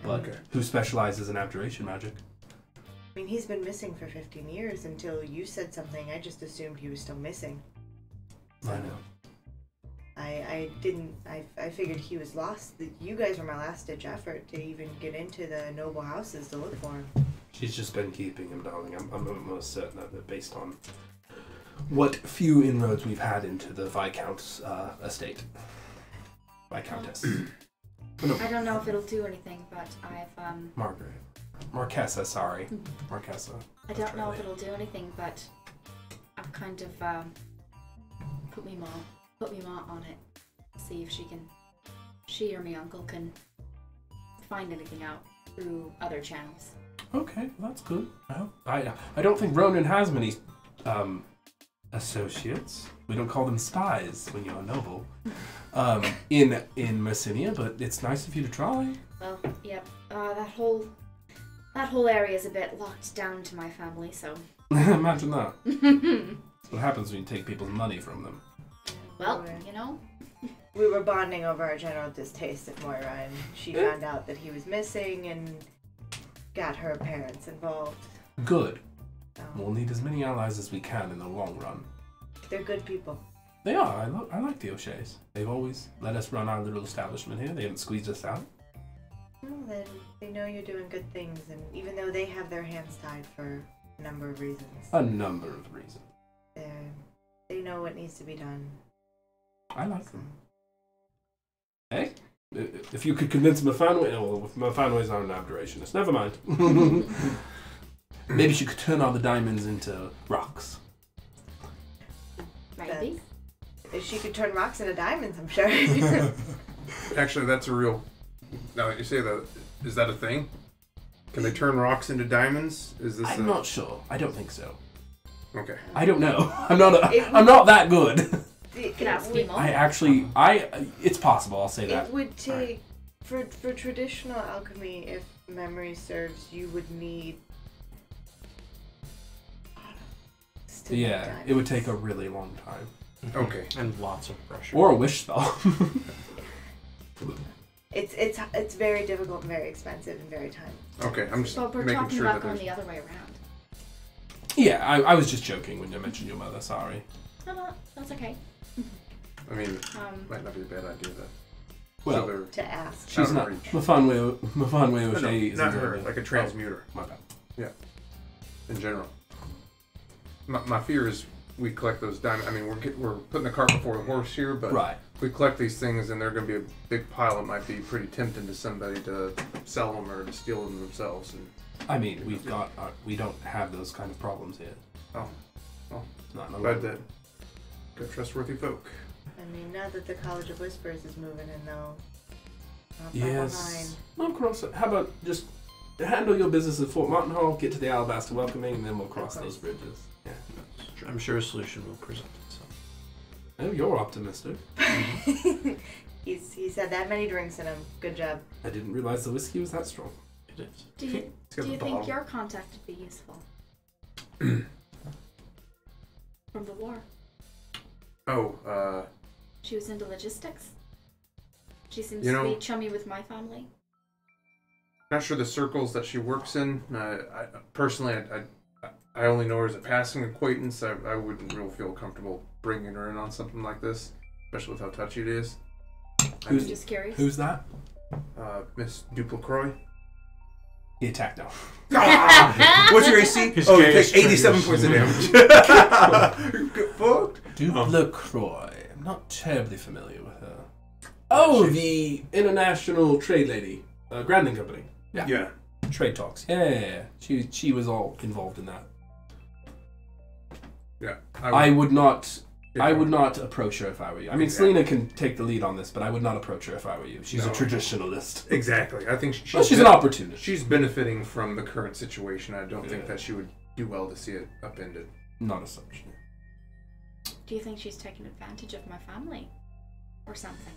But Okay. who specializes in abjuration magic. I mean, he's been missing for 15 years. Until you said something, I just assumed he was still missing. I know. I figured he was lost. You guys were my last ditch effort to even get into the noble houses to look for him. She's just been keeping him, darling. I'm almost certain of it based on what few inroads we've had into the Viscount's estate. Viscountess. I don't know if it'll do anything, but Margaret. Marquesa, sorry. Marquesa. I don't know if it'll do anything, but I've kind of put me ma on it. See if she or my uncle can find anything out through other channels. Okay, well, that's good. I don't think Ronan has many associates. We don't call them spies when you're a noble. In Mercinia, but it's nice of you to try. Well, yep. That whole area is a bit locked down to my family, so. Imagine that. That's what happens when you take people's money from them. Well, you know. We were bonding over our general distaste of Moira, and she found out that he was missing and got her parents involved. Good. So, We'll need as many allies as we can in the long run. they're good people. They are. I like the O'Sheas. They've always let us run our little establishment here. They haven't squeezed us out. Well, then they know you're doing good things, and even though they have their hands tied for a number of reasons, A number of reasons. they know what needs to be done. I like them. Hey, if you could convince Mafanway... Well, Mafanway's not an abjurationist. Never mind. Maybe she could turn all the diamonds into rocks. Maybe. If she could turn rocks into diamonds, I'm sure. Actually, that's a real... Now that you say that, is that a thing? Can they turn rocks into diamonds? Is this I'm not sure. I don't think so. Okay. I don't know. I'm not that good. Can ask me more. It's possible, I'll say that. It would take, for traditional alchemy, if memory serves, you would need... Yeah, it would take a really long time. Okay. And lots of pressure. Or a wish spell. It's very difficult and very expensive and very time. Okay, I'm just But we're making talking sure about that going there's... the other way around. Yeah, I was just joking when I mentioned your mother, sorry. No, that's okay. I mean, Um, might not be a bad idea that... Well, so they're... To ask. she's not... Mafanway No, O'Shea is not her, like a transmuter. My bad. In general. My fear is we collect those diamonds. I mean, we're putting the cart before the horse here, but Right. if we collect these things and they're going to be a big pile, it might be pretty tempting to somebody to sell them or to steal them themselves. And I mean, we don't have those kind of problems here. oh, well, Not in a glad lot. that good trustworthy folk. I mean, now that the College of Whispers is moving in, though, not far Yes. We'll cross it. How about just handle your business at Fort Martin Hall, get to the Alabaster Welcoming, and then we'll cross those bridges. Yeah. I'm sure a solution will present itself. Oh, you're optimistic. behind. He's had that many drinks in him. Good job. I didn't realize the whiskey was that strong. It is. Do you think your contact would be useful? From the war. Oh, She was into logistics. She seems You to know- be chummy with my family. not sure the circles that she works in. I personally, I only know her as a passing acquaintance. I wouldn't really feel comfortable bringing her in on something like this, especially with how touchy it is. I'm just curious. Who's that? Miss Duplacroix. He attacked now. What's your AC? His Oh, you chaos take 87 triggers. points of damage. Get fucked. Duplacroix. I'm not terribly familiar with her. Oh, the international trade lady. Grandin Company. Yeah. Trade talks. Yeah. She was all involved in that. Yeah. I would not approach her if I were you. I mean, Selina can take the lead on this, but I would not approach her if I were you. She's a No. traditionalist. Exactly. I think She's an opportunist. She's benefiting from the current situation. I don't think that she would do well to see it upended. Not as such. Do you think she's taking advantage of my family? Or something?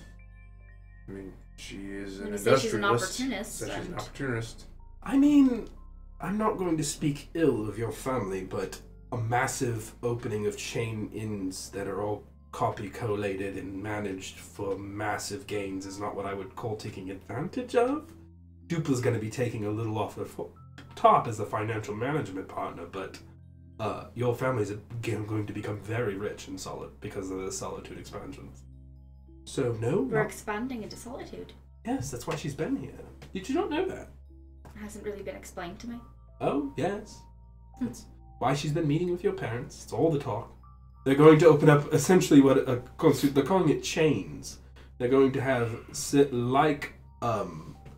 I mean, she is an When you say she's an industrialist. opportunist, So she's an and- opportunist. I mean, I'm not going to speak ill of your family, but a massive opening of chain inns that are all copy collated and managed for massive gains is not what I would call taking advantage of. Dupla's going to be taking a little off the top as a financial management partner, but your family's going to become very rich and solid because of the Solitude expansions. So no, We're expanding into solitude. yes, that's why she's been here. Did you not know that? It hasn't really been explained to me. Oh, yes. That's why she's been meeting with your parents. It's all the talk. They're going to open up essentially what they're calling it chains. They're going to have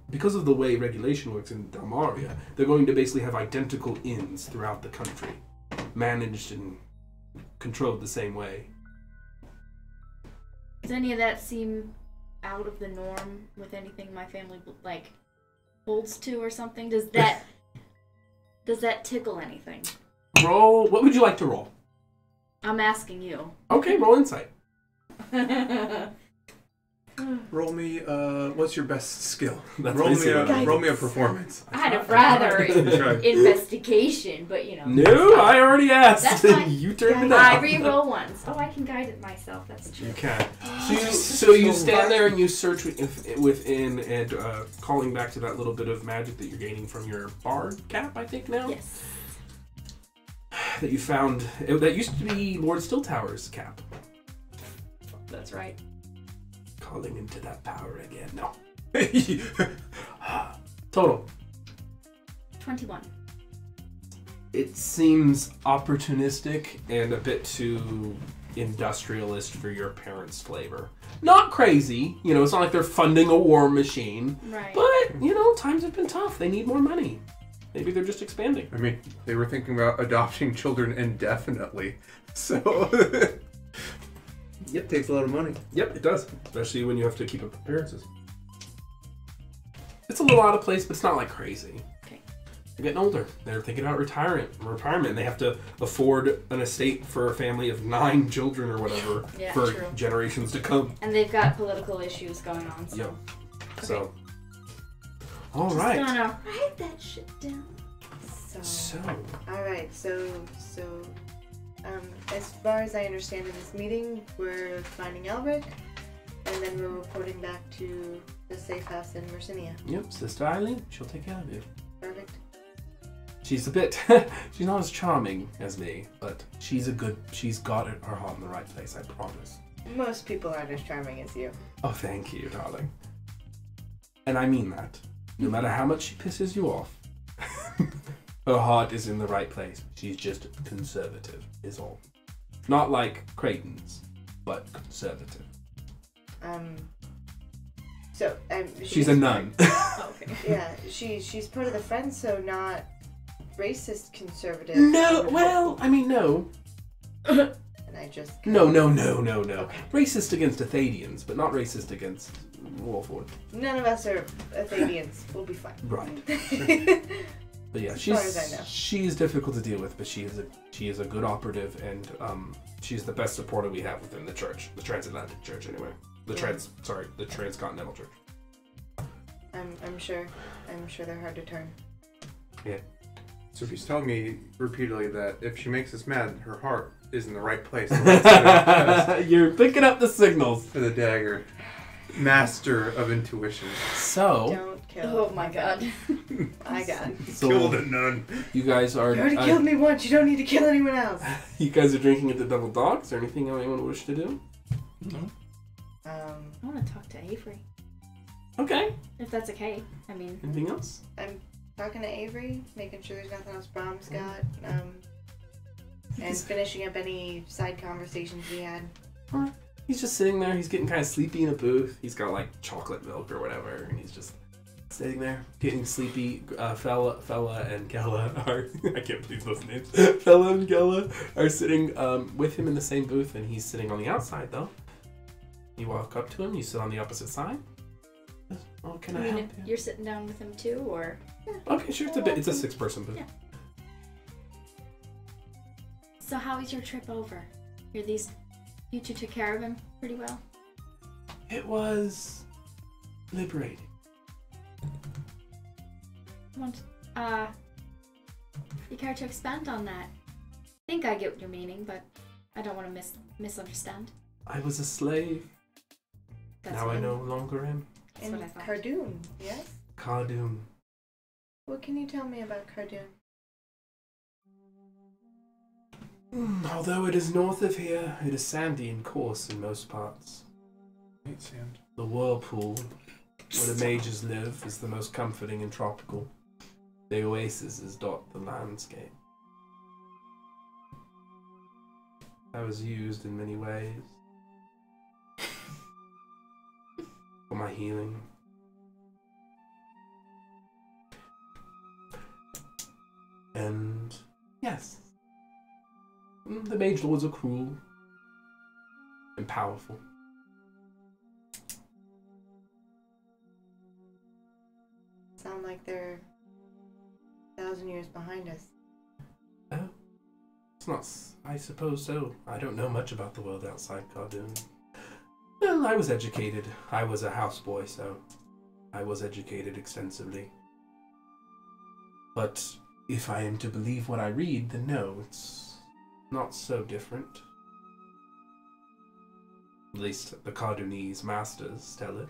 because of the way regulation works in Dalmaria, they're going to basically have identical inns throughout the country, managed and controlled the same way. Does any of that seem out of the norm with anything my family holds to or something? Does that tickle anything? Roll. What would you like to roll? I'm asking you. Okay, roll insight. Roll me. What's your best skill? That's roll me basically- roll me a performance. I'd have rather Right. investigation, but you know. No, I already asked. That's fine. You turned it I down. re-roll once. Oh, I can guide it myself. That's true. You can. So you stand there and you search within and calling back to that little bit of magic that you're gaining from your bard cap, I think now. Yes. That you found. That used to be Lord Stilltower's cap. That's right. Calling into that power again. No. Total. 21. It seems opportunistic and a bit too industrialist for your parents' flavor. Not crazy, it's not like they're funding a war machine. Right. But, times have been tough. They need more money. Maybe they're just expanding. I mean, they were thinking about adopting children indefinitely. So it takes a lot of money. Yep, it does. Especially when you have to keep up appearances. It's a little out of place, but it's not like crazy. Okay. They're getting older. They're thinking about retirement. They have to afford an estate for a family of 9 children or whatever Yeah, for true. generations to come. And they've got political issues going on. So. Yep. So. All Just right. gonna write that shit down. So. All right. So, as far as I understand in this meeting, we're finding Elric, and then we're reporting back to the safe house in Mercinia. Yep, Sister Eileen, she'll take care of you. Perfect. She's a bit, she's not as charming as me, but she's got her heart in the right place, I promise. Most people aren't as charming as you. Oh, thank you, darling. And I mean that. No matter how much she pisses you off, her heart is in the right place. She's just conservative, is all. Not like Creighton's, but conservative. She's a nun. Okay. Yeah, she's part of the Friends, so not racist conservative. No, well, I mean, no. And I just No. Okay. Racist against Athadians, but not racist against Warford. None of us are Athenians. We'll be fine. Right. But yeah, As far as I know. she's difficult to deal with, but she is a good operative, and she's the best supporter we have within the church, the Transatlantic Church, anyway. The Yeah. transcontinental church. I'm sure they're hard to turn. So he's telling me repeatedly that if she makes us mad, her heart is in the right place. The right side You're picking up the signals. for the dagger. Master of intuition. So, Don't kill. Oh my god. My God. Killed a nun. you guys are You already killed me once. You don't need to kill anyone else. you guys are drinking at the Double Dogs. Is there anything anyone wish to do? I want to talk to Avery. Okay. If that's okay. I mean, Anything else? I'm talking to Avery, making sure there's nothing else Brahms got, and finishing up any side conversations we had. He's just sitting there. He's getting kind of sleepy in a booth. He's got like chocolate milk or whatever, and he's just sitting there getting sleepy. Fella and Gella are I can't believe those names. Fella and Gella are sitting with him in the same booth, and he's sitting on the outside though. You walk up to him. You sit on the opposite side. Oh, can I I mean, help if you? you're sitting down with him too, or Okay, sure. It's a 6-person booth. Yeah. So how was your trip over? You two took care of him pretty well. It was liberating. You care to expand on that? I think I get what you're meaning, but I don't want to misunderstand. I was a slave. That's Now what I no longer am. That's In what I thought. Cardoon, yes? Cardoon. What can you tell me about Cardoon? Although it is north of here, it is sandy and coarse in most parts. Hate sand. The whirlpool, where the mages live, is the most comforting and tropical. The oases dot the landscape. I was used in many ways. For my healing. And yes, the mage lords are cruel and powerful. Sound like they're 1,000 years behind us. Oh, it's not. I suppose so. I don't know much about the world outside Cardoon. Well, I was educated. I was a houseboy, so I was educated extensively. But if I am to believe what I read, then no, it's not so different. At least the Cardoonese masters tell it.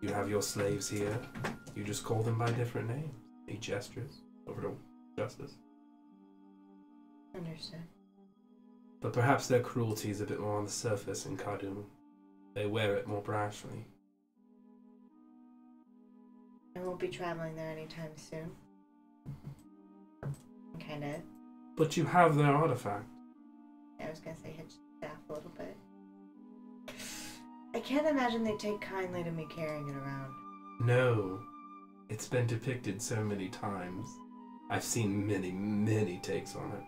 You have your slaves here. You just call them by different names. He gestures over to Justice. Understood. But perhaps their cruelty is a bit more on the surface in Cardoon. They wear it more brashly. I won't be traveling there anytime soon. Kinda. But you have their artifact. I was gonna say hitch the staff a little bit. I can't imagine they take kindly to me carrying it around. No. It's been depicted so many times. I've seen many, many takes on it.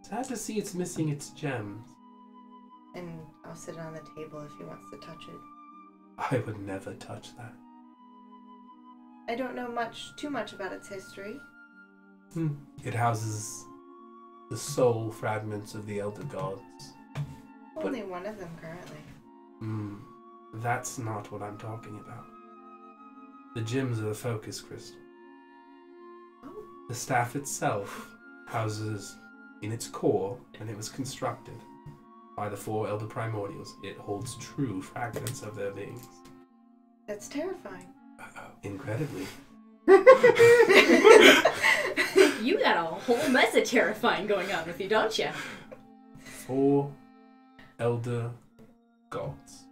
Sad to see it's missing its gems. And I'll sit on the table if he wants to touch it. I would never touch that. I don't know too much about its history. It houses the soul fragments of the elder gods. Only one of them currently. That's not what I'm talking about. The gems are the focus crystal. Oh. The staff itself houses in its core, and it was constructed by the 4 elder primordials. It holds true fragments of their beings. That's terrifying. Incredibly. You got a whole mess of terrifying going on with you, don't you? 4 elder gods.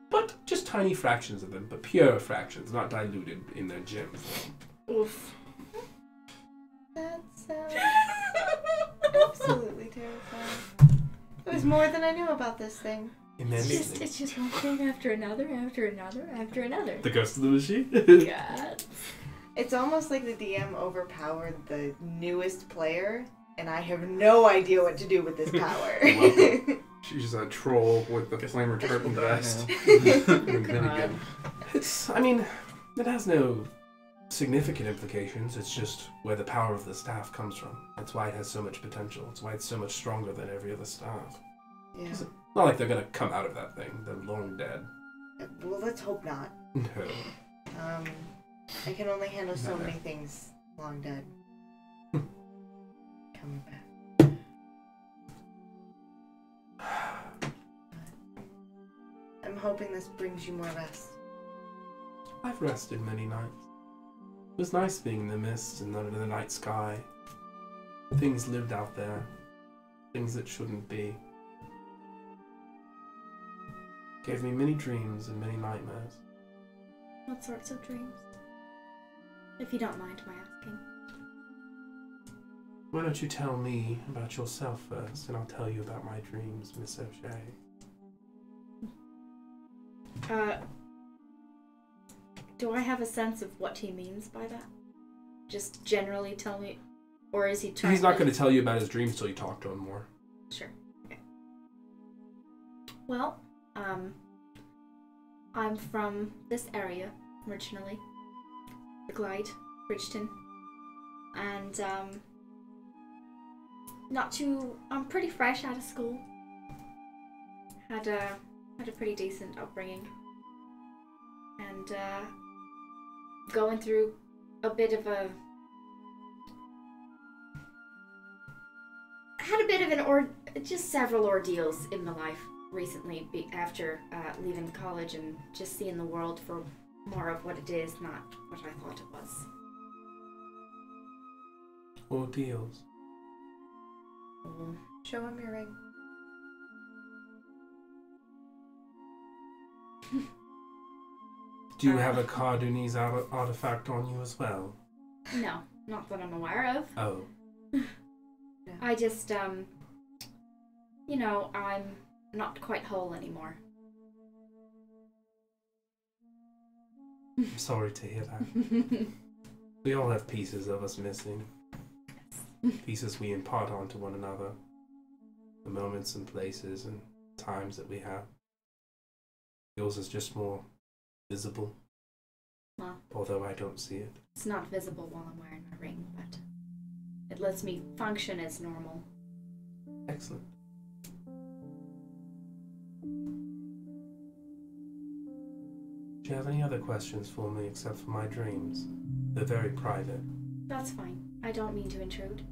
But just tiny fractions of them, but pure fractions, not diluted in their gem form. Oof. That sounds absolutely terrifying. It was more than I knew about this thing. Immensely. It's just one thing after another, after another, after another. The ghost of the machine? God. It's almost like the DM overpowered the newest player, and I have no idea what to do with this power. She's a troll with the flame retardant vest. It has no significant implications. It's just where the power of the staff comes from. That's why it has so much potential. It's why it's so much stronger than every other staff. Yeah. Not like they're gonna come out of that thing. They're long dead. Well, let's hope not. No. I can only handle so No. many things long dead. Coming back. I'm hoping this brings you more rest. I've rested many nights. It was nice being in the mist and under the night sky. Things lived out there. Things that shouldn't be. Gave me many dreams and many nightmares. What sorts of dreams? If you don't mind my asking. Why don't you tell me about yourself first, and I'll tell you about my dreams, Miss O'Shea. Do I have a sense of what he means by that? Just generally tell me, or is he trying? He's not going to tell you about his dreams till you talk to him more. Sure. Okay. Well, I'm from this area originally, the Glide, Bridgeton, and I'm pretty fresh out of school. Had a pretty decent upbringing, and going through a bit of a. Had a bit of just several ordeals in my life recently after leaving college and just seeing the world for more of what it is, not what I thought it was. Ordeals. Show him your ring. Do you have a Cardoonese artifact on you as well? No, not that I'm aware of. Oh. I just, I'm not quite whole anymore. I'm sorry to hear that. We all have pieces of us missing. Pieces we impart onto one another. The moments and places and times that we have. Yours is just more visible. Well, although I don't see it. it's not visible while I'm wearing my ring, but it lets me function as normal. Excellent. Do you have any other questions for me except for my dreams? They're very private. That's fine. I don't mean to intrude.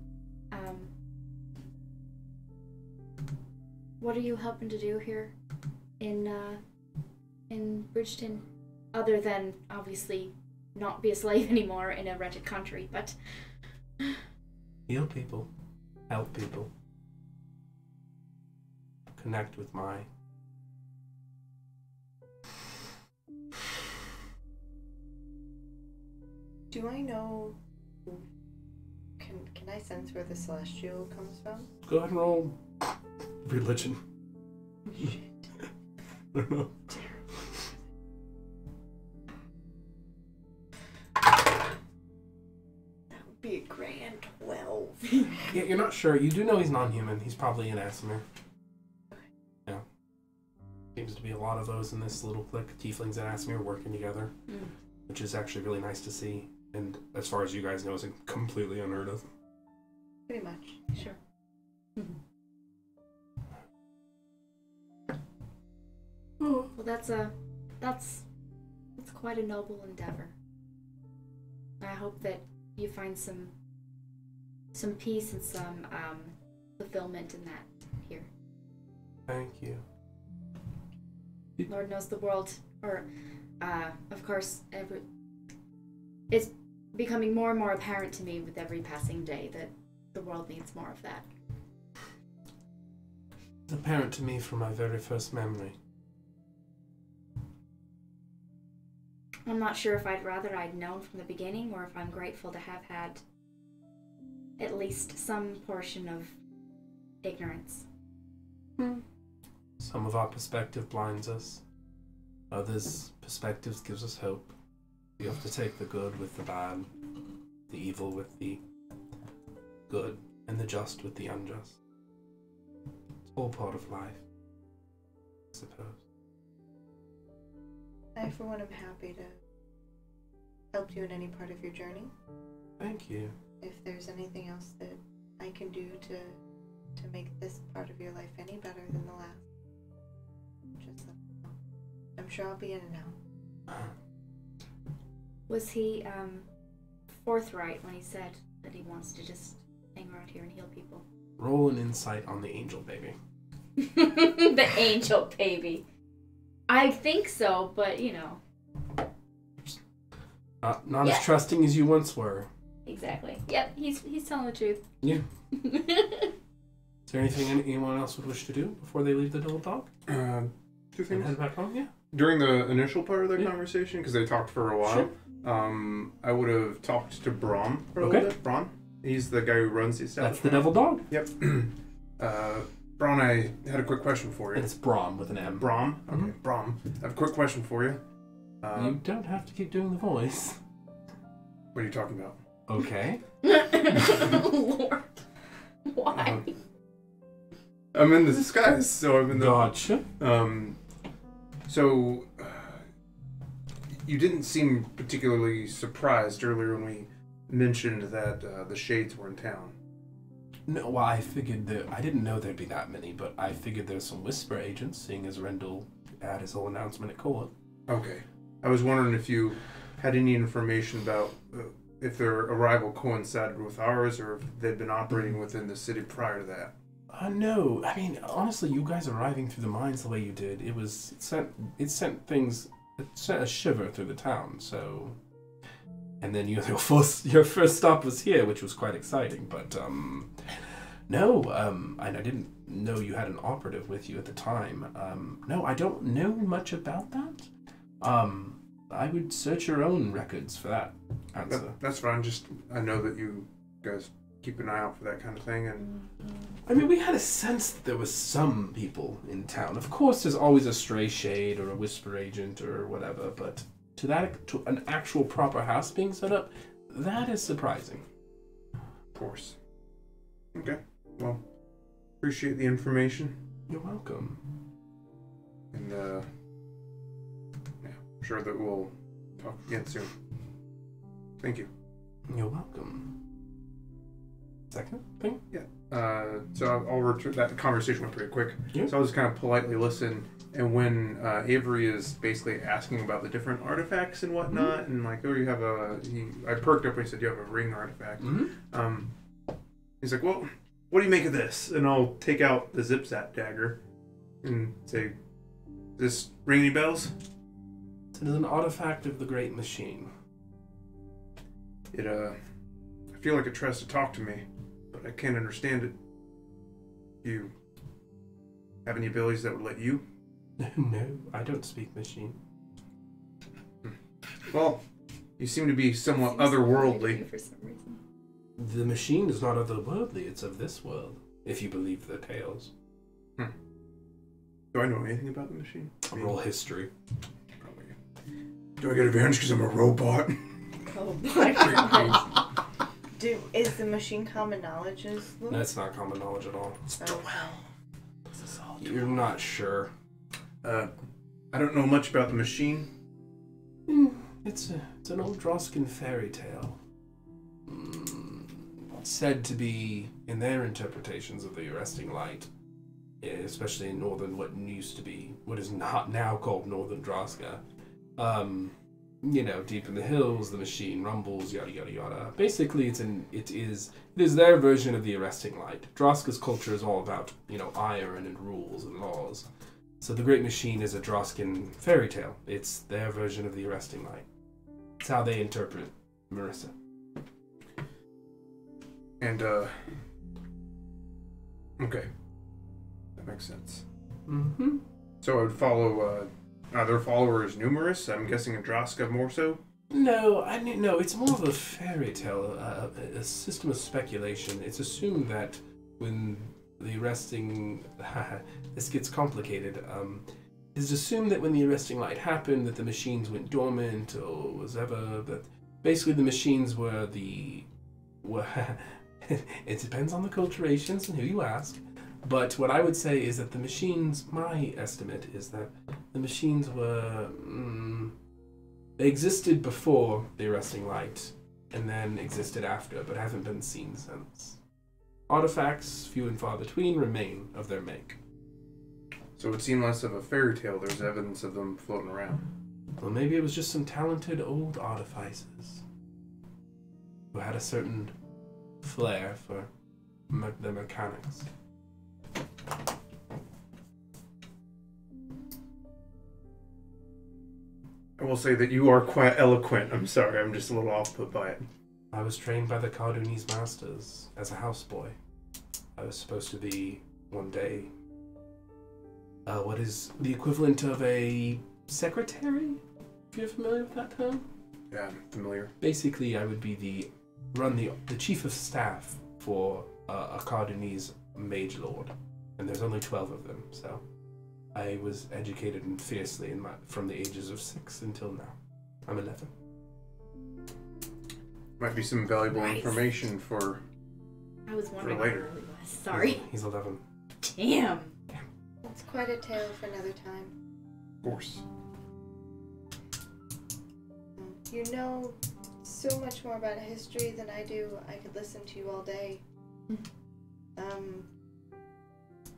What are you helping to do here in Bridgeton? Other than, obviously, not be a slave anymore in a rented country, but... Heal people. Help people. Connect with my... Do I know? Can I sense where the celestial comes from? Go ahead and roll religion. Shit. I don't know. That would be a grand 12. Yeah, you're not sure. You do know he's non-human. He's probably an Asimir. Yeah. Seems to be a lot of those in this little clique. Tieflings and Asimir working together. Which is actually really nice to see. And as far as you guys know, is completely unheard of. Pretty much. Sure. Well, that's quite a noble endeavor. I hope that you find some peace and some fulfillment in that here. Thank you. Lord knows the world, or of course, it's becoming more and more apparent to me with every passing day that the world needs more of that. It's apparent to me from my very first memory. I'm not sure if I'd known from the beginning, or if I'm grateful to have had at least some portion of ignorance. Some of our perspective blinds us. Others' perspectives gives us hope. We have to take the good with the bad, the evil with the good, and the just with the unjust. It's all part of life, I suppose. I, for one, am happy to help you in any part of your journey. Thank you. If there's anything else that I can do to make this part of your life any better than the last. sure I'll be in and out. Was he forthright when he said that he wants to just hang around here and heal people? Roll an insight on the angel baby. The angel baby. I think so, but you know. Not as trusting as you once were. Exactly. Yep, he's telling the truth. Yeah. Is there anything anyone else would wish to do before they leave the Double Dog? 2 And things. head back home? Yeah. During the initial part of the Yeah. conversation, because they talked for a while, I would have talked to Braun for a little bit. Braun, he's the guy who runs the establishment. That's the Devil Dog. Yep. Braun, I had a quick question for you. And it's Braum with an M. Braun? Okay, Mhm. Braun. I have a quick question for you. You don't have to keep doing the voice. What are you talking about? Okay. Lord. Why? I'm in the disguise, so I'm in the... Gotcha. So, you didn't seem particularly surprised earlier when we mentioned that the Shades were in town. No, well, I figured I didn't know there'd be that many, but I figured there's some Whisper agents, seeing as Rendell had his whole announcement at court. Okay. I was wondering if you had any information about if their arrival coincided with ours, or if they'd been operating within the city prior to that. No. I mean, honestly, you guys arriving through the mines the way you did, it sent a shiver through the town, so... And then your first stop was here, which was quite exciting, but, no, and I didn't know you had an operative with you at the time. No, I don't know much about that. I would search your own records for that answer. That's fine, just, I know that you guys keep an eye out for that kind of thing, and... I mean, we had a sense that there was some people in town. Of course, there's always a stray shade or a whisper agent or whatever, but to an actual proper house being set up, that is surprising. Of course. Okay, well, appreciate the information. You're welcome. And, yeah, I'm sure that we'll talk again soon. Thank you. You're welcome. Second thing? So I'll return. That conversation went pretty quick. Yeah. So I'll just kind of politely listen. And when Avery is basically asking about the different artifacts and whatnot, and like, oh, you have I perked up when he said you have a ring artifact. Mm-hmm. He's like, well, what do you make of this? And I'll take out the zip-zap dagger and say, this ring any bells? It is an artifact of the Great Machine. It, I feel like it tries to talk to me, but I can't understand it. Do you have any abilities that would let you? No, I don't speak machine. Well, you seem to be somewhat otherworldly. For some reason. The machine is not otherworldly, it's of this world, if you believe the tales. Do I know anything about the machine? Roll history. Probably. Do I get advantage because I'm a robot? Oh my god. Is the machine common knowledge? That's not common knowledge at all. Okay. You're not sure. I don't know much about the machine. It's an old Droskin fairy tale. Said to be, in their interpretations of the arresting light, especially in what used to be, what is not now called Northern Droska. Deep in the hills, the machine rumbles, yada yada yada. Basically, it is their version of the arresting light. Droska's culture is all about, iron and rules and laws. So the Great Machine is a Droskin fairy tale. It's their version of the arresting light. It's how they interpret Marissa. And, okay. That makes sense. Mm-hmm. So I would follow, are their followers numerous? I'm guessing in Droska more so? No, it's more of a fairy tale, a system of speculation. It's assumed that when the arresting... this gets complicated. It's assumed that when the arresting light happened, that the machines went dormant or was ever... But basically the machines were it depends on the culturations and who you ask. But what I would say is that the machines, my estimate is that the machines were... they existed before the arresting light and then existed after, but haven't been seen since. Artifacts, few and far between, remain of their make. So it would seem less of a fairy tale. There's evidence of them floating around. Well, maybe it was just some talented old artificers who had a certain flair for the mechanics. I will say that you are quite eloquent. I'm sorry, I'm just a little off-put by it. I was trained by the Cardunese masters as a houseboy. I was supposed to be, one day, what is the equivalent of a secretary? If you're familiar with that term? Yeah, I'm familiar. Basically, I would be the chief of staff for a Cardunese mage lord. And there's only 12 of them, so I was educated fiercely from the ages of 6 until now. I'm 11. Might be some valuable Nice. information for... I was wondering For how later. old he was. Sorry. He's 11. Damn. It's quite a tale for another time. Of course. You know so much more about history than I do. I could listen to you all day.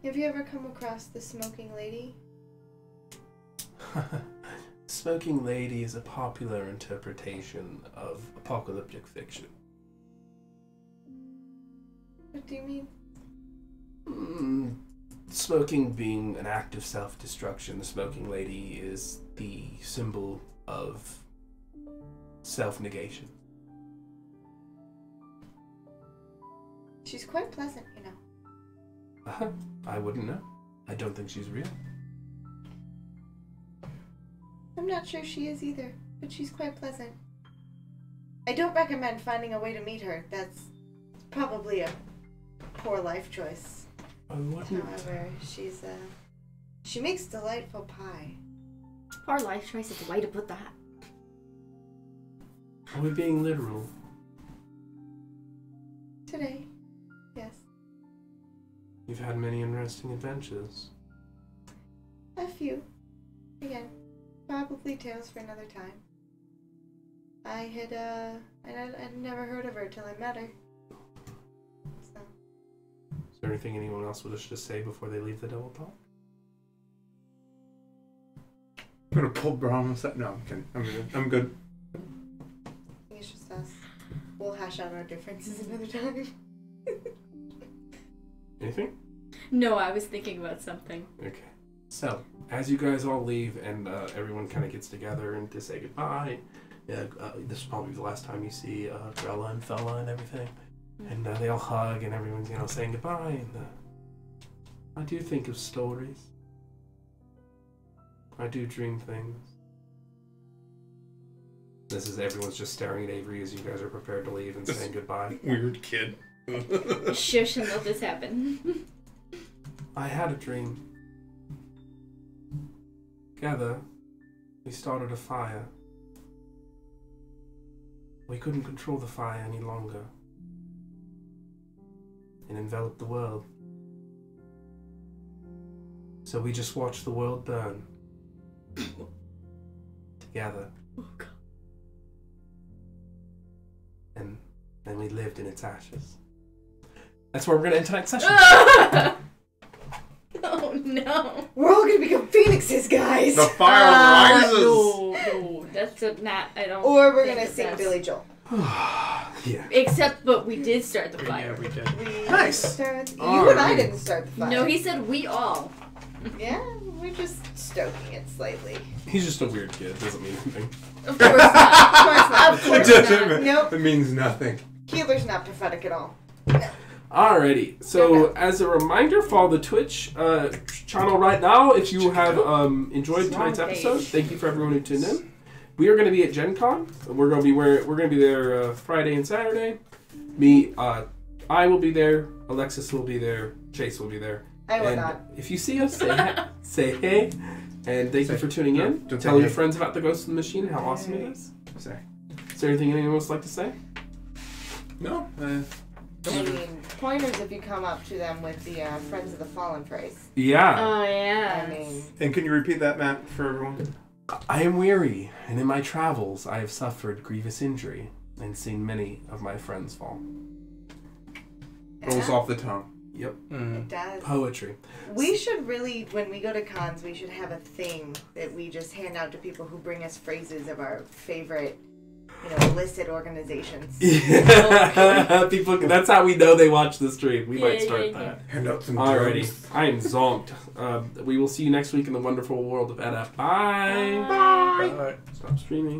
Have you ever come across the Smoking Lady? Smoking Lady is a popular interpretation of apocalyptic fiction. What do you mean? Smoking being an act of self-destruction, the Smoking Lady is the symbol of self-negation. She's quite pleasant, you know. I wouldn't know. I don't think she's real. I'm not sure she is either, but she's quite pleasant. I don't recommend finding a way to meet her. That's probably a poor life choice. I wouldn't. However, she makes delightful pie. Our life choice is the way to put that. Are we being literal? Today, yes. You've had many interesting adventures. A few. Again, probably tales for another time. I'd never heard of her till I met her. So, Is there anything anyone else would wish to say before they leave the double talk? I'm gonna pull Braun aside. No, I'm kidding. I'm good. I think it's just us. We'll hash out our differences another time. Anything? No, I was thinking about something. Okay. So, as you guys all leave and everyone kind of gets together and to say goodbye, this is probably the last time you see Grella and Fella and everything. And they all hug and everyone's, saying goodbye. And I do think of stories. I do dream things. This is everyone's just staring at Avery as you guys are prepared to leave and saying goodbye. Weird kid. Shush and let this happen. I had a dream. Together, we started a fire. We couldn't control the fire any longer. It enveloped the world. So we just watched the world burn. Together. Oh, God. And then we lived in its ashes. That's where we're going to end tonight's session. Oh, no. We're all gonna become phoenixes, guys! The fire rises! No, that's not, I don't Or we're think gonna that sing that's- Billy Joel. Yeah. Except, but we did start the fire. Yeah, we did. We Nice. You and I Alright. didn't start the fire. No, he said we all. Yeah, we're just stoking it slightly. He's just a weird kid. Doesn't mean anything. Of course not. Of It course doesn't not. mean- Nope. It means nothing. Keeler's not prophetic at all. Alrighty. So, Okay. as a reminder, follow the Twitch channel right now if you have enjoyed tonight's Wrong episode. page. Thank you for everyone who tuned in. We are going to be at Gen Con. We're going to be there Friday and Saturday. I will be there. Alexis will be there. Chase will be there. I will And not. if you see us, say hey. And thank you for tuning in. Don't Tell say your hey. friends about the Ghost of the Machine and how awesome it is. Say. Is there anything anyone else would like to say? No. I mean, pointers if you come up to them with the Friends of the Fallen phrase. Yeah. Oh, yeah. I mean, And can you repeat that, Matt, for everyone? I am weary, and in my travels I have suffered grievous injury and seen many of my friends fall. Rolls off the tongue. Yep. It does. Poetry. We should really, when we go to cons, we should have a thing that we just hand out to people who bring us phrases of our favorite, illicit organizations. People. That's how we know they watch the stream. We might start yeah. that. Hand out some Alrighty. drugs. I am zonked. We will see you next week in the wonderful world of EDF. Bye. Bye. Stop streaming.